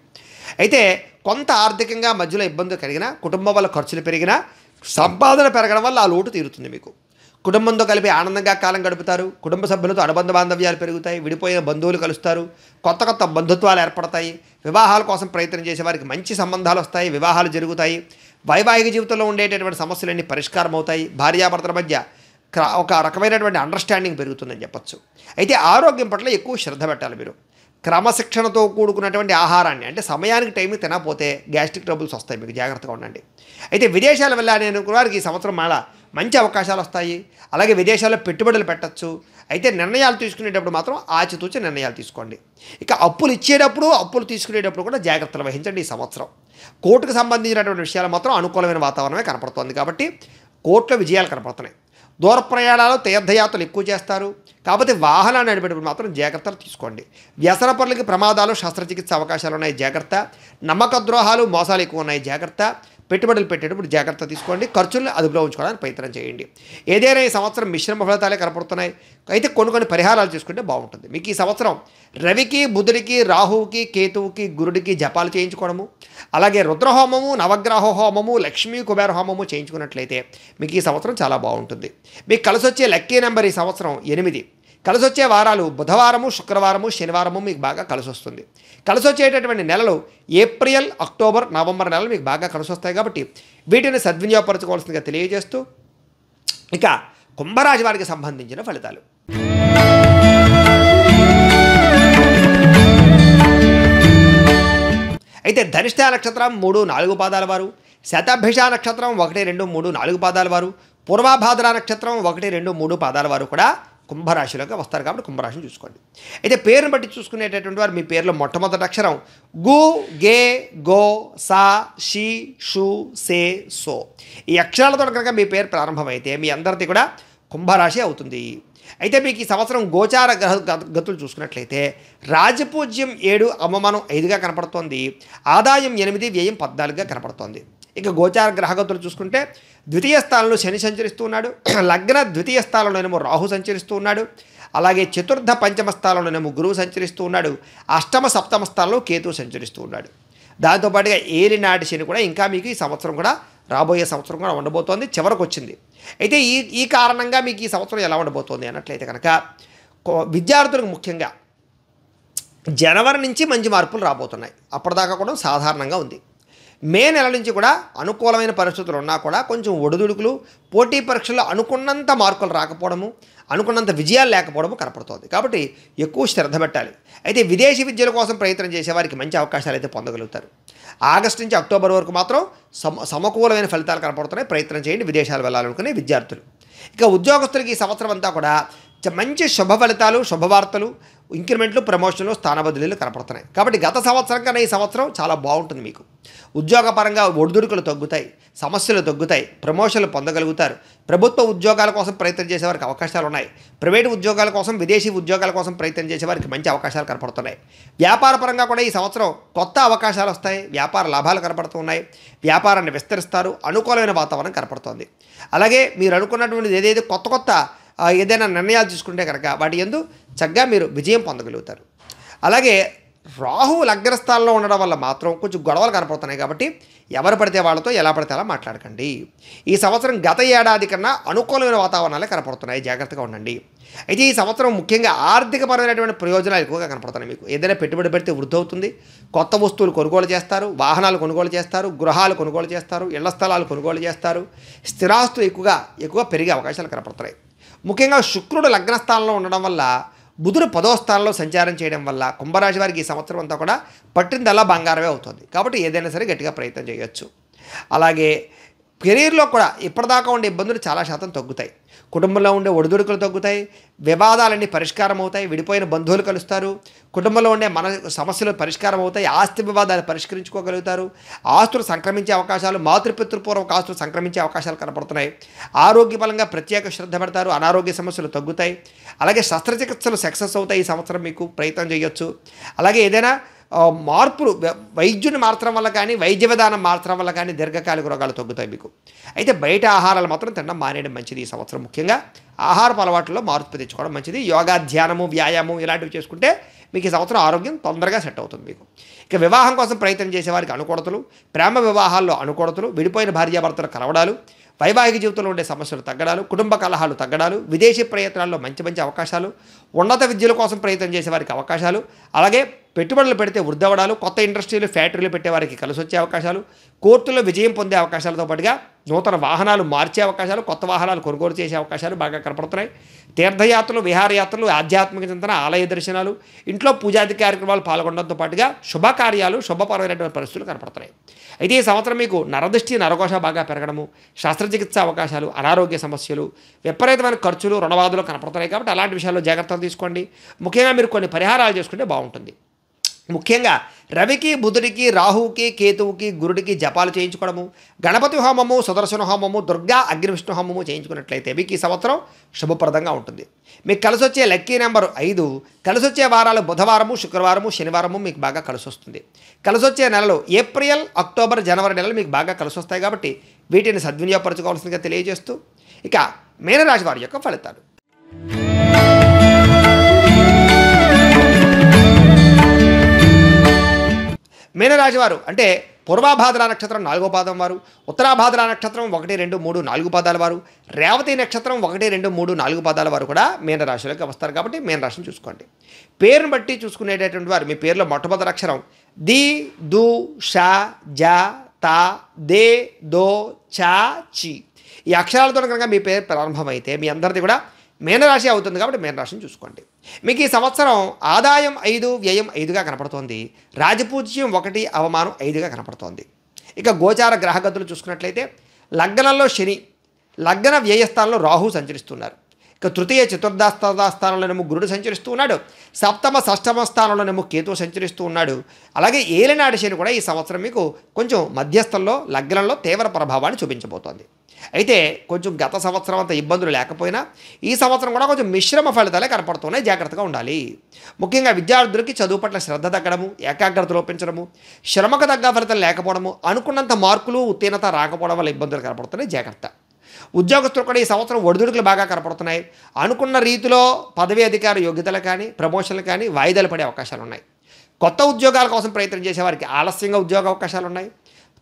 అయితే కొంత ఆర్థికంగా మధ్యలో ఇబ్బందులు కలిగినా, కుటుంబం వల్ల ఖర్చులు పెరిగినా, సంపాదన పెరగడం వల్ల ఆ లోటు తీరుతుంది. మీకు కుటుంబంతో కలిపి ఆనందంగా కాలం గడుపుతారు. కుటుంబ సభ్యులతో అనుబంధ బాంధవ్యాలు పెరుగుతాయి. విడిపోయిన బంధువులు కలుస్తారు. కొత్త బంధుత్వాలు ఏర్పడతాయి. వివాహాల కోసం ప్రయత్నం చేసే వారికి మంచి సంబంధాలు వస్తాయి, వివాహాలు జరుగుతాయి. వైవాహిక జీవితంలో ఉండేటటువంటి సమస్యలన్నీ పరిష్కారం అవుతాయి. భార్యాభర్తల మధ్య ఒక రకమైనటువంటి అండర్స్టాండింగ్ పెరుగుతుందని చెప్పచ్చు. అయితే ఆరోగ్యం పట్ల ఎక్కువ శ్రద్ధ పెట్టాలి. మీరు క్రమశిక్షణతో కూడుకున్నటువంటి ఆహారాన్ని, అంటే సమయానికి టైంకి తినకపోతే గ్యాస్ట్రిక్ ట్రబుల్స్ వస్తాయి. మీకు జాగ్రత్తగా ఉండండి. అయితే విదేశాలు వెళ్ళాలని అనుకున్న వారికి ఈ సంవత్సరం మళ్ళా మంచి అవకాశాలు వస్తాయి. అలాగే విదేశాల్లో పెట్టుబడులు పెట్టచ్చు. అయితే నిర్ణయాలు తీసుకునేటప్పుడు మాత్రం ఆచితూచి నిర్ణయాలు తీసుకోండి. ఇక అప్పులు ఇచ్చేటప్పుడు, అప్పులు తీసుకునేటప్పుడు కూడా జాగ్రత్తలు వహించండి. ఈ సంవత్సరం కోర్టుకు సంబంధించినటువంటి విషయాలు మాత్రం అనుకూలమైన వాతావరణమే కనపడుతోంది. కాబట్టి కోర్టులో విజయాలు కనపడుతున్నాయి. దూర ప్రయాణాలు, తీర్థయాత్రలు ఎక్కువ చేస్తారు. కాకపోతే వాహనాన్ని నడిపేటప్పుడు మాత్రం జాగ్రత్తలు తీసుకోండి. వ్యసన పనులకి ప్రమాదాలు, శస్త్రచికిత్స అవకాశాలు ఉన్నాయి, జాగ్రత్త. నమ్మక ద్రోహాలు, మోసాలు ఎక్కువ ఉన్నాయి, జాగ్రత్త. పెట్టుబడులు పెట్టేటప్పుడు జాగ్రత్త తీసుకోండి. ఖర్చులను అదుపులో ఉంచుకోవడానికి ప్రయత్నం చేయండి. ఏదైనా ఈ సంవత్సరం మిశ్రమ ఫలితాలే కనపడుతున్నాయి. అయితే కొన్ని పరిహారాలు చేసుకుంటే బాగుంటుంది. మీకు ఈ సంవత్సరం రవికి, బుధుడికి, రాహువుకి, కేతువుకి, గురుడికి జపాలు చేయించుకోవడము, అలాగే రుద్రహోమము, నవగ్రహ హోమము, లక్ష్మీ కుబేర హోమము చేయించుకున్నట్లయితే మీకు ఈ సంవత్సరం చాలా బాగుంటుంది. మీకు కలిసి వచ్చే లక్కీ నెంబర్ ఈ సంవత్సరం 8. కలిసి వచ్చే వారాలు బుధవారము, శుక్రవారము, శనివారము మీకు బాగా కలిసి వస్తుంది. కలిసి వచ్చేటటువంటి నెలలు ఏప్రిల్, అక్టోబర్, నవంబర్ నెలలు మీకు బాగా కలిసి వస్తాయి. కాబట్టి వీటిని సద్వినియోగపరచుకోవాల్సిందిగా తెలియజేస్తూ ఇక కుంభరాశి వారికి సంబంధించిన ఫలితాలు. అయితే ధనిష్ట నక్షత్రం 3, 4 పాదాల వారు, శతభిష నక్షత్రం 1, 2, 3, 4 పాదాల వారు, పూర్వభాద్ర నక్షత్రం 1, 2, 3 పాదాల వారు కూడా కుంభరాశిలోకి వస్తారు. కాబట్టి కుంభరాశిని చూసుకోండి. అయితే పేరును బట్టి చూసుకునేటటువంటి వారు మీ పేరులో మొట్టమొదటి అక్షరం గు, గే, గో, సా, షీ, షు, సే, సో ఈ అక్షరాలతో కనుక మీ పేరు ప్రారంభమైతే మీ అందరిది కూడా కుంభరాశి అవుతుంది. అయితే మీకు ఈ సంవత్సరం గోచార గతులు చూసుకున్నట్లయితే రాజపూజ్యం 7, అవమానం 5గా కనపడుతోంది. ఆదాయం 8, వ్యయం 14గా కనపడుతోంది. ఇక గోచార గ్రహగతులు చూసుకుంటే ద్వితీయ స్థానంలో శని సంచరిస్తూ ఉన్నాడు. లగ్న ద్వితీయ స్థానంలోనేమో రాహు సంచరిస్తూ ఉన్నాడు. అలాగే చతుర్థ పంచమ స్థానంలోనేమో గురువు సంచరిస్తూ ఉన్నాడు. అష్టమ సప్తమ స్థానంలో కేతువు సంచరిస్తూ ఉన్నాడు. దాంతోపాటుగా ఏలినాటి శని కూడా ఇంకా మీకు ఈ సంవత్సరం కూడా, రాబోయే సంవత్సరం కూడా ఉండబోతోంది, చివరకు వచ్చింది. అయితే ఈ కారణంగా మీకు ఈ సంవత్సరం ఎలా ఉండబోతోంది అన్నట్లయితే కనుక విద్యార్థులకు ముఖ్యంగా జనవరి నుంచి మంచి మార్పులు రాబోతున్నాయి. అప్పటిదాకా కూడా సాధారణంగా ఉంది. మే నెల నుంచి కూడా అనుకూలమైన పరిస్థితులు ఉన్నా కూడా కొంచెం ఒడిదుడుకులు, పోటీ పరీక్షల్లో అనుకున్నంత మార్కులు రాకపోవడము, అనుకున్నంత విజయాలు లేకపోవడము కనపడుతోంది. కాబట్టి ఎక్కువ శ్రద్ధ పెట్టాలి. అయితే విదేశీ విద్యల కోసం ప్రయత్నం చేసేవారికి మంచి అవకాశాలు అయితే పొందగలుగుతారు. ఆగస్టు నుంచి అక్టోబర్ వరకు మాత్రం సమకూలమైన ఫలితాలు కనపడుతున్నాయి. ప్రయత్నం చేయండి విదేశాలు వెళ్ళాలనుకునే విద్యార్థులు. ఇక ఉద్యోగస్తులకి ఈ సంవత్సరం అంతా కూడా మంచి శుభ ఫలితాలు, శుభవార్తలు, ఇంక్రిమెంట్లు, ప్రమోషన్లు, స్థాన బదిలీలు కనపడుతున్నాయి. కాబట్టి గత సంవత్సరం కన్నా ఈ సంవత్సరం చాలా బాగుంటుంది. మీకు ఉద్యోగపరంగా ఒడిదుడుకులు తగ్గుతాయి, సమస్యలు తగ్గుతాయి, ప్రమోషన్లు పొందగలుగుతారు. ప్రభుత్వ ఉద్యోగాల కోసం ప్రయత్నం చేసేవారికి అవకాశాలు ఉన్నాయి. ప్రైవేటు ఉద్యోగాల కోసం, విదేశీ ఉద్యోగాల కోసం ప్రయత్నం చేసేవారికి మంచి అవకాశాలు కనపడుతున్నాయి. వ్యాపార పరంగా కూడా ఈ సంవత్సరం కొత్త అవకాశాలు వస్తాయి. వ్యాపార లాభాలు కనపడుతున్నాయి. వ్యాపారాన్ని విస్తరిస్తారు. అనుకూలమైన వాతావరణం కనపడుతోంది. అలాగే మీరు అనుకున్నటువంటి ఏదైతే కొత్త ఏదైనా నిర్ణయాలు తీసుకుంటే కనుక వాటి యందు చక్కగా మీరు విజయం పొందగలుగుతారు. అలాగే రాహువు లగ్నస్థానంలో ఉండడం వల్ల మాత్రం కొంచెం గొడవలు కనపడుతున్నాయి కాబట్టి ఎవరు పడితే వాళ్ళతో ఎలా పడితే అలా మాట్లాడకండి. ఈ సంవత్సరం గత ఏడాది కన్నా అనుకూలమైన వాతావరణాలే కనపడుతున్నాయి, జాగ్రత్తగా ఉండండి. అయితే ఈ సంవత్సరం ముఖ్యంగా ఆర్థికపరమైనటువంటి ప్రయోజనాలు ఎక్కువగా కనపడుతున్నాయి. మీకు ఏదైనా పెట్టుబడి పెడితే వృద్ధి అవుతుంది, కొత్త వస్తువులు కొనుగోలు చేస్తారు, వాహనాలు కొనుగోలు చేస్తారు, గృహాలు కొనుగోలు చేస్తారు, ఇళ్ల స్థలాలు కొనుగోలు చేస్తారు, స్థిరాస్తులు ఎక్కువగా పెరిగే అవకాశాలు కనపడుతున్నాయి. ముఖ్యంగా శుక్రుడు లగ్నస్థానంలో ఉండడం వల్ల, బుధుడు 10వ స్థానంలో సంచారం చేయడం వల్ల కుంభరాశి వారికి ఈ సంవత్సరం అంతా కూడా పట్టిందల్లా బంగారమే అవుతుంది. కాబట్టి ఏదైనా సరే గట్టిగా ప్రయత్నం చేయొచ్చు. అలాగే కెరీర్లో కూడా ఇప్పటిదాకా ఉండే ఇబ్బందులు చాలా శాతం తగ్గుతాయి. కుటుంబంలో ఉండే ఒడిదుడుకులు తగ్గుతాయి, వివాదాలన్నీ పరిష్కారం అవుతాయి, విడిపోయిన బంధువులు కలుస్తారు, కుటుంబంలో ఉండే సమస్యలు పరిష్కారం అవుతాయి, ఆస్తి వివాదాలు పరిష్కరించుకోగలుగుతారు, ఆస్తులు సంక్రమించే అవకాశాలు, మాతృపితృపూర్వక ఆస్తులు సంక్రమించే అవకాశాలు కనపడుతున్నాయి. ఆరోగ్యపరంగా ప్రత్యేక శ్రద్ధ పెడతారు, అనారోగ్య సమస్యలు తగ్గుతాయి. అలాగే శస్త్రచికిత్సలు సక్సెస్ అవుతాయి, ఈ సంవత్సరం మీకు ప్రయత్నం చేయొచ్చు. అలాగే ఏదైనా మార్పులు వైద్యుని మార్చడం వల్ల కానీ, వైద్య విధానం మార్చడం వల్ల కానీ దీర్ఘకాలిక రోగాలు తగ్గుతాయి మీకు. అయితే బయట ఆహారాలు మాత్రం తినడం మానేయడం మంచిది. ఈ సంవత్సరం ముఖ్యంగా ఆహారపు అలవాట్లలో మార్పు తెచ్చుకోవడం మంచిది. యోగా, ధ్యానము, వ్యాయామం ఇలాంటివి చేసుకుంటే మీకు ఈ సంవత్సరం ఆరోగ్యం తొందరగా సెట్ అవుతుంది మీకు. ఇక వివాహం కోసం ప్రయత్నం చేసేవారికి అనుకూలతలు, ప్రేమ వివాహాల్లో అనుకూలతలు, విడిపోయిన భార్యాభర్తలు కలవడాలు, వైవాహిక జీవితంలో ఉండే సమస్యలు తగ్గడాలు, కుటుంబ కలహాలు తగ్గడాలు, విదేశీ ప్రయత్నాల్లో మంచి అవకాశాలు, ఉన్నత విద్యల కోసం ప్రయత్నం చేసేవారికి అవకాశాలు, అలాగే పెట్టుబడులు పెడితే వృద్ధి అవ్వడాలు, కొత్త ఇండస్ట్రీలు, ఫ్యాక్టరీలు పెట్టేవారికి కలిసి వచ్చే అవకాశాలు, కోర్టుల్లో విజయం పొందే అవకాశాలతో పాటుగా నూతన వాహనాలు మార్చే అవకాశాలు, కొత్త వాహనాలు కొనుగోలు చేసే అవకాశాలు బాగా కనపడుతున్నాయి. తీర్థయాత్రలు, విహారయాత్రలు, ఆధ్యాత్మిక చింతన, ఆలయ దర్శనాలు, ఇంట్లో పూజాది కార్యక్రమాలు పాల్గొనడంతో పాటుగా శుభకార్యాలు, శుభపరమైనటువంటి పరిస్థితులు కనపడుతున్నాయి. అయితే ఈ సంవత్సరం మీకు నరదృష్టి, నరఘోష బాగా పెరగడము, శస్త్రచికిత్స అవకాశాలు, అనారోగ్య సమస్యలు, విపరీతమైన ఖర్చులు, రుణబాధలు కనపడుతున్నాయి. కాబట్టి అలాంటి విషయాల్లో జాగ్రత్తలు తీసుకోండి. ముఖ్యంగా మీరు కొన్ని పరిహారాలు చేసుకుంటే బాగుంటుంది. ముఖ్యంగా రవికి, బుధుడికి, రాహువుకి, కేతువుకి, గురుడికి జపాలు చేయించుకోవడము, గణపతి హోమము, సుదర్శన హోమము, దుర్గా అగ్నివిష్ణు హోమము చేయించుకున్నట్లయితే మీకు ఈ సంవత్సరం శుభప్రదంగా ఉంటుంది. మీకు కలిసి వచ్చే లక్కీ నెంబర్ 5. కలిసి వచ్చే వారాలు బుధవారము, శుక్రవారము, శనివారము మీకు బాగా కలిసి వస్తుంది. కలిసి వచ్చే నెలలు ఏప్రిల్, అక్టోబర్, జనవరి నెలలు మీకు బాగా కలిసి వస్తాయి. కాబట్టి వీటిని సద్వినియోగపరచుకోవాల్సిందిగా తెలియజేస్తూ ఇక మీనరాశి వారి యొక్క ఫలితాలు. మీనరాశి వారు అంటే పూర్వాభాద్ర నక్షత్రం 4వ పాదం వారు, ఉత్తరాభాద్ర నక్షత్రం 1, 2, 3, 4 పాదాల వారు, రేవతి నక్షత్రం 1, 2, 3, 4 పాదాల వారు కూడా మీనరాశిలోకి వస్తారు. కాబట్టి మీనరాశిని చూసుకోండి. పేరును బట్టి చూసుకునేటటువంటి వారు మీ పేరులో మొట్టమొదటి అక్షరం ది, దు, ష, జ, త, దే, దో, చ, చి ఈ అక్షరాలతో కనుక మీ పేరు ప్రారంభమైతే మీ అందరిది కూడా మీనరాశి అవుతుంది. కాబట్టి మీనరాశిని చూసుకోండి. మీకు ఈ సంవత్సరం ఆదాయం 5, వ్యయం 5గా కనపడుతోంది. రాజపూజ్యం 1, అవమానం 5గా కనపడుతోంది. ఇక గోచార గ్రహగతులు చూసుకున్నట్లయితే లగ్నంలో శని, లగ్న వ్యయస్థానంలో రాహు సంచరిస్తున్నారు. ఇక తృతీయ, చతుర్థ స్థానంలోనేమో గురుడు సంచరిస్తూ ఉన్నాడు. సప్తమ, షష్టమ స్థానంలోనేమో కేతువు సంచరిస్తూ ఉన్నాడు. అలాగే ఏలినాటి శని కూడా ఈ సంవత్సరం మీకు కొంచెం మధ్యస్థంలో లగ్నంలో తీవ్ర ప్రభావాన్ని చూపించబోతోంది. అయితే కొంచెం గత సంవత్సరం అంత ఇబ్బందులు లేకపోయినా ఈ సంవత్సరం కూడా కొంచెం మిశ్రమ ఫలితాలే కనపడుతున్నాయి. జాగ్రత్తగా ఉండాలి. ముఖ్యంగా విద్యార్థులకి చదువు పట్ల శ్రద్ధ తగ్గడము, ఏకాగ్రత లోపించడము, శ్రమకు తగ్గ ఫలితం లేకపోవడము, అనుకున్నంత మార్కులు, ఉత్తీర్ణత రాకపోవడం వల్ల ఇబ్బందులు కనపడుతున్నాయి. జాగ్రత్త. ఉద్యోగస్తులు కూడా ఈ సంవత్సరం ఒడిదుడుకులు బాగా కనపడుతున్నాయి. అనుకున్న రీతిలో పదవీ అధికార యోగ్యతలు కానీ, ప్రమోషన్లు కానీ వాయిదాలు పడే అవకాశాలు ఉన్నాయి. కొత్త ఉద్యోగాల కోసం ప్రయత్నం చేసేవారికి ఆలస్యంగా ఉద్యోగ అవకాశాలు ఉన్నాయి.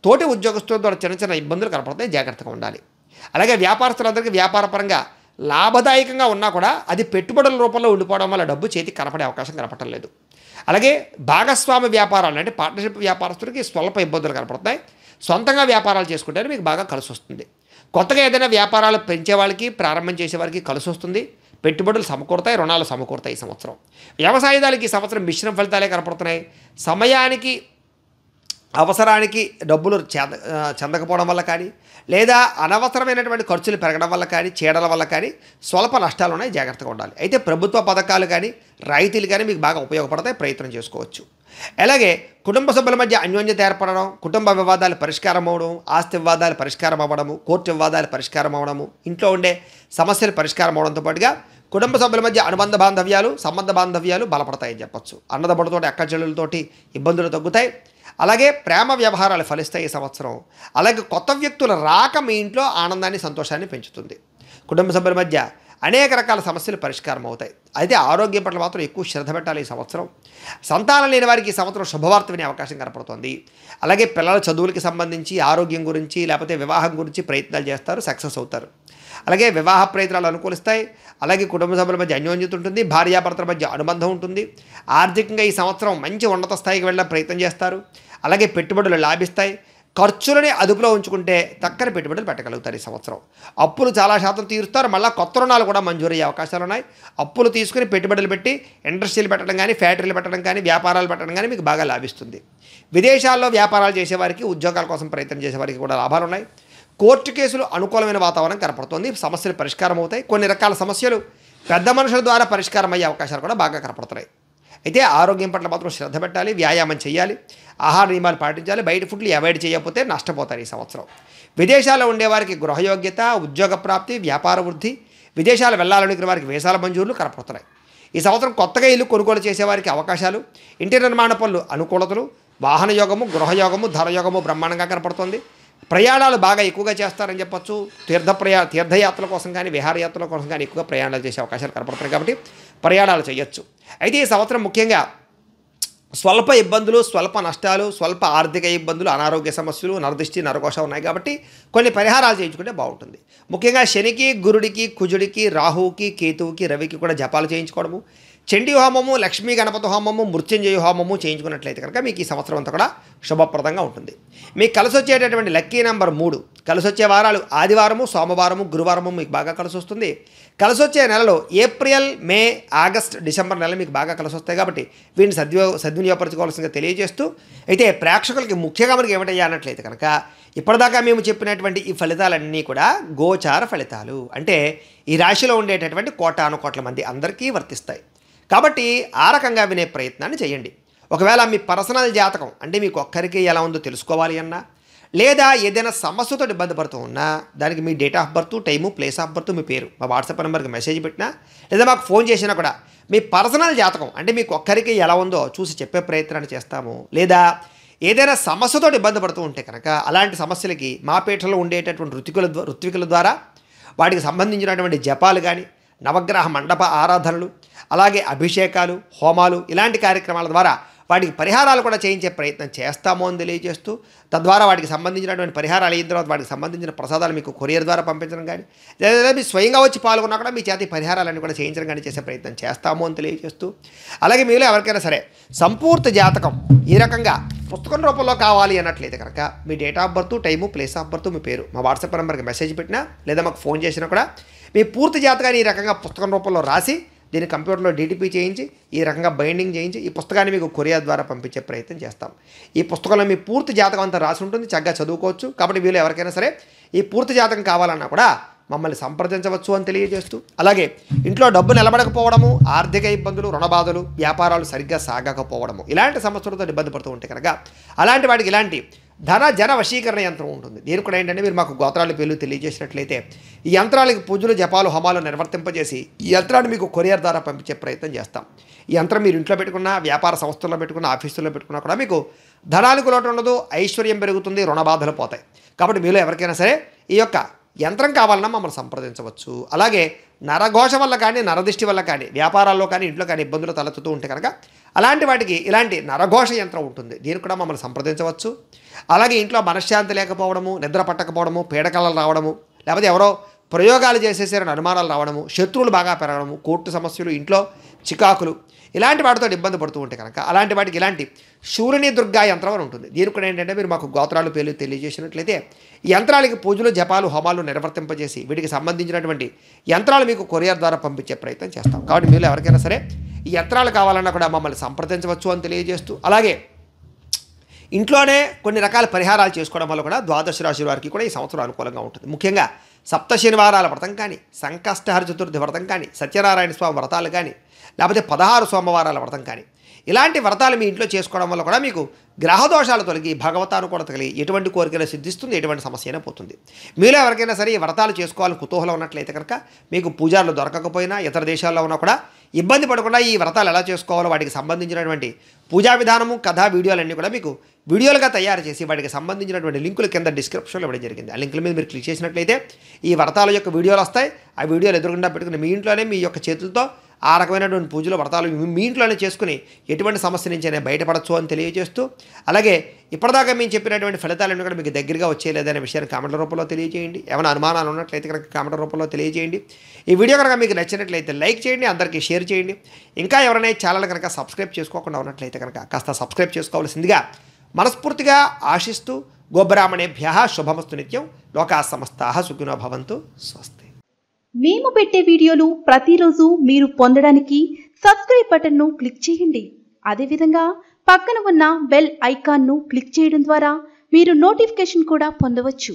తోటి ఉద్యోగస్తుల ద్వారా చిన్న ఇబ్బందులు కనపడతాయి. జాగ్రత్తగా ఉండాలి. అలాగే వ్యాపారస్తులందరికీ వ్యాపారపరంగా లాభదాయకంగా ఉన్నా కూడా అది పెట్టుబడుల రూపంలో ఉండిపోవడం వల్ల డబ్బు చేతికి కనపడే అవకాశం కనపడటం లేదు. అలాగే భాగస్వామి వ్యాపారాలు అంటే పార్ట్నర్షిప్ వ్యాపారస్తులకి స్వల్ప ఇబ్బందులు కనపడతాయి. సొంతంగా వ్యాపారాలు చేసుకుంటే మీకు బాగా కలిసి వస్తుంది. కొత్తగా ఏదైనా వ్యాపారాలు పెంచే వాళ్ళకి, ప్రారంభం చేసే వారికి కలిసి వస్తుంది. పెట్టుబడులు సమకూరుతాయి, రుణాలు సమకూరుతాయి. ఈ సంవత్సరం వ్యవసాయదారులకి ఈ సంవత్సరం మిశ్రమ ఫలితాలే కనపడుతున్నాయి. సమయానికి, అవసరానికి డబ్బులు చెందకపోవడం వల్ల కానీ, లేదా అనవసరమైనటువంటి ఖర్చులు పెరగడం వల్ల కానీ, చీడల వల్ల కానీ స్వల్ప నష్టాలు ఉన్నాయి. జాగ్రత్తగా ఉండాలి. అయితే ప్రభుత్వ పథకాలు కానీ, రాయితీలు కానీ మీకు బాగా ఉపయోగపడతాయి. ప్రయత్నం చేసుకోవచ్చు. అలాగే కుటుంబ సభ్యుల మధ్య అన్యోన్యత ఏర్పడడం, కుటుంబ వివాదాలు పరిష్కారం అవ్వడం, ఆస్తి వివాదాలు పరిష్కారం అవ్వడము, కోర్టు వివాదాలు పరిష్కారం అవ్వడము, ఇంట్లో ఉండే సమస్యలు పరిష్కారం అవడంతో పాటుగా కుటుంబ సభ్యుల మధ్య అనుబంధ బాంధవ్యాలు, సంబంధ బాంధవ్యాలు బలపడతాయని చెప్పచ్చు. అన్నదమ్ములతోటి, అక్క చెల్లెలతోటి ఇబ్బందులు తగ్గుతాయి. అలాగే ప్రేమ వ్యవహారాలు ఫలిస్తాయి ఈ సంవత్సరం. అలాగే కొత్త వ్యక్తుల రాక మీ ఇంట్లో ఆనందాన్ని, సంతోషాన్ని పెంచుతుంది. కుటుంబ సభ్యుల మధ్య అనేక రకాల సమస్యలు పరిష్కారం అవుతాయి. అయితే ఆరోగ్యం పట్ల మాత్రం ఎక్కువ శ్రద్ధ పెట్టాలి ఈ సంవత్సరం. సంతానం లేని వారికి ఈ సంవత్సరం శుభవార్త వినే అవకాశం కనపడుతోంది. అలాగే పిల్లల చదువులకి సంబంధించి, ఆరోగ్యం గురించి, లేకపోతే వివాహం గురించి ప్రయత్నాలు చేస్తారు, సక్సెస్ అవుతారు. అలాగే వివాహ ప్రయత్నాలు అనుకూలిస్తాయి. అలాగే కుటుంబ సభ్యుల మధ్య అన్యోన్యత ఉంటుంది, భార్యాభర్తల మధ్య అనుబంధం ఉంటుంది. ఆర్థికంగా ఈ సంవత్సరం మంచి ఉన్నత స్థాయికి వెళ్ళడం ప్రయత్నం చేస్తారు. అలాగే పెట్టుబడులు లాభిస్తాయి. ఖర్చులని అదుపులో ఉంచుకుంటే చక్కని పెట్టుబడులు పెట్టగలుగుతారు ఈ సంవత్సరం. అప్పులు చాలా శాతం తీరుస్తారు. మళ్ళీ కొత్త రుణాలు కూడా మంజూరయ్యే అవకాశాలు ఉన్నాయి. అప్పులు తీసుకుని పెట్టుబడులు పెట్టి ఇండస్ట్రీలు పెట్టడం కానీ, ఫ్యాక్టరీలు పెట్టడం కానీ, వ్యాపారాలు పెట్టడం కానీ మీకు బాగా లాభిస్తుంది. విదేశాల్లో వ్యాపారాలు చేసేవారికి, ఉద్యోగాల కోసం ప్రయత్నం చేసేవారికి కూడా లాభాలు ఉన్నాయి. కోర్టు కేసులు అనుకూలమైన వాతావరణం కనపడుతోంది. సమస్యలు పరిష్కారం అవుతాయి. కొన్ని రకాల సమస్యలు పెద్ద మనుషుల ద్వారా పరిష్కారం అయ్యే అవకాశాలు కూడా బాగా కనపడుతున్నాయి. అయితే ఆరోగ్యం పట్ల మాత్రం శ్రద్ధ పెట్టాలి, వ్యాయామం చేయాలి, ఆహార నియమాలు పాటించాలి. బయట ఫుడ్లు అవాయిడ్ చేయకపోతే నష్టపోతారు ఈ సంవత్సరం. విదేశాల్లో ఉండేవారికి గృహయోగ్యత, ఉద్యోగ ప్రాప్తి, వ్యాపార వృద్ధి, విదేశాలు వెళ్ళాలనుకునే వారికి వీసాల మంజూరులు కనపడుతున్నాయి. ఈ సంవత్సరం కొత్తగా ఇల్లు కొనుగోలు చేసేవారికి అవకాశాలు, ఇంటి నిర్మాణ పనులు అనుకూలతలు, వాహన యోగము, గృహయోగము, ధనయోగము బ్రహ్మాండంగా కనపడుతుంది. ప్రయాణాలు బాగా ఎక్కువగా చేస్తారని చెప్పొచ్చు. తీర్థయాత్రల కోసం కానీ, విహారయాత్రల కోసం కానీ ఎక్కువగా ప్రయాణాలు చేసే అవకాశాలు కనపడుతున్నాయి కాబట్టి ప్రయాణాలు చేయొచ్చు. అయితే ఈ సంవత్సరం ముఖ్యంగా స్వల్ప ఇబ్బందులు, స్వల్ప నష్టాలు, స్వల్ప ఆర్థిక ఇబ్బందులు, అనారోగ్య సమస్యలు, నరదృష్టి, నరఘోష ఉన్నాయి కాబట్టి కొన్ని పరిహారాలు చేయించుకుంటే బాగుంటుంది. ముఖ్యంగా శనికి, గురుడికి, కుజుడికి, రాహువుకి, కేతువుకి, రవికి కూడా జపాలు చేయించుకోవడము, చండీ హోమము, లక్ష్మీ గణపతి హోమము, మృత్యుంజయ హోమము చేయించుకున్నట్లయితే కనుక మీకు ఈ సంవత్సరం అంతా కూడా శుభప్రదంగా ఉంటుంది. మీకు కలిసి వచ్చేటటువంటి లక్కీ నెంబర్ 3. కలిసి వచ్చే వారాలు ఆదివారము, సోమవారము, గురువారము మీకు బాగా కలిసి వస్తుంది. కలిసి వచ్చే నెలలో ఏప్రిల్, మే, ఆగస్ట్, డిసెంబర్ నెలలు మీకు బాగా కలిసి వస్తాయి కాబట్టి వీటిని సద్వినియోగపరచుకోవాల్సిందిగా తెలియజేస్తూ, అయితే ప్రేక్షకులకి ముఖ్యంగా మనకి ఏమిటయ్యా అన్నట్లయితే కనుక ఇప్పటిదాకా మేము చెప్పినటువంటి ఈ ఫలితాలన్నీ కూడా గోచార ఫలితాలు. అంటే ఈ రాశిలో ఉండేటటువంటి కోటాను కోట్ల మంది అందరికీ వర్తిస్తాయి. కాబట్టి ఆ రకంగా వినే ప్రయత్నాన్ని చేయండి. ఒకవేళ మీ పర్సనల్ జాతకం అంటే మీకు ఒక్కరికి ఎలా ఉందో తెలుసుకోవాలి అన్నా, లేదా ఏదైనా సమస్యతో ఇబ్బంది పడుతూ ఉన్నా దానికి మీ date of birth, time, place of birth, మీ పేరు మా వాట్సాప్ నెంబర్కి మెసేజ్ పెట్టినా, లేదా మాకు ఫోన్ చేసినా కూడా మీ పర్సనల్ జాతకం అంటే మీకు ఒక్కరికి ఎలా ఉందో చూసి చెప్పే ప్రయత్నాన్ని చేస్తాము. లేదా ఏదైనా సమస్యతో ఇబ్బంది పడుతూ ఉంటే కనుక అలాంటి సమస్యలకి మా పీఠలో ఉండేటటువంటి ఋత్వికుల ద్వారా వాటికి సంబంధించినటువంటి జపాలు కానీ, నవగ్రహ మండప ఆరాధనలు, అలాగే అభిషేకాలు, హోమాలు ఇలాంటి కార్యక్రమాల ద్వారా వాటికి పరిహారాలు కూడా చేయించే ప్రయత్నం చేస్తామో అని తెలియజేస్తూ, తద్వారా వాటికి సంబంధించినటువంటి పరిహారాలు అయిన తర్వాత వాటికి సంబంధించిన ప్రసాదాలు మీకు కొరియర్ ద్వారా పంపించడం కానీ, లేదా మీరు స్వయంగా వచ్చి పాల్గొన్నా కూడా మీ చేతి పరిహారాలన్నీ కూడా చేయించడం కానీ చేసే ప్రయత్నం చేస్తామో అని తెలియజేస్తూ, అలాగే మీలో ఎవరికైనా సరే సంపూర్తి జాతకం ఈ రకంగా పుస్తకం రూపంలో కావాలి అన్నట్లయితే కనుక మీ date of birth, time, place of birth, మీ పేరు మా వాట్సాప్ నెంబర్కి మెసేజ్ పెట్టినా, లేదా మాకు ఫోన్ చేసినా కూడా మీ పూర్తి జాతకాన్ని ఈ రకంగా పుస్తకం రూపంలో రాసి దీన్ని కంప్యూటర్లో డీటీపీ చేయించి ఈ రకంగా బైండింగ్ చేయించి ఈ పుస్తకాన్ని మీకు కొరియర్ ద్వారా పంపించే ప్రయత్నం చేస్తాం. ఈ పుస్తకంలో మీ పూర్తి జాతకం అంతా రాసి ఉంటుంది, చక్కగా చదువుకోవచ్చు. కాబట్టి వీళ్ళు ఎవరికైనా సరే ఈ పూర్తి జాతకం కావాలన్నా కూడా మమ్మల్ని సంప్రదించవచ్చు అని తెలియజేస్తూ, అలాగే ఇంట్లో డబ్బు నిలబడకపోవడము, ఆర్థిక ఇబ్బందులు, రుణబాధలు, వ్యాపారాలు సరిగ్గా సాగకపోవడము ఇలాంటి సమస్యలతో ఇబ్బంది పడుతూ ఉంటే కనుక అలాంటి వాటికి ఇలాంటి ధన జన వశీకరణ యంత్రం ఉంటుంది. దీని కూడా ఏంటంటే మీరు మాకు గోత్రాల పేర్లు తెలియజేసినట్లయితే ఈ యంత్రాలకి పూజలు, జపాలు, హోమాలు నిర్వర్తింపజేసి ఈ యంత్రాన్ని మీకు కొరియర్ ద్వారా పంపించే ప్రయత్నం చేస్తాం. ఈ యంత్రం మీరు ఇంట్లో పెట్టుకున్నా, వ్యాపార సంస్థల్లో పెట్టుకున్నా, ఆఫీసుల్లో పెట్టుకున్నా కూడా మీకు ధనానికి లోటు ఉండదు, ఐశ్వర్యం పెరుగుతుంది, రుణబాధలు పోతాయి. కాబట్టి మీలో ఎవరికైనా సరే ఈ యొక్క యంత్రం కావాలన్నా మమ్మల్ని సంప్రదించవచ్చు. అలాగే నరఘోష వల్ల కానీ, నరదిష్టి వల్ల కానీ, వ్యాపారాల్లో కానీ, ఇంట్లో కానీ ఇబ్బందులు తలెత్తుతూ ఉంటే కనుక అలాంటి వాటికి ఇలాంటి నరఘోష యంత్రం ఉంటుంది. దీనికి కూడా మమ్మల్ని సంప్రదించవచ్చు. అలాగే ఇంట్లో మనశ్శాంతి లేకపోవడము, నిద్ర పట్టకపోవడము, పీడకలలు రావడము, లేకపోతే ఎవరో ప్రయోగాలు చేసేసారని అనుమానాలు రావడము, శత్రువులు బాగా పెరగడము, కోర్టు సమస్యలు, ఇంట్లో చికాకులు ఇలాంటి వాటితో ఇబ్బంది పడుతూ ఉంటే కనుక అలాంటి వాటికి ఇలాంటి శూరిణి దుర్గా యంత్రం అని ఉంటుంది. దీనికి కూడా ఏంటంటే మీరు మాకు గోత్రాలు పేర్లు తెలియజేసినట్లయితే ఈ యంత్రాలకి పూజలు, జపాలు, హోమాలు నిర్వర్తింపజేసి వీటికి సంబంధించినటువంటి యంత్రాలు మీకు కొరియర్ ద్వారా పంపించే ప్రయత్నం చేస్తాం. కాబట్టి మీరు ఎవరికైనా సరే ఈ యంత్రాలు కావాలన్నా కూడా మమ్మల్ని సంప్రదించవచ్చు అని తెలియజేస్తూ, అలాగే ఇంట్లోనే కొన్ని రకాల పరిహారాలు చేసుకోవడం వల్ల కూడా ద్వాదశ రాశి వారికి కూడా ఈ సంవత్సరం అనుకూలంగా ఉంటుంది. ముఖ్యంగా సప్త శనివారాల వ్రతం కానీ, సంకష్టహర చతుర్థి వ్రతం కానీ, సత్యనారాయణ స్వామి వ్రతాలు కానీ, లేకపోతే 16 సోమవారాల వ్రతం కానీ ఇలాంటి వ్రతాలు మీ ఇంట్లో చేసుకోవడం వల్ల కూడా మీకు గ్రహదోషాలు తొలగి, భగవతానుకూలత కలిగి ఎటువంటి కోరికలు సిద్ధిస్తుంది, ఎటువంటి సమస్య అయినా పోతుంది. మీలో ఎవరికైనా సరే ఈ వ్రతాలు చేసుకోవాలని కుతూహలం ఉన్నట్లయితే కనుక మీకు పూజారులు దొరకకపోయినా ఇతర దేశాల్లో ఉన్నా కూడా ఇబ్బంది పడకుండా ఈ వ్రతాలు ఎలా చేసుకోవాలో వాటికి సంబంధించినటువంటి పూజా విధానము, కథా వీడియోలన్నీ కూడా మీకు వీడియోలుగా తయారు చేసి వాటికి సంబంధించినటువంటి లింకులు కింద డిస్క్రిప్షన్లో ఇవ్వడం జరిగింది. ఆ లింకుల మీద మీరు క్లిక్ చేసినట్లయితే ఈ వ్రతాల యొక్క వీడియోలు వస్తాయి. ఆ వీడియోలు ఎదురుగుండా పెట్టుకుని మీ ఇంట్లోనే మీ యొక్క చేతులతో ఆ రకమైనటువంటి పూజలు వ్రతాలు మీ ఇంట్లోనే చేసుకుని ఎటువంటి సమస్య నుంచి అయినా బయటపడచ్చు అని తెలియజేస్తూ, అలాగే ఇప్పటిదాకా మేము చెప్పినటువంటి ఫలితాలన్నీ కూడా మీకు దగ్గరగా వచ్చేయలేదనే విషయాన్ని కామెంట్ల రూపంలో తెలియజేయండి. ఏమైనా అనుమానాలు ఉన్నట్లయితే కనుక కామెంట్ల రూపంలో తెలియజేయండి. ఈ వీడియో కనుక మీకు నచ్చినట్లయితే లైక్ చేయండి, అందరికీ షేర్ చేయండి. ఇంకా ఎవరైనా ఛానల్ కనుక సబ్స్క్రైబ్ చేసుకోకుండా ఉన్నట్లయితే కనుక కాస్త సబ్స్క్రైబ్ చేసుకోవాల్సిందిగా మనస్ఫూర్తిగా ఆశిస్తూ, గోబ్రాహ్మణేభ్యః శుభమస్తు నిత్యం, లోకాః సమస్తాః సుఖినో భవంతు. స్వస్తి. మేము పెట్టే వీడియోలు ప్రతిరోజు మీరు పొందడానికి సబ్స్క్రైబ్ బటన్ను క్లిక్ చేయండి. అదేవిధంగా పక్కన ఉన్న బెల్ ఐకాన్ను క్లిక్ చేయడం ద్వారా మీరు నోటిఫికేషన్ కూడా పొందవచ్చు.